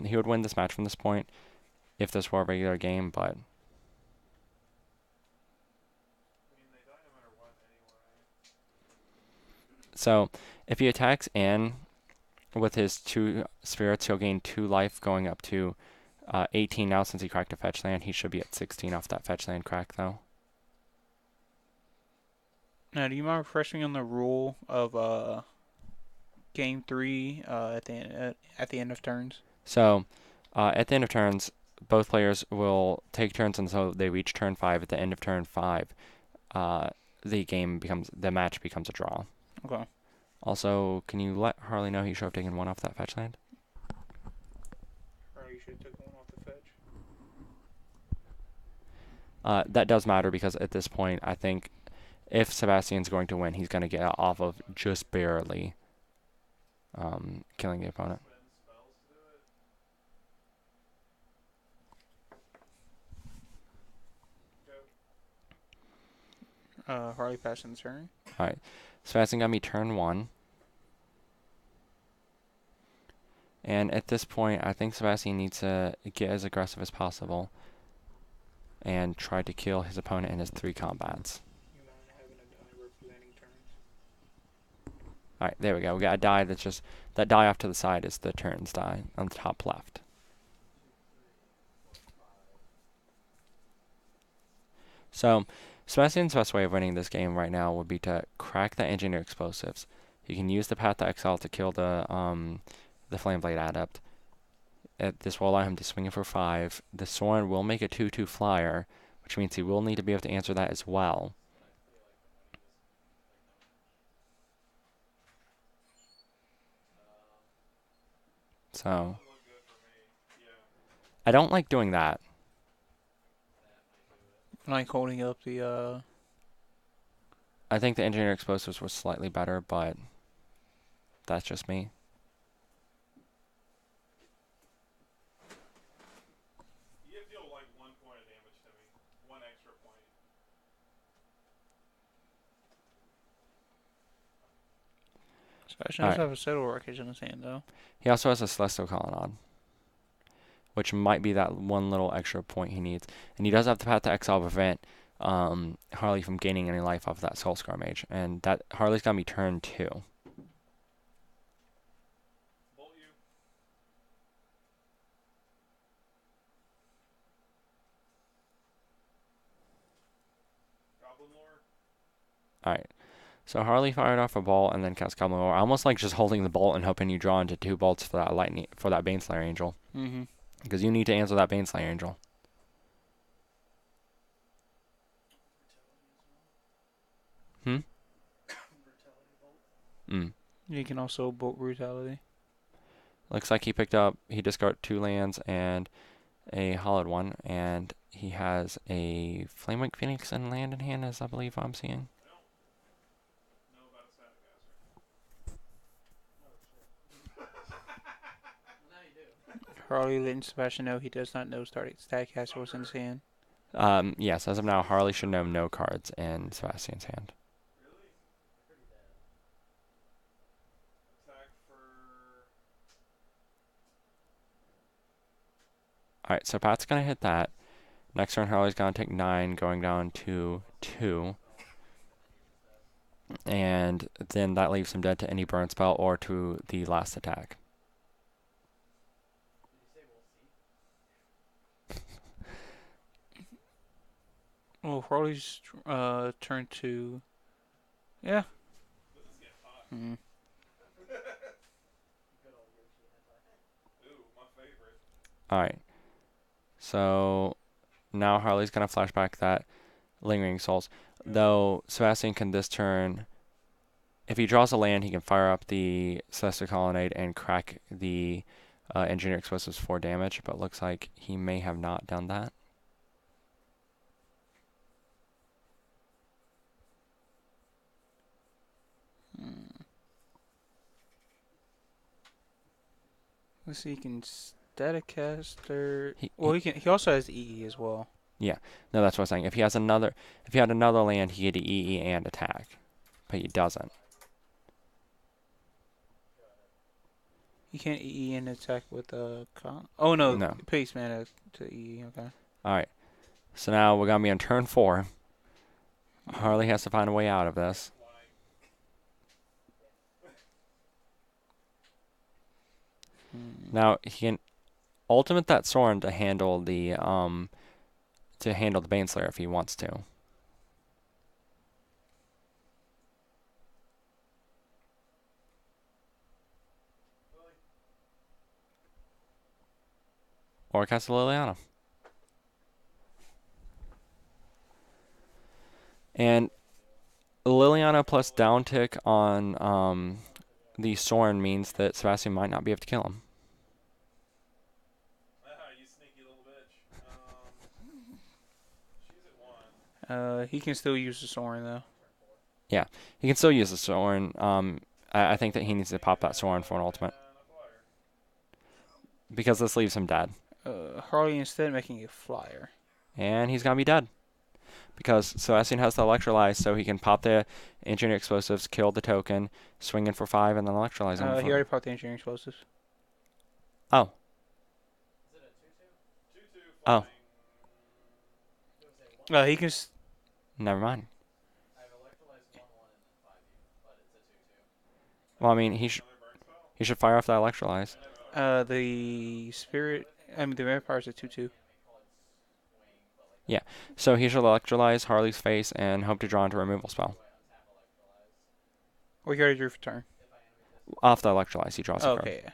He would win this match from this point if this were a regular game, but... So, if he attacks in with his 2 spirits, he'll gain 2 life, going up to 18 now since he cracked a fetch land. He should be at 16 off that fetch land crack, though. Now, do you mind refreshing on the rule of game 3 at the end of turns? So, at the end of turns, both players will take turns until they reach turn 5. At the end of turn 5, the match becomes a draw. Okay. Also, can you let Harley know he should have taken 1 off that fetch land? Or you should have took 1 off the fetch. That does matter because at this point, I think if Sebastian's going to win, he's going to get off of just barely killing the opponent. Harley passing the turn. Alright, Sebastian got me turn 1. And at this point, I think Sebastian needs to get as aggressive as possible. and tried to kill his opponent in his 3 combats. You mind having a die representing turns? Alright, there we go. We got a die that's just, that die off to the side is the turns die on the top left. So, Sebastian's best way of winning this game right now would be to crack the engineer explosives. You can use the Path to Exile to kill the Flame Blade Adept. This will allow him to swing it for 5. The Soren will make a 2/2 flyer, which means he will need to be able to answer that as well. So, I don't like doing that. Like holding up the I think the engineer explosives were slightly better, but that's just me. You deal like 1 point of damage to me. 1 extra point. Sebastian does have a Settle Wreckage in his hand, though. He also has a Celestial Colonnade, which might be that 1 little extra point he needs. And he does have the Path to Exile to prevent Harley from gaining any life off of that Soulscar Mage. And that Harley's going to be turn 2. Bolt you. Goblin Lore. Alright. So Harley fired off a bolt and then cast Goblin Lore. Almost like just holding the bolt and hoping you draw into 2 bolts for that Baneslayer Angel. Mm-hmm. Because you need to answer that Baneslayer Angel. You can also Bolt Brutality. Looks like he discarded 2 lands and a hollowed one, and he has a Flamewake Phoenix and land in hand, as I believe I'm seeing. Know about a Statcaster. Harley letting Sebastian know he does not know Statcaster was in his hand. Yes, as of now, Harley should know no cards in Sebastian's hand. Really? Attack for... Alright, so Pat's going to hit that. Next turn, Harley's going to take 9, going down to 2. And then that leaves him dead to any burn spell or to the last attack. Oh, Harley's turn to... Yeah. This is getting hot. Mm. Ooh, my favorite. Alright. So now Harley's going to flashback that Lingering Souls. Though Sebastian can this turn, if he draws a land, he can fire up the Celestial Colonnade and crack the Engineer Explosives for damage, but looks like he may have not done that. Let's see, he can Staticaster. He He also has EE as well. No, that's what I'm saying. If he had another land, he could EE and attack, but he doesn't. You can't EE and attack with Oh no, No. Pace mana to EE. Okay. All right. So now we're gonna be on turn 4. Harley has to find a way out of this. Now he can ultimate that Soren to handle the Baneslayer if he wants to. Or cast a Liliana. And Liliana plus downtick on the Soren means that Sebastian might not be able to kill him. You sneaky little bitch. She's at 1. He can still use the Soren though. He can still use the Soren. I think that he needs to pop that Soren for an ultimate. Because this leaves him dead. Harley instead making a flyer. And he's going to be dead. Because Sebastian has the Electrolyze, so he can pop the Engineer Explosives, kill the token, swing in for 5, and then Electrolyze him. He already popped the Engineering Explosives. Oh. Is it a 2-2? 2-2 Oh. He can. Never mind. Well, I mean, he should fire off that electrolyze. The spirit. I mean, the vampire's a 2/2. So he should electrolyze Harley's face and hope to draw into a removal spell. Or he already drew for turn. Off the electrolyze, he draws a card. Okay. Yeah.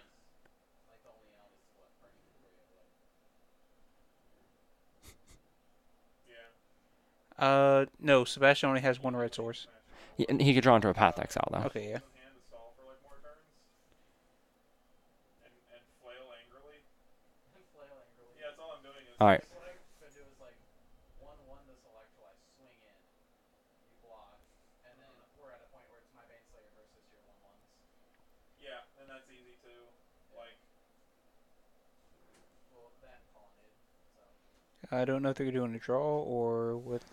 Yeah. No. Sebastian only has one red source. He could draw into a Path Exile, though. Okay. Yeah. Hand to stall for like more turns. And flail angrily. Yeah, that's all I'm doing is. All right. Yeah, and that's easy too. Like, I don't know if they're doing a draw or with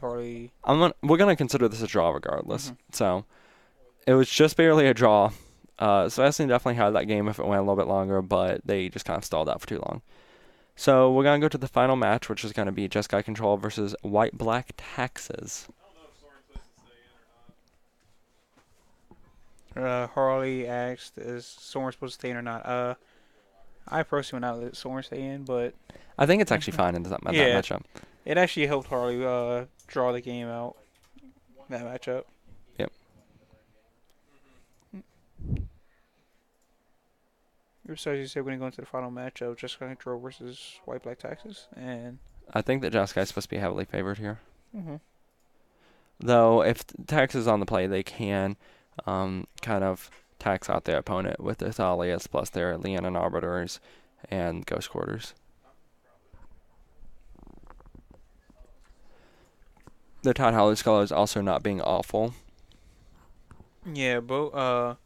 Harley. We're gonna consider this a draw regardless. Mhm. So it was just barely a draw. Sebastian definitely had that game if it went a little bit longer, but they just kind of stalled out for too long. So we're gonna go to the final match, which is gonna be Jeskai Control versus White Black Taxes. I don't know if Soren's supposed to stay in or not. Harley asked, "Is Soren supposed to stay in or not?" I personally would not let Soren stay in, but I think it's actually fine in that Yeah. matchup. it actually helped Harley draw the game out. That matchup. So as you said, we're gonna go into the final matchup: Jeskai Control versus White Black Taxes, and I think that Jeskai's supposed to be heavily favored here. mhm. Though if Tax is on the play, they can kind of tax out their opponent with their Thalias plus their Leonin Arbiters and Ghost Quarters. The Todd Howley Scholar is also not being awful. Yeah, both all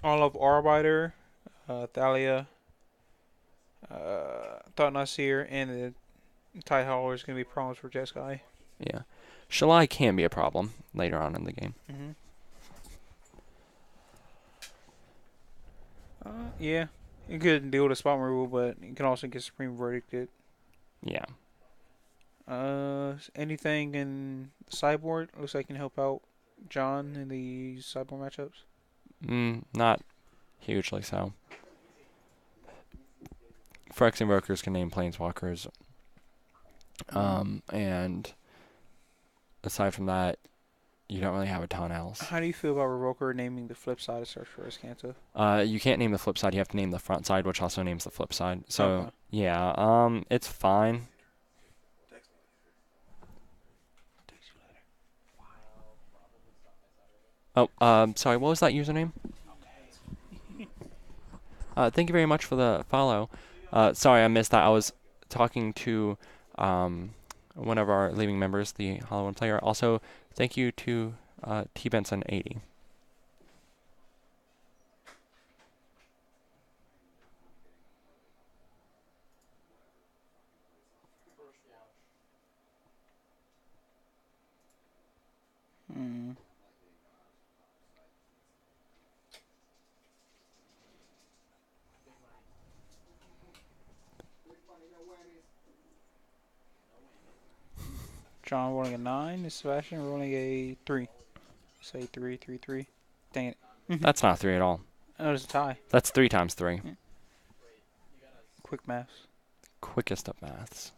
of Arbiter, Thalia, Thought Nasir, and the Tide Hauler is gonna be problems for Jeskai. Yeah. Shalai can be a problem later on in the game. Mm-hmm. Yeah, you could deal with a spot removal, but you can also get Supreme Verdicted. Yeah. Anything in sideboard looks like can help out John in the sideboard matchups. Not hugely so. Phyrex Invokers can name Planeswalkers. And aside from that, you don't really have a ton else. How do you feel about Revoker naming the flip side of Search for Azcanta? You can't name the flip side. You have to name the front side, which also names the flip side. So Okay. yeah, it's fine. Oh, sorry. What was that username? Thank you very much for the follow. Sorry, I missed that. I was talking to one of our leaving members, the Hollow One player. Also, thank you to T Benson 80. Hmm. John rolling a 9, is Sebastian rolling a 3. Say 3, 3, 3. Dang it. That's not 3 at all. Oh, there's a tie. That's 3 times 3. Quick maths. Quickest of maths.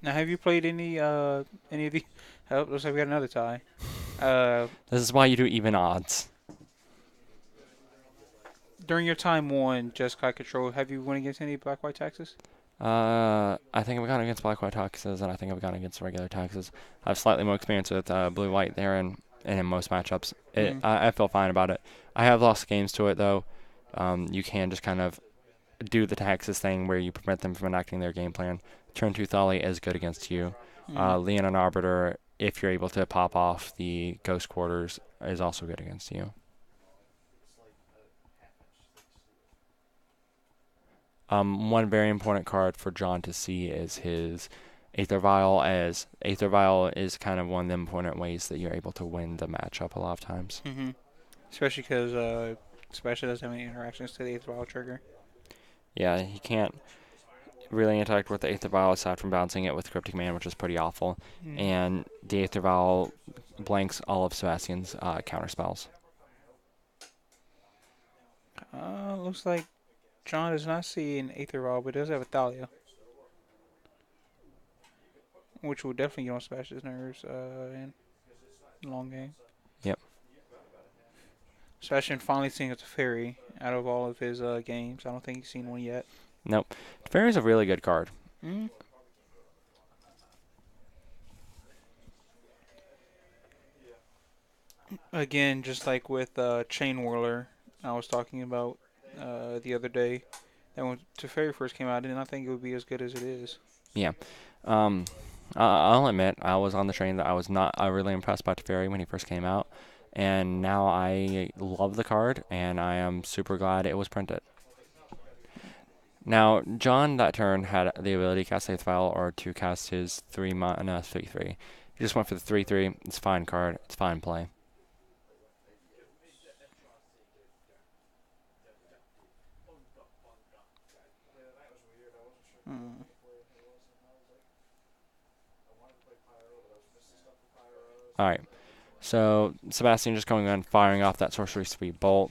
Now, have you played any of the? Oh, looks like we got another tie. This is why you do even odds. During your time on Jeskai Control, have you won against any Black White Taxes? I think I've gone against Black White Taxes, and I think I've gone against regular Taxes. I have slightly more experience with Blue White there, and in most matchups, I feel fine about it. I have lost games to it though. You can just kind of do the Taxes thing where you prevent them from enacting their game plan. Turn 2 Thali is good against you. Leonin Arbiter, if you're able to pop off the Ghost Quarters, is also good against you. One very important card for John to see is his Aether Vial, as Aether Vial is kind of one of the important ways that you're able to win the matchup a lot of times. Especially because Especially doesn't have any interactions to the Aether Vial trigger. Yeah, he can't really interact with the Aether Vial aside from bouncing it with Cryptic Command, which is pretty awful. And the Aether Vial blanks all of Sebastian's counter spells. Looks like John does not see an Aether Vial, but does have a Thalia. Which will definitely get on Sebastian's nerves in the long game. Yep. Sebastian finally seeing a Teferi out of all of his games. I don't think he's seen one yet. Nope. Teferi's a really good card. Mm. Again, just like with Chain Whirler, I was talking about the other day, that when Teferi first came out, I did not think it would be as good as it is. Yeah. I'll admit, I was on the train that I was not really impressed by Teferi when he first came out. And now I love the card, and I am super glad it was printed. Now, John that turn had the ability to cast Aether Vial or to cast his 3-mana 3/3. He just went for the 3/3. It's a fine card. It's fine play. Mm. Alright. So, Sebastian just going on firing off that Sorcery Speed Bolt.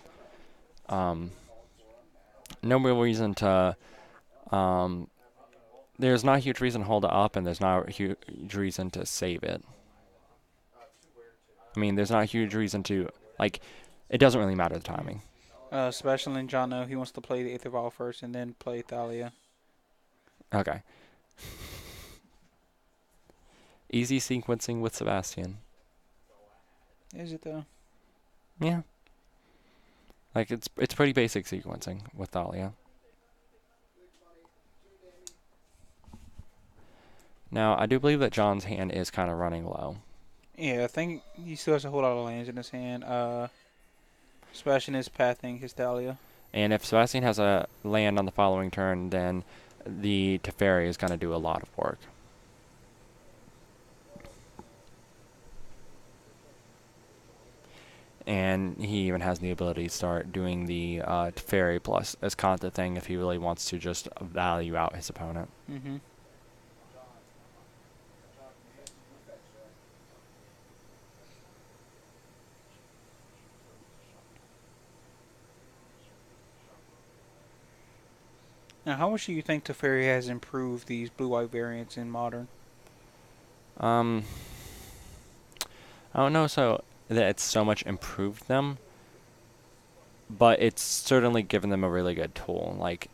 No real reason to... there's not a huge reason to hold it up, and there's not a huge reason to save it. I mean, there's not a huge reason to... Like, it doesn't really matter the timing. Sebastian and John know he wants to play the Aether Vial first and then play Thalia. Okay. Easy sequencing with Sebastian. Is it though? Yeah. Like, it's pretty basic sequencing with Thalia. Now, I do believe that John's hand is kind of running low. Yeah, I think he still has a whole lot of lands in his hand. Sebastian is pathing his Thalia. And if Sebastian has a land on the following turn, then the Teferi is going to do a lot of work. And he even has the ability to start doing the Teferi plus Escanta thing if he really wants to just value out his opponent. Mm-hmm. Now, how much do you think Teferi has improved these blue-white variants in Modern? I don't know so that it's so much improved them, but it's certainly given them a really good tool. Like,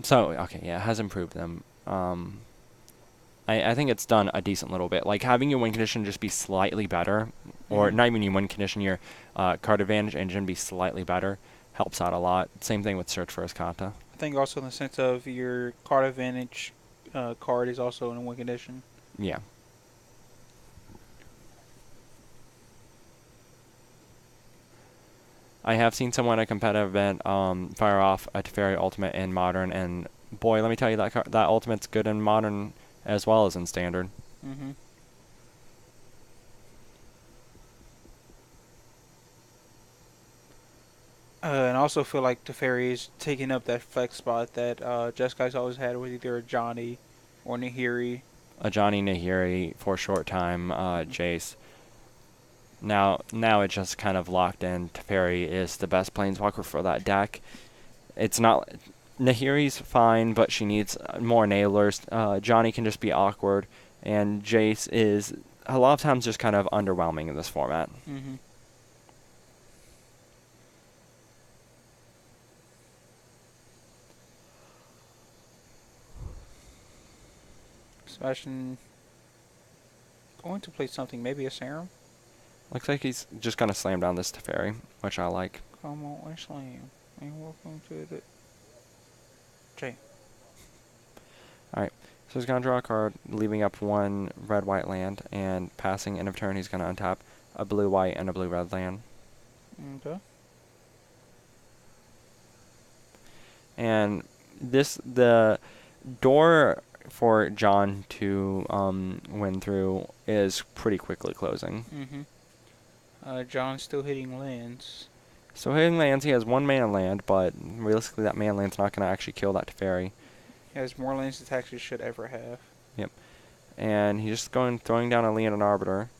so, okay, yeah, it has improved them. I think it's done a decent little bit. Like, having your win condition just be slightly better, or Mhm. not even your win condition, your card advantage engine be slightly better, helps out a lot. Same thing with Search for Escanta. I think also in the sense of your card advantage card is also in win condition. Yeah. I have seen someone at a competitive event fire off a Teferi Ultimate in Modern, and boy, let me tell you, that Ultimate's good in Modern as well as in Standard. Mm-hmm. And I also feel like Teferi is taking up that flex spot that Jeskai always had with either Johnny or Nahiri. A Johnny Nahiri for a short time, Jace. Now it's just kind of locked in. Teferi is the best planeswalker for that deck. It's not... Nahiri's fine, but she needs more enablers. Johnny can just be awkward, and Jace is a lot of times just kind of underwhelming in this format. Mm-hmm. Sebastian going to play something, maybe a Serum. Looks like he's just going to slam down this Teferi, which I like. Come on, slam. And welcome to the... Jay. Alright, so he's going to draw a card, leaving up one red-white land, and passing end of turn he's going to untap a blue-white and a blue-red land. Okay. And the door for John to win through is pretty quickly closing. Mm-hmm. John's still hitting lands. So hitting lands, he has one mana land, but realistically that mana land's not going to actually kill that Teferi. He has more lands than Taxi should ever have. And he's just throwing down a Leonin Arbiter.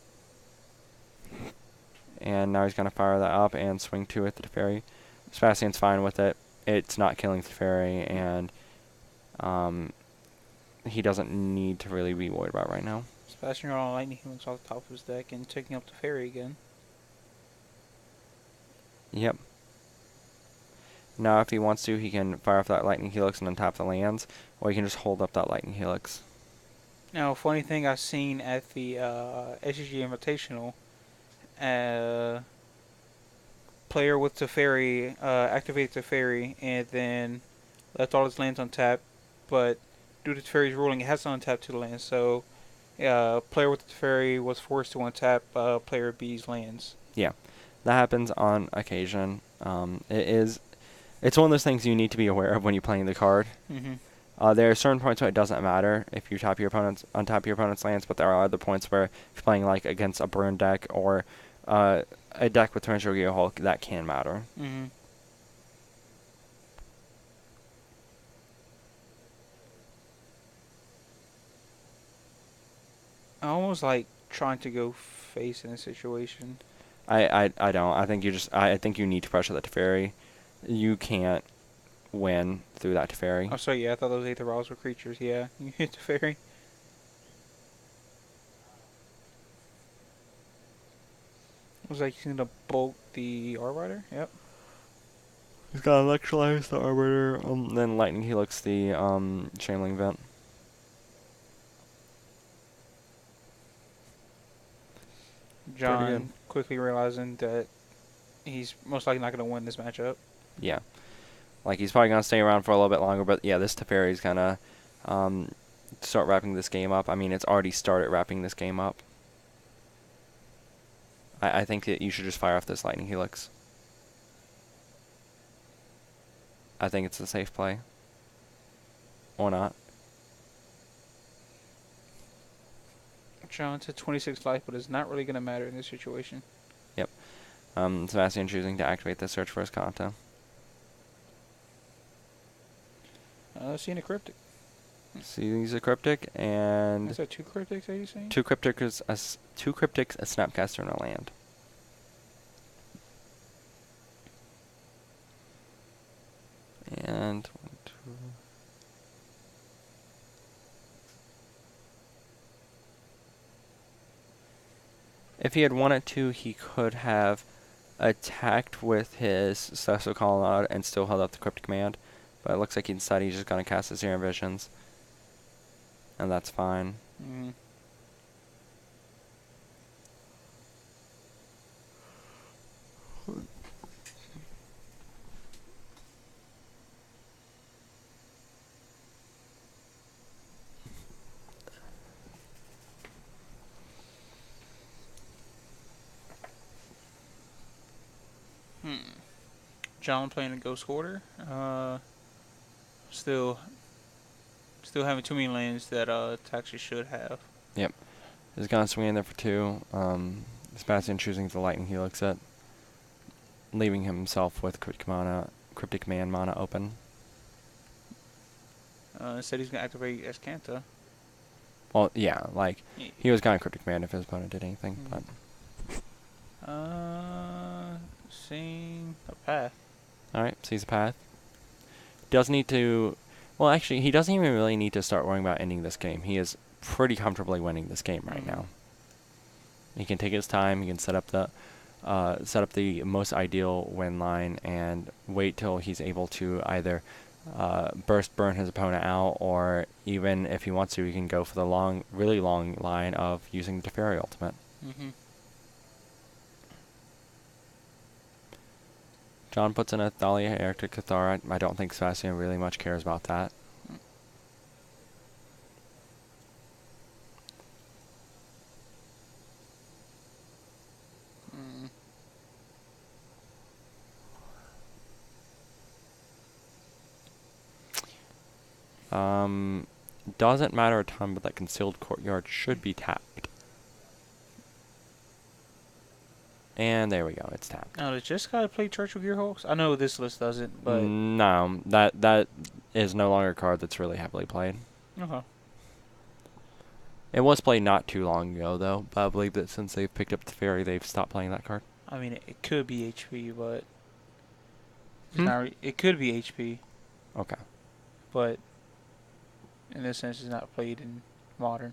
And now he's going to fire that up and swing 2 at the Teferi. Sebastian's fine with it. It's not killing Teferi, and he doesn't need to really be worried about right now. Splashing around on Lightning Helix off the top of his deck and taking up the Fairy again. Yep. Now if he wants to, he can fire off that Lightning Helix and untap the lands, or he can just hold up that Lightning Helix. Now, funny thing I've seen at the SGG Invitational, player with Teferi activated Teferi and then left all his lands untapped, but due to Teferi's ruling, it has to untap 2 lands. So, player with Teferi was forced to untap player B's lands. Yeah, that happens on occasion. It's one of those things you need to be aware of when you're playing the card. Mm-hmm. There are certain points where it doesn't matter if you untap your opponent's lands, but there are other points where if you're playing like against a burn deck or a deck with Torrential Gearhulk, that can matter. Mm-hmm. I almost like trying to go face in a situation. I don't. I think I think you need to pressure the Teferi. You can't win through that Teferi. Oh, sorry, yeah, I thought those Aether Rolls were creatures. Yeah, you hit Teferi. Was like he's gonna bolt the Arbiter? Yep. He's got Electrolyze the Arbiter, then Lightning Helix the Shameling Vent. John quickly realizing that he's most likely not gonna win this matchup. Yeah. Like, he's probably going to stay around for a little bit longer, but yeah, this Teferi's going to start wrapping this game up. I mean, it's already started wrapping this game up. I think that you should just fire off this Lightning Helix. I think it's a safe play. Or not. John's at 26 life, but it's not really going to matter in this situation. Yep. Sebastian choosing to activate the Search for his Kanta. Seeing a Cryptic. Sees a Cryptic, and Is that 2 Cryptics, are you saying? two Cryptics, a Snapcaster, and a land. And 1, 2. If he had wanted to, he could have attacked with his Celestial Colonnade and still held up the Cryptic Command. But it looks like he decided he's just going to cast his Serum Visions. And that's fine. Mm. John playing a Ghost Quarter. Still having too many lanes that Taxi should have. Yep. He's going to swing in there for 2. Sebastian choosing the Lightning Helix set. Leaving himself with Cryptic Command mana open. Instead he's going to activate Escanta. Well, yeah, like, he was going to Cryptic Command if his opponent did anything, but... Seeing a path. Alright, sees a path. Does need to... Well, actually, he doesn't even really need to start worrying about ending this game. He is pretty comfortably winning this game right now. He can take his time. He can set up the most ideal win line and wait till he's able to either burn his opponent out, or even if he wants to, he can go for the really long line of using the Teferi ultimate. Mm-hmm. John puts in a Thalia Electric Cathara. I don't think Sebastian really much cares about that. Doesn't matter a ton, but that Concealed Courtyard should be tapped. And there we go. It's tapped. Now, does Jeskai play Churchill Gearhulks? I know this list doesn't, but No, that is no longer a card that's really heavily played. okay. It was played not too long ago, though. But I believe that since they've picked up the fairy, they've stopped playing that card. I mean, it could be HP, but it's Hmm? not. It could be HP, Okay. but in this sense, it's not played in Modern.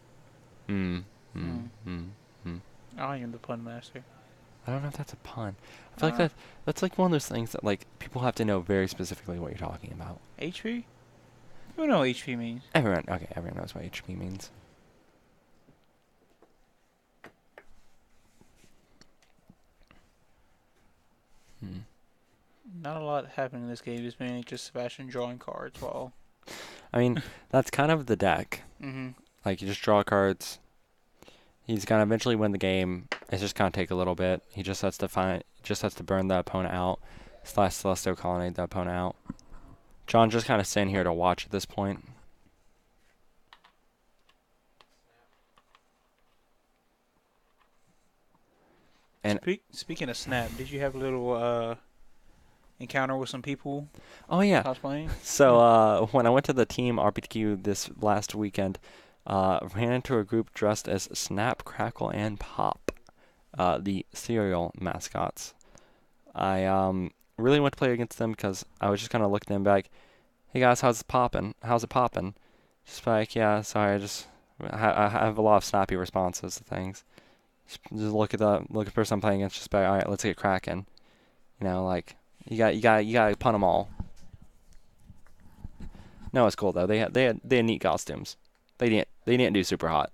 Hmm. Hmm. Hmm. Hmm. I am the pun master. I don't know if that's a pun. I feel like Uh, that's like one of those things that like people have to know very specifically what you're talking about. HP? You know what HP means. Everyone knows what HP means. Hmm. Not a lot happening in this game. It's mainly just Sebastian drawing cards while. I mean, that's kind of the deck. Mm-hmm. Like, you just draw cards. He's gonna eventually win the game. It's just gonna take a little bit. He just has to burn the opponent out, / Celestial Colonnade the opponent out. John's just kind of sitting here to watch at this point. And Speaking of Snap, did you have a little encounter with some people oh yeah, cosplaying? so when I went to the team RPTQ this last weekend, ran into a group dressed as Snap, Crackle, and Pop, the cereal mascots. I really went to play against them because I was just kind of looking at them back. Hey guys, how's it poppin'? How's it poppin'? Just like, yeah, sorry, I have a lot of snappy responses to things. Just look at the person I'm playing against. Just like, all right, let's get cracking. You know, like you gotta pun them all. No, it's cool though. They had neat costumes. They didn't do super hot.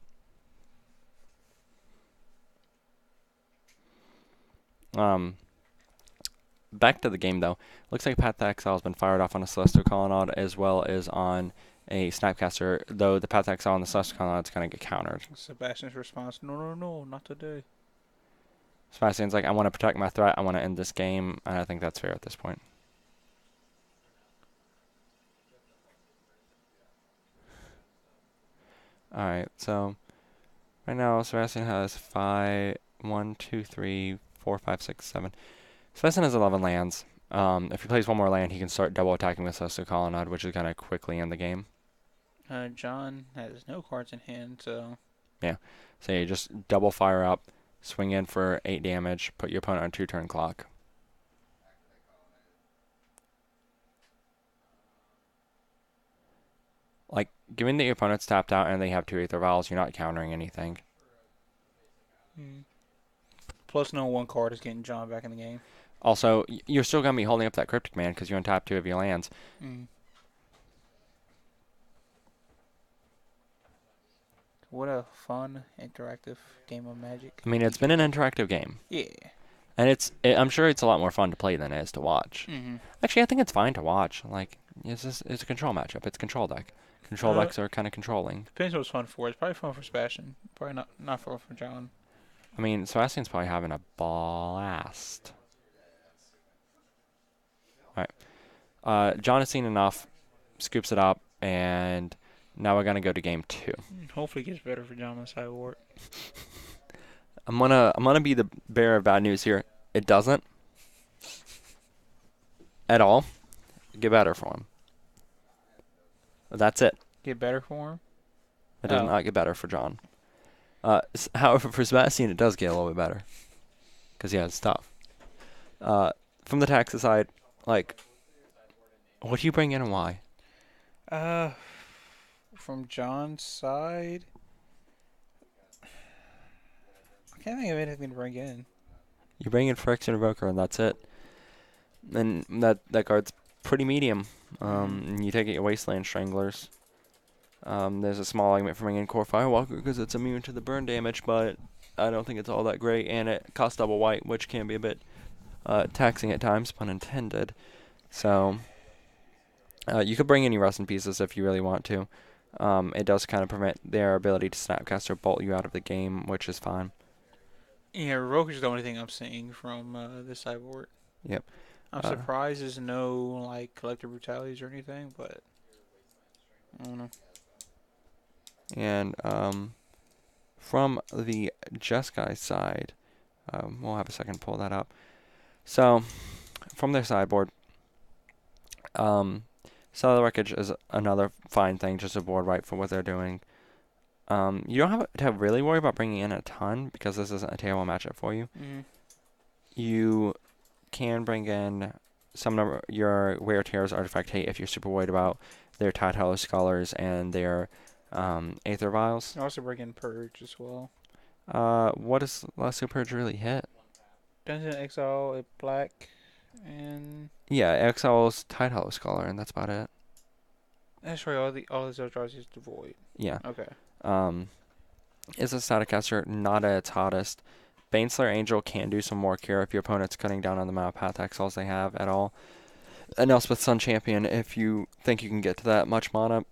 Back to the game though. Looks like Path to Exile has been fired off on a Celestial Colonnade as well as on a Snapcaster, though the Path to Exile on the Celestial Colonnade is going to get countered. Sebastian's response: No, not today. Sebastian's like, I want to protect my threat. I want to end this game, and I think that's fair at this point. All right, so right now Sebastian has 1, 2, 3, 4, 5, 6, 7. Sebastian has 11 lands. If he plays one more land, he can start double attacking with Celestial Colonnade, which is going to quickly end the game. John has no cards in hand, so. Yeah, so you just double fire up, swing in for 8 damage, put your opponent on 2-turn clock. Like, given that your opponent's tapped out and they have 2 Aether Vials, you're not countering anything. Plus, no one card is getting John back in the game. Also, you're still going to be holding up that Cryptic Man because you're on top 2 of your lands. What a fun, interactive game of Magic. I mean, it's been an interactive game. Yeah. And I'm sure it's a lot more fun to play than it is to watch. Mm-hmm. Actually, I think it's fine to watch. Like, it's a control matchup. It's a control deck. Control decks are kind of controlling. Depends what it's fun for. It's probably fun for Sebastian. Probably not fun for John. I mean, Sebastian's probably having a blast. Alright. John has seen enough, scoops it up, and now we're going to go to game 2. Hopefully it gets better for John on Sideward. I'm gonna be the bearer of bad news here. It doesn't. At all. Get better for him. That's it. Get better for him? It does not get better for John. However, for Sebastian, it does get a little bit better. Because he has stuff. From the taxes side, like, what do you bring in and why? From John's side, I can't think of anything to bring in. You bring in Phyrexian Invoker, and that's it. And that card's pretty medium. You take it your Wasteland Stranglers. There's a small argument for bringing in Core Firewalker because it's immune to the burn damage, but I don't think it's all that great, and it costs double white, which can be a bit taxing at times, pun intended. So you could bring in your Rust in Pieces if you really want to. It does kind of prevent their ability to Snapcaster bolt you out of the game, which is fine. Yeah, Revoker is the only thing I'm seeing from this sideboard. Yep. I'm surprised there's no like collective brutalities or anything, but I don't know. And from the Jeskai side, We'll have a second to pull that up. So, from their sideboard, Cellar Wreckage is another fine thing, just a board wipe for what they're doing. You don't have to really worry about bringing in a ton because this isn't a terrible matchup for you. Mm-hmm. You can bring in some of your Wear Tears Artifact Hate if you're super worried about their Tide Hollow Scholars and their Aether Vials. I also bring in Purge as well. What does Lasso Purge really hit? Dungeon Exile, a black, and Yeah, Exile's Tide Hollow Scholar, and that's about it. that's right. All the Eldrazi is devoid. Yeah. Okay. Is a static caster, not at its hottest. Baneslayer Angel can do some more cure if your opponent's cutting down on the amount of Path Exiles they have at all. And Elspeth Sun Champion, if you think you can get to that much mana,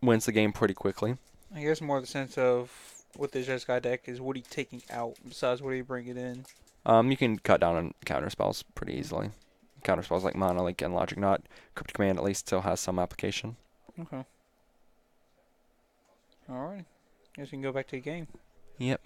wins the game pretty quickly. I guess more the sense of with the Jeskai deck is what are you taking out besides what are you bringing in? You can cut down on counter spells pretty easily. Counter spells like Mana Link and Logic Knot. Cryptic Command at least still has some application. Okay. All right. Guess we can go back to the game. Yep.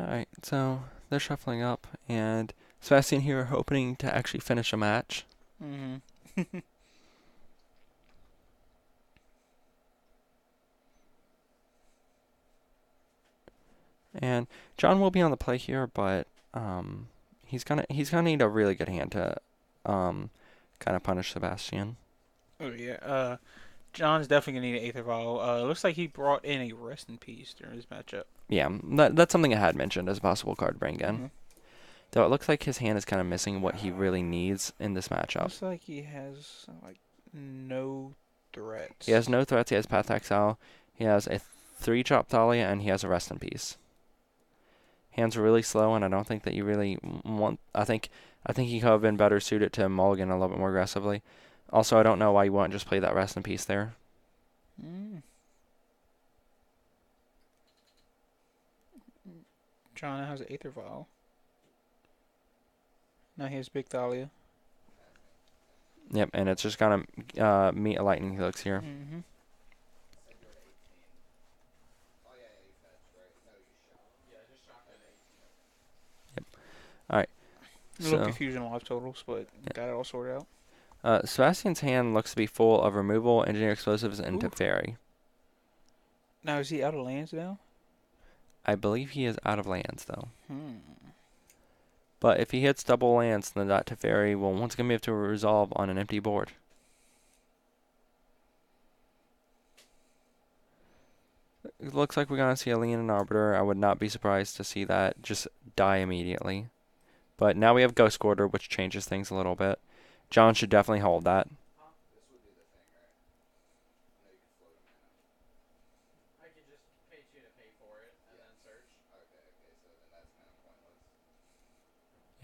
Alright, so they're shuffling up, and Sebastian here hoping to actually finish a match. Mm-hmm. And John will be on the play here, but he's gonna need a really good hand to kind of punish Sebastian. Oh yeah. John's definitely gonna need an Aether Vial. Looks like he brought in a Rest in Peace during his matchup. Yeah, that's something I had mentioned as a possible card to bring in. Mhm. Though it looks like his hand is kind of missing what he really needs in this matchup. Looks like he has like no threats. He has no threats. He has Path Exile. He has a 3-drop Thalia, and he has a Rest in Peace. Hands are really slow, and I don't think that you really want. I think he could have been better suited to mulligan a little bit more aggressively. Also, I don't know why you wouldn't just play that Rest in Peace there. Mm. John has an Aether Vial. Now he has Big Thalia. Yep, and it's just gonna meet a Lightning Helix here. Mm-hmm. A little So, confusion on live totals, but got it all sorted out. Sebastian's hand looks to be full of removal, engineer explosives, and Ooh. Teferi. Now is he out of lands now? I believe he is out of lands though. Hmm. But if he hits double lands, then that Teferi will once again be able to resolve on an empty board. It looks like we're going to see a Leonin Arbiter. I would not be surprised to see that just die immediately. But now we have Ghost Quarter, which changes things a little bit. John should definitely hold that.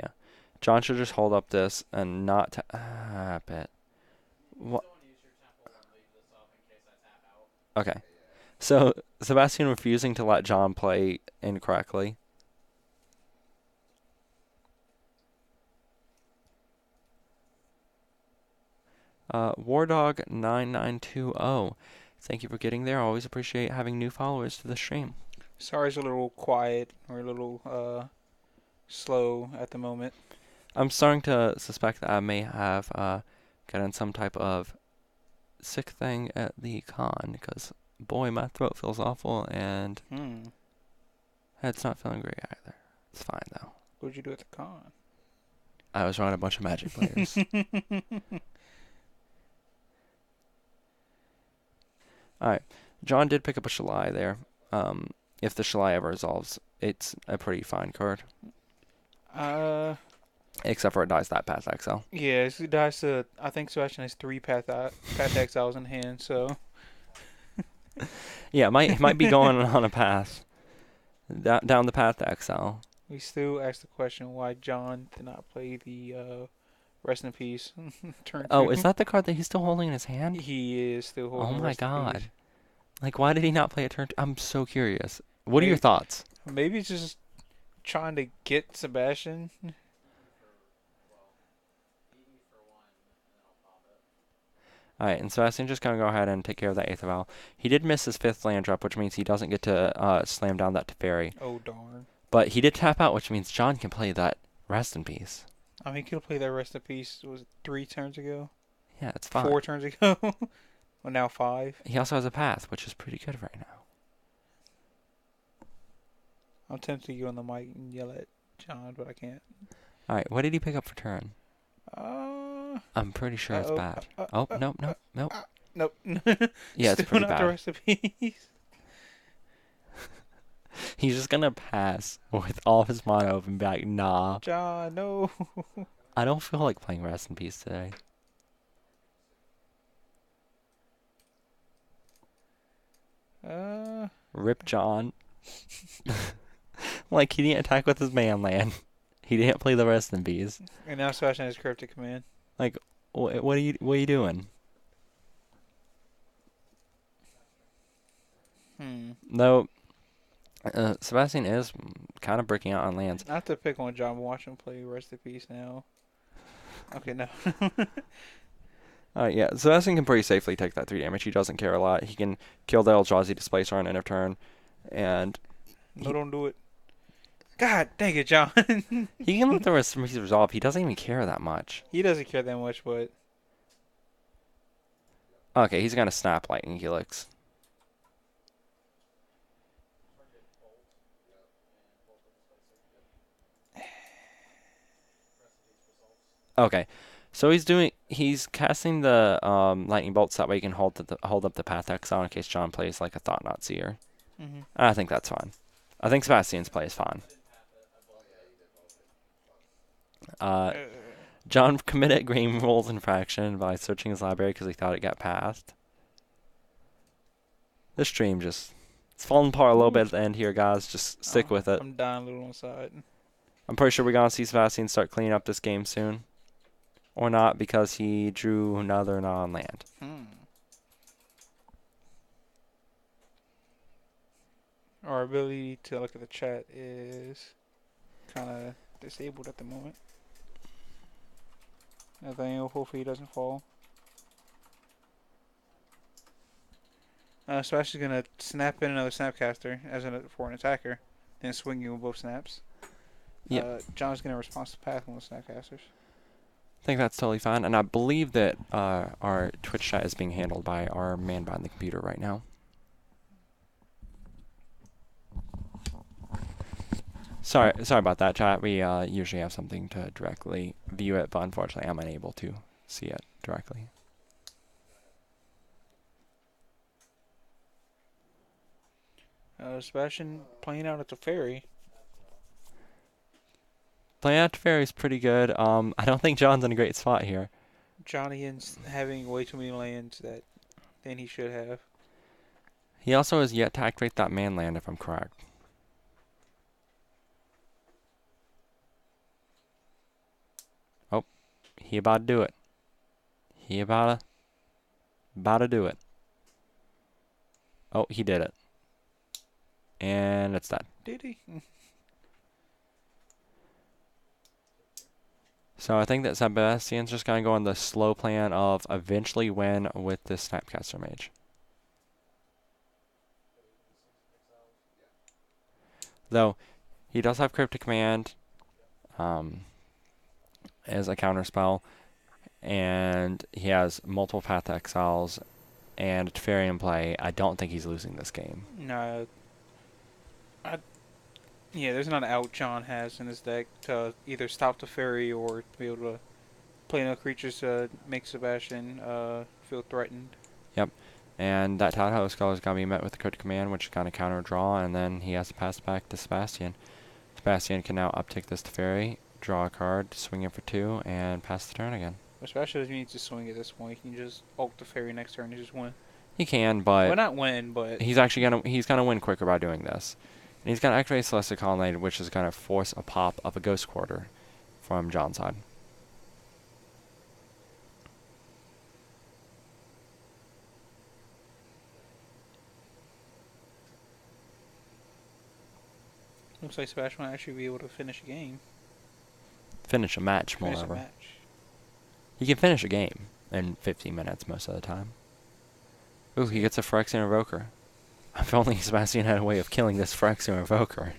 Yeah. John should just hold up this and not tap it. What? Okay. So, Sebastian refusing to let John play incorrectly. Wardog9920. Thank you for getting there. I always appreciate having new followers to the stream. Sorry, it's a little quiet or a little slow at the moment. I'm starting to suspect that I may have gotten some type of sick thing at the con because, boy, my throat feels awful and head's not feeling great either. It's fine, though. What'd you do at the con? I was around a bunch of Magic players. Alright, John did pick up a Shalai there. If the Shalai ever resolves, it's a pretty fine card. Except for it dies that Path Exile. Yeah, it dies to. I think Sebastian has 3 Path Exiles in hand, so. Yeah, it might be going on a path. Down the Path Exile. We still ask the question why John did not play the Rest in Peace turn 2. Oh, is that the card that he's still holding in his hand? He is still holding. Oh my Rest in god. Peace. Like, why did he not play a turn? I'm so curious. What are your Maybe- thoughts? Maybe it's just trying to get Sebastian. All right, and Sebastian just gonna go ahead and take care of that 8th Owl. He did miss his 5th land drop, which means he doesn't get to slam down that Teferi. Oh darn! But he did tap out, which means John can play that Rest in Peace. I mean, he could have played that rest in peace. Was it 3 turns ago? Yeah, it's fine. 4 turns ago? Well, now 5. He also has a path, which is pretty good right now. I'm tempted to go on the mic and yell at John, but I can't. All right, what did he pick up for turn? I'm pretty sure it's Uh-oh, bad. Oh, nope. Nope. Yeah, it's Still pretty not the bad. rest of peace. He's just gonna pass with all of his mono open and be like, nah. John, no. I don't feel like playing Rest in Peace today. Rip John. Like, he didn't attack with his man land. He didn't play the Rest in Peace. And now Sebastian has cryptic command. What are you doing? Though, Sebastian is kind of breaking out on lands. Not to pick on John, but watch him play rest in peace now. Okay, no. Yeah, Sebastian can pretty safely take that 3 damage. He doesn't care a lot. He can kill the Eldrazi Displacer on end of turn. And No, don't do it. God dang it, John. he can let the Rest in Peace resolve. He doesn't even care that much. He doesn't care that much, but Okay, he's gonna snap Lightning Helix. Okay, so he's casting the Lightning Bolts that way he can hold up the Path Exile in case John plays like a Thought Knot Seer. I think that's fine. I think Sebastian's play is fine. John committed Green Rules infraction by searching his library because he thought it got passed. This stream it's falling apart a little bit at the end here, guys. Just stick with it. I'm dying a little on the side. I'm pretty sure we're going to see Sebastian start cleaning up this game soon. Or not, because he drew another non-land. Our ability to look at the chat is kind of disabled at the moment. Nathaniel, hopefully he doesn't fall. Sebastian's gonna snap in another Snapcaster for an attacker, then swing you with both snaps. Yep. John's gonna respond to path on the Snapcasters. I think that's totally fine. And I believe that our Twitch chat is being handled by our man behind the computer right now. Sorry about that, chat. We usually have something to directly view it, but unfortunately I'm unable to see it directly. Sebastian playing out at the ferry. Playing out Teferi is pretty good. I don't think John's in a great spot here. Johnny is having way too many lands than he should have. He also has yet to activate that man land, if I'm correct. Oh, he about to do it. He about to do it. Oh, he did it. And it's done. Did he? So I think that Sebastian's just going to go on the slow plan of eventually win with this Snapcaster Mage. Though, he does have Cryptic Command as a counterspell, and he has multiple Path Exiles and Teferi in play. I don't think he's losing this game. No. Yeah, there's not an out John has in his deck to either stop the ferry or to be able to play no creatures to make Sebastian feel threatened. Yep. And that Tahoe Skull is going to be met with the Cryptic Command, which is going to counter draw, and then he has to pass it back to Sebastian. Sebastian can now uptick this Teferi, draw a card, swing it for 2, and pass the turn again. Especially if he needs to swing at this point, he can just ult the ferry next turn and just win. He can, but Well, not win, but he's actually gonna win quicker by doing this. And he's gonna activate Celestial Colonnade, which is gonna force a pop of a Ghost Quarter from John's side. Looks like Sebastian might actually be able to finish a game. Finish a match, Finish a moreover. match. He can finish a game in 15 minutes most of the time. Ooh, he gets a Phyrexian Invoker. If only Sebastian had a way of killing this Phyrexian Invoker.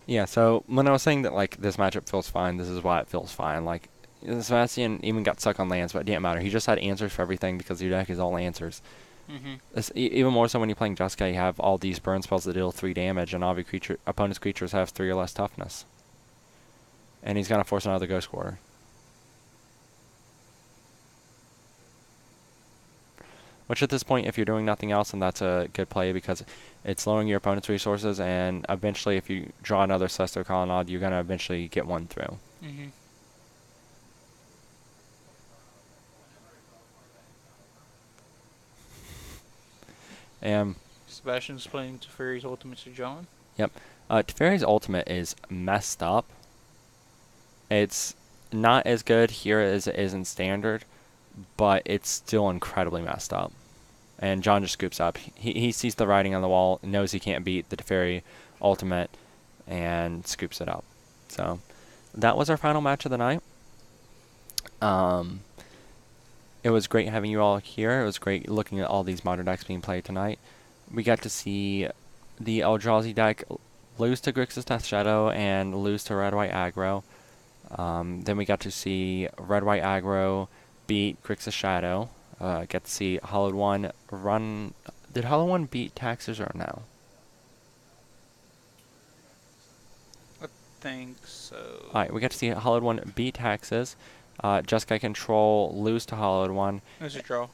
Yeah, so when I was saying that, like, this matchup feels fine, this is why it feels fine. Like, Sebastian even got stuck on lands, but it didn't matter. He just had answers for everything because your deck is all answers. Even more so when you're playing Jeskai, you have all these burn spells that deal 3 damage, and all your opponent's creatures have 3 or less toughness. And he's going to force another Ghost Quarter. Which at this point, if you're doing nothing else, then that's a good play because it's lowering your opponent's resources, and eventually if you draw another Celestial Colonnade, you're going to eventually get one through. And Sebastian's playing Teferi's Ultimate to John. Yep. Teferi's Ultimate is messed up. It's not as good here as it is in Standard, but it's still incredibly messed up. And John just scoops up. He sees the writing on the wall, knows he can't beat the Teferi Ultimate, and scoops it up. So that was our final match of the night. It was great having you all here. It was great looking at all these modern decks being played tonight. We got to see the Eldrazi deck lose to Grixis Death Shadow and lose to Red-White Aggro. Then we got to see Red-White Aggro beat Grixis Shadow. Get to see Hollowed One run. Did Hollowed One beat Taxes or no? I think so. Alright, we got to see Hollowed One beat Taxes. Jeskai Control lose to Hollowed One. It was a draw.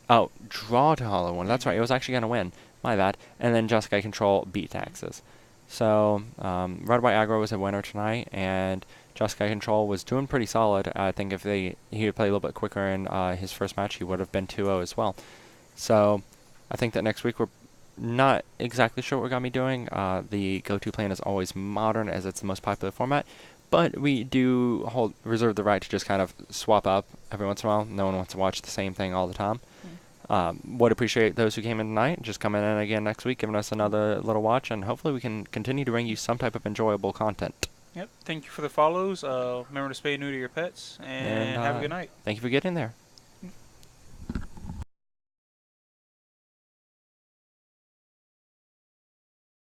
Oh, draw to Hollowed One. That's right. It was actually going to win. My bad. And then Jeskai Control beat Taxes. So, Red-White Aggro was a winner tonight, and Jeskai Control was doing pretty solid. I think if he would play a little bit quicker in his first match, he would have been 2-0 as well. So, I think that next week we're not exactly sure what we're going to be doing. The go-to plan is always Modern, as it's the most popular format. But we do reserve the right to just kind of swap up every once in a while. No one wants to watch the same thing all the time. Would appreciate those who came in tonight. Just coming in again next week, giving us another little watch, and hopefully we can continue to bring you some type of enjoyable content. Yep. Thank you for the follows. Remember to spay new to your pets, and have a good night. Thank you for getting there.